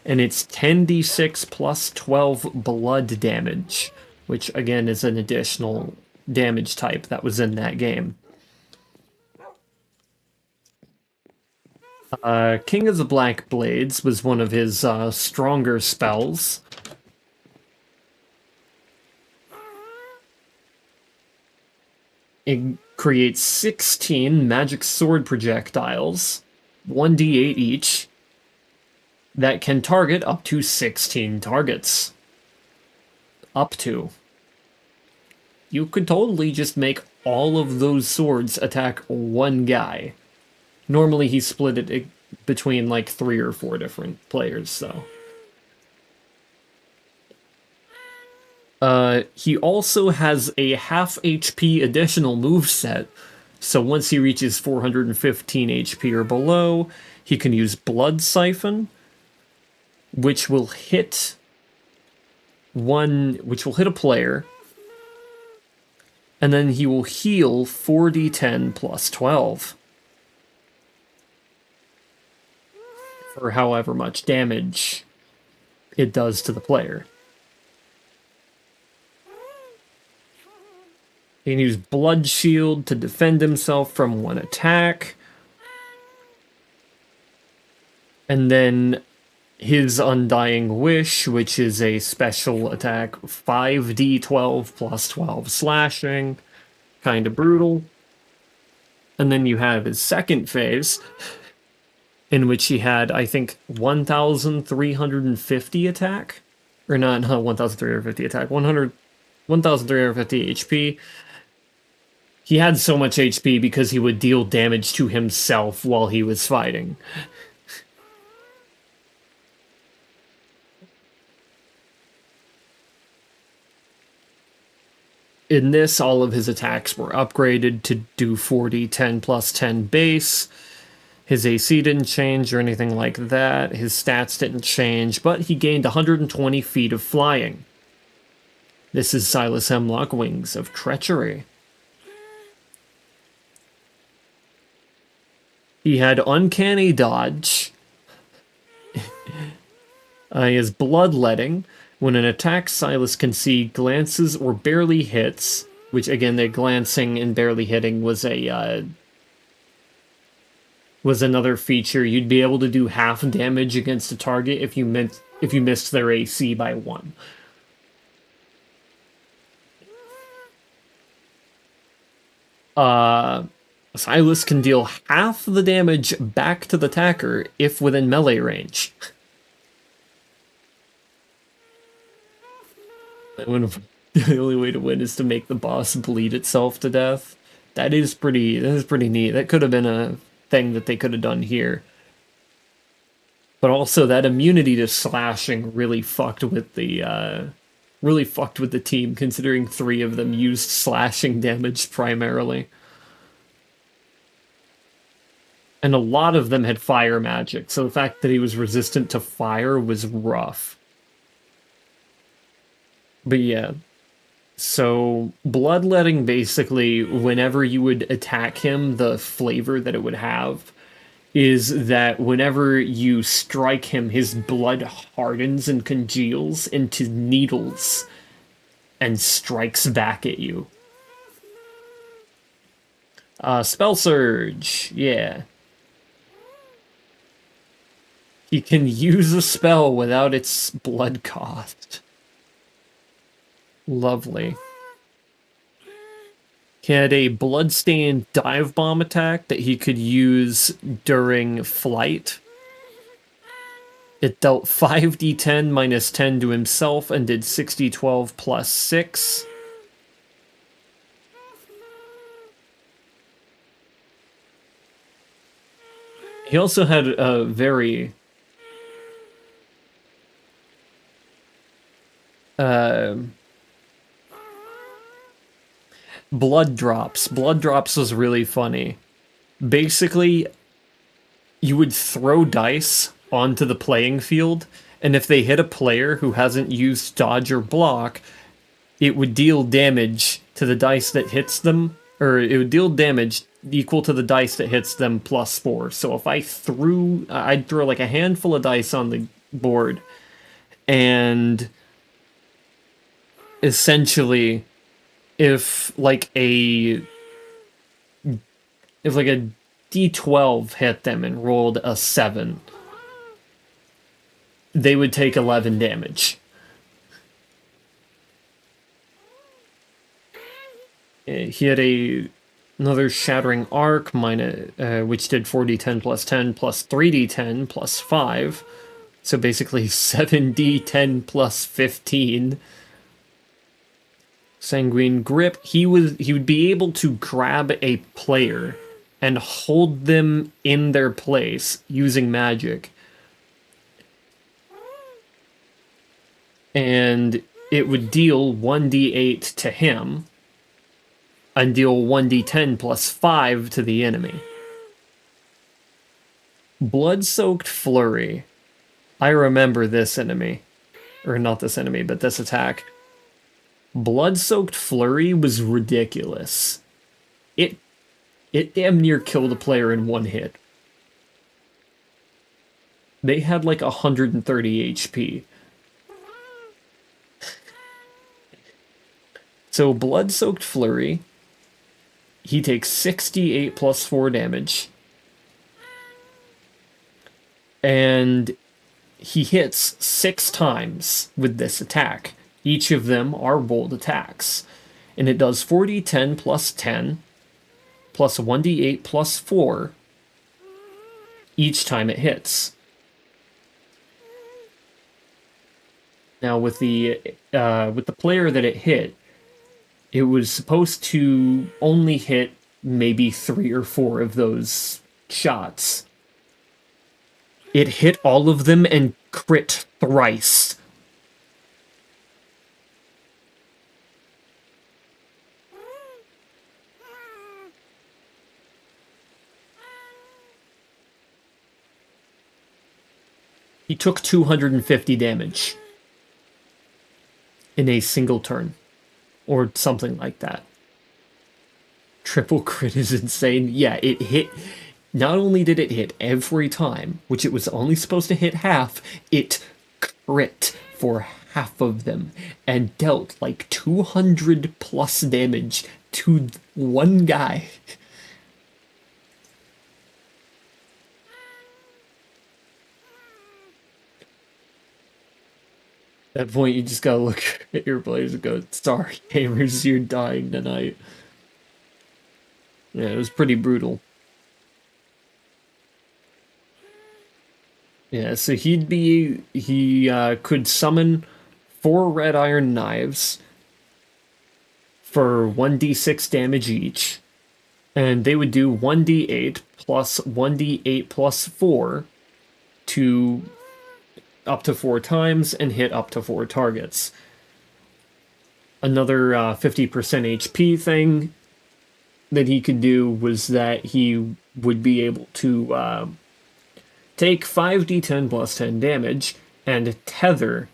And it's 10d6 plus 12 blood damage, which again is an additional damage type that was in that game. King of the Black Blades was one of his stronger spells. It creates 16 magic sword projectiles, 1d8 each, that can target up to 16 targets. Up to. You could totally just make all of those swords attack one guy. Normally he split it between like 3 or 4 different players, so. He also has a half HP additional moveset, so once he reaches 415 HP or below, he can use Blood Siphon, which will hit a player, and then he will heal 4d10 plus 12. For however much damage it does to the player. He can use Blood Shield to defend himself from one attack. And then his Undying Wish, which is a special attack, 5d12 plus 12 slashing. Kind of brutal. And then you have his second phase, in which he had, I think, 1,350 attack. Or not 1,350 attack, 1,350 HP. He had so much HP because he would deal damage to himself while he was fighting. In this, all of his attacks were upgraded to do 40, 10 plus 10 base. His AC didn't change or anything like that. His stats didn't change, but he gained 120 feet of flying. This is Silas Hemlock, Wings of Treachery. He had Uncanny Dodge. He has Bloodletting. When an attack, Silas can see glances or barely hits, which again, the glancing and barely hitting was another feature. You'd be able to do half damage against a target if you missed their AC by 1. Silas can deal half the damage back to the attacker if within melee range. The only way to win is to make the boss bleed itself to death. That is pretty neat. That could have been a thing that they could have done here. But also that immunity to slashing really fucked with the team, considering three of them used slashing damage primarily. And a lot of them had fire magic, so the fact that he was resistant to fire was rough. But yeah, so bloodletting basically, whenever you would attack him, the flavor that it would have is that whenever you strike him, his blood hardens and congeals into needles and strikes back at you. Spell Surge, yeah. You can use a spell without its blood cost. Lovely. He had a bloodstained dive bomb attack that he could use during flight. It dealt 5d10 minus 10 to himself and did 6d12 plus 6. He also had a very blood drops. Blood drops was really funny. Basically, you would throw dice onto the playing field, and if they hit a player who hasn't used dodge or block, it would deal damage to the dice that hits them, or it would deal damage equal to the dice that hits them plus 4. So if I'd throw like a handful of dice on the board, and essentially if like a D12 hit them and rolled a 7, they would take 11 damage. He had another Shattering Arc, which did 4d10 plus 10 plus 3d10 plus 5. So basically 7d10 plus 15. Sanguine Grip. He would be able to grab a player and hold them in their place using magic. And it would deal 1d8 to him and deal 1d10 plus 5 to the enemy. Blood-Soaked Flurry. I remember this enemy. Or not this enemy, but this attack. Blood-Soaked Flurry was ridiculous. It damn near killed a player in one hit. They had like 130 HP. So Blood-Soaked Flurry, he takes 68 plus 4 damage. And he hits 6 times with this attack. Each of them are rolled attacks. And it does 4d10 plus 10, plus 1d8 plus 4, each time it hits. Now with the player that it hit, it was supposed to only hit maybe 3 or 4 of those shots. It hit all of them and crit thrice. He took 250 damage in a single turn, or something like that. Triple crit is insane. Yeah, it hit. Not only did it hit every time, which it was only supposed to hit half, it crit for half of them and dealt like 200 plus damage to one guy. At that point, you just gotta look at your players and go, sorry, gamers, you're dying tonight. Yeah, it was pretty brutal. Yeah, so he could summon 4 red iron knives for 1d6 damage each. And they would do 1d8 plus 1d8 plus 4 to up to 4 times and hit up to 4 targets. Another 50% HP thing that he could do was that he would be able to take 5d10 plus 10 damage and tether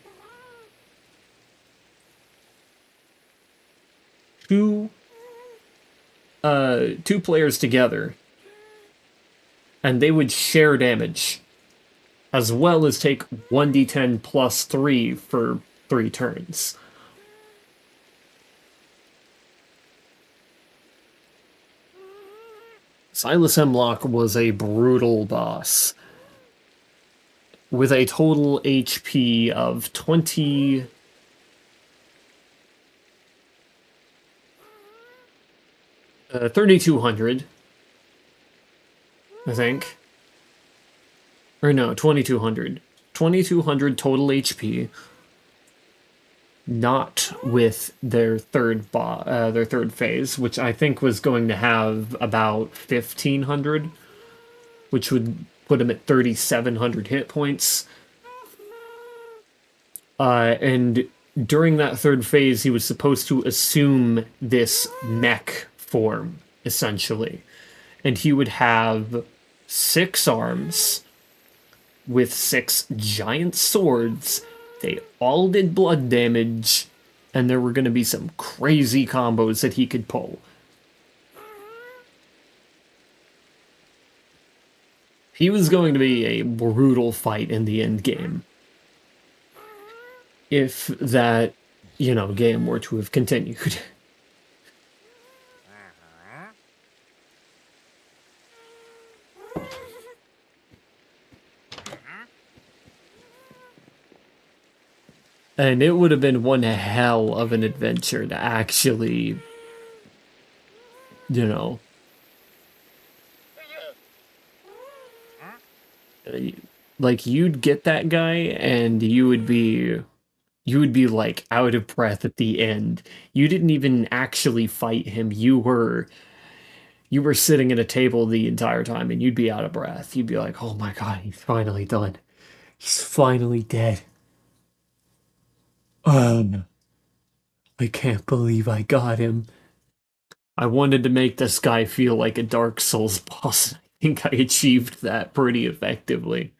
two players together, and they would share damage, as well as take 1d10 plus 3 for 3 turns. Silas Hemlock was a brutal boss, with a total HP of 3,200, I think. Or no, 2,200. 2,200 total HP. Not with their third phase, which I think was going to have about 1,500, which would put him at 3,700 hit points. And during that third phase, he was supposed to assume this mech form, essentially. And he would have 6 arms with 6 giant swords. They all did blood damage, and there were going to be some crazy combos that he could pull. He was going to be a brutal fight in the end game. If that, game were to have continued. And it would have been one hell of an adventure to actually, like, you'd get that guy and you would be like out of breath at the end. You didn't even actually fight him. You were sitting at a table the entire time and you'd be out of breath. You'd be like, "Oh my god, he's finally done. He's finally dead. I can't believe I got him." I wanted to make this guy feel like a Dark Souls boss. I think I achieved that pretty effectively.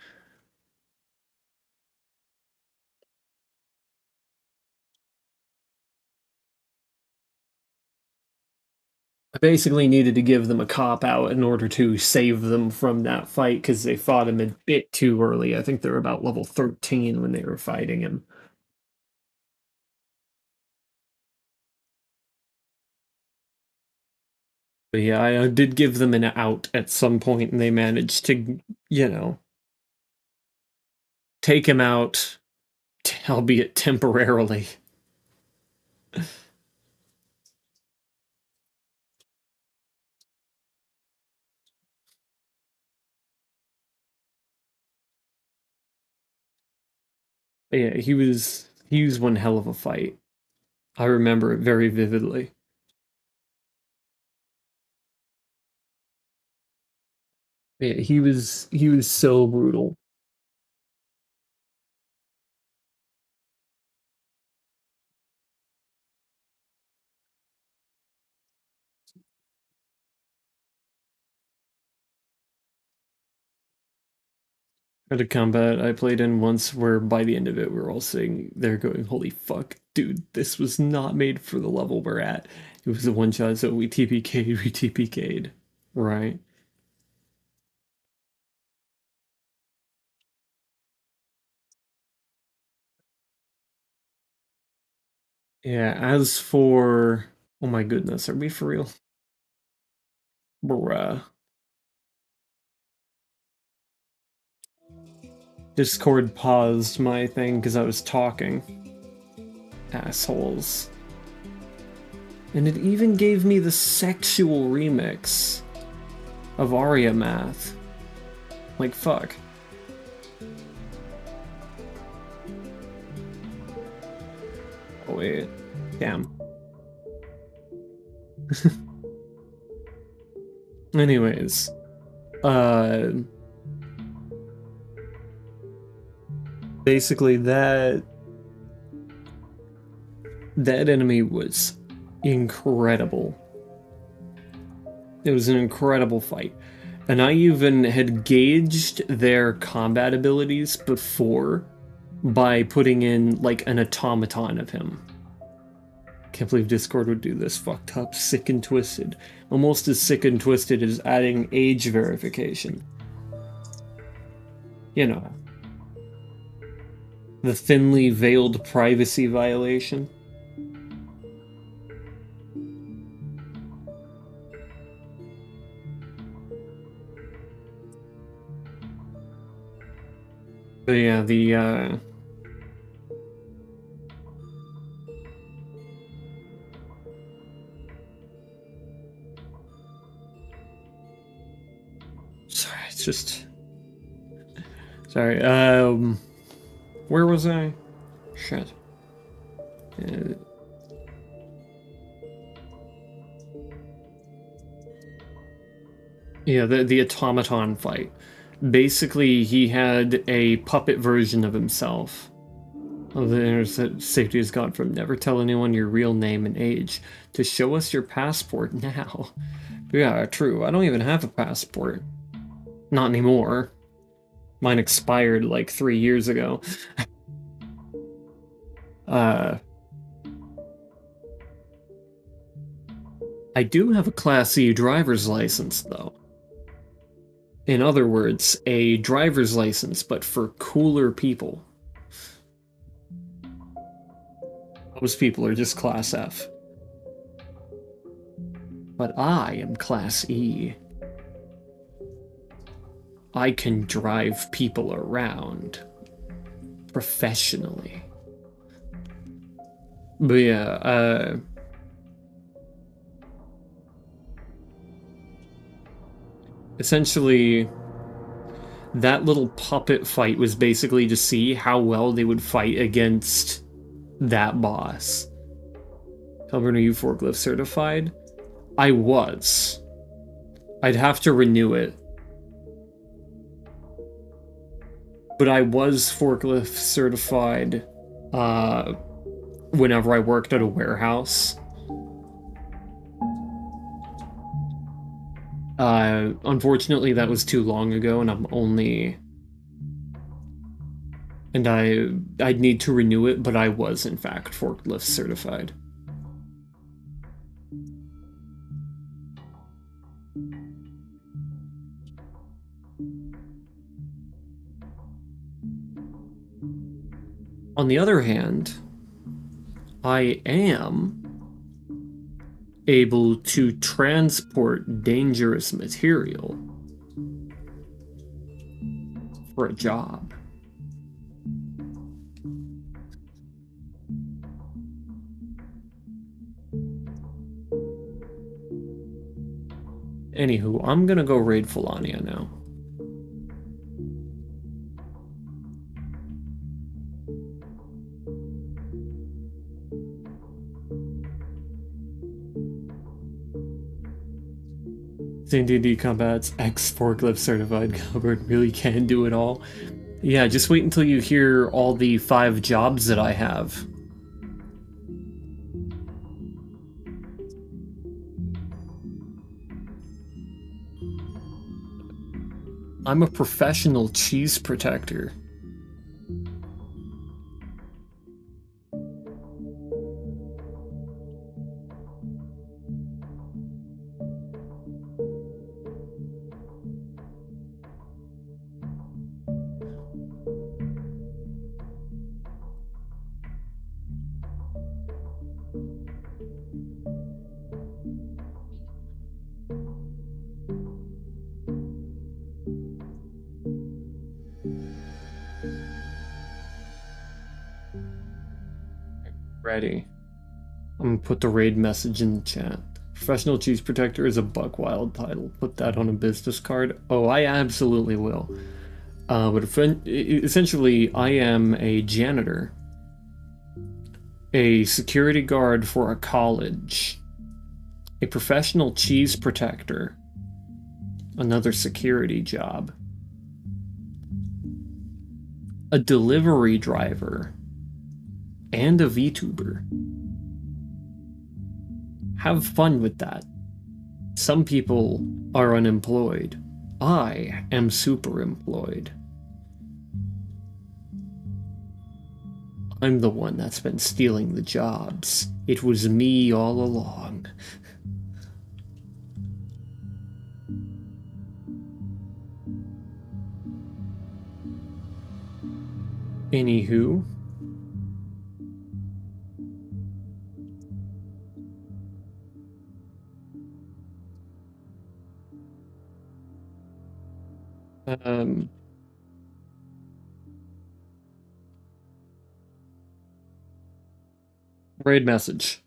I basically needed to give them a cop-out in order to save them from that fight, because they fought him a bit too early. I think they were about level 13 when they were fighting him. But yeah, I did give them an out at some point, and they managed to, take him out, albeit temporarily. But yeah, he was one hell of a fight. I remember it very vividly. Yeah, he was so brutal. At a combat I played in once where by the end of it we were all sitting there going, "Holy fuck, dude, this was not made for the level we're at." It was a one shot, so we TPK'd. Right. Yeah, as for, oh my goodness, are we for real? Bruh. Discord paused my thing because I was talking. Assholes. And it even gave me the sexual remix of Aria Math. Like, fuck. Oh, wait. Damn. Anyways, basically that enemy was incredible. It was an incredible fight. And I even had gauged their combat abilities before by putting in, like, an automaton of him. Can't believe Discord would do this. Fucked up, sick and twisted. Almost as sick and twisted as adding age verification. You know. The thinly veiled privacy violation. But yeah, sorry, it's just... Sorry, where was I? Shit. Yeah, the automaton fight. Basically, he had a puppet version of himself. Oh, the inner safety is gone from never tell anyone your real name and age to show us your passport now. Yeah, true. I don't even have a passport. Not anymore. Mine expired like 3 years ago. I do have a Class C driver's license, though. In other words, a driver's license, but for cooler people. Most people are just Class F. But I am Class E. I can drive people around. Professionally. But yeah, essentially, that little puppet fight was basically to see how well they would fight against that boss. Calvin, are you forklift certified? I was. I'd have to renew it. But I was forklift certified whenever I worked at a warehouse. Unfortunately, that was too long ago, and I'm only... And I'd need to renew it, but I was, in fact, forklift certified. On the other hand, I am able to transport dangerous material for a job. Anywho, I'm gonna go raid Fulania now. D&D Combat's ex-forklift certified Gilbert really can do it all. Yeah, just wait until you hear all the 5 jobs that I have. I'm a professional cheese protector. Ready. I'm gonna put the raid message in the chat. Professional Cheese Protector is a buck wild title. Put that on a business card. Oh, I absolutely will. But essentially, I am a janitor, a security guard for a college, a professional cheese protector, Another security job. A delivery driver. And a VTuber. Have fun with that. Some people are unemployed. I am superemployed. I'm the one that's been stealing the jobs. It was me all along. Anywho. Raid message.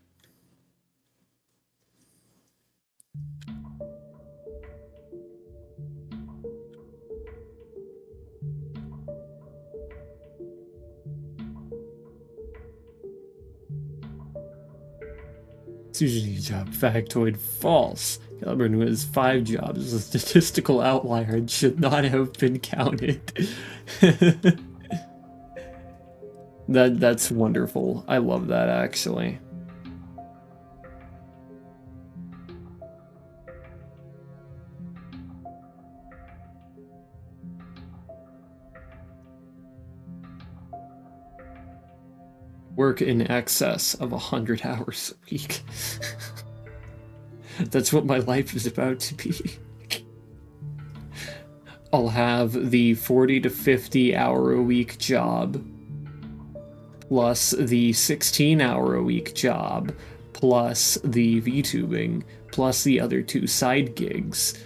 It's usually a job. Factoid false. Gilbert, who has 5 jobs, is a statistical outlier and should not have been counted. That's wonderful. I love that, actually. Work in excess of 100 hours a week. That's what my life is about to be. I'll have the 40 to 50 hour a week job, plus the 16 hour a week job, plus the VTubing, plus the other 2 side gigs.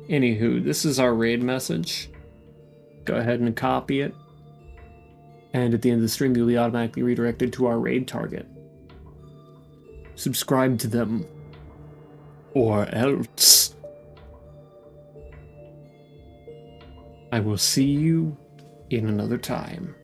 Anywho, this is our raid message. Go ahead and copy it. And at the end of the stream, you'll be automatically redirected to our raid target. Subscribe to them. Or else. I will see you in another time.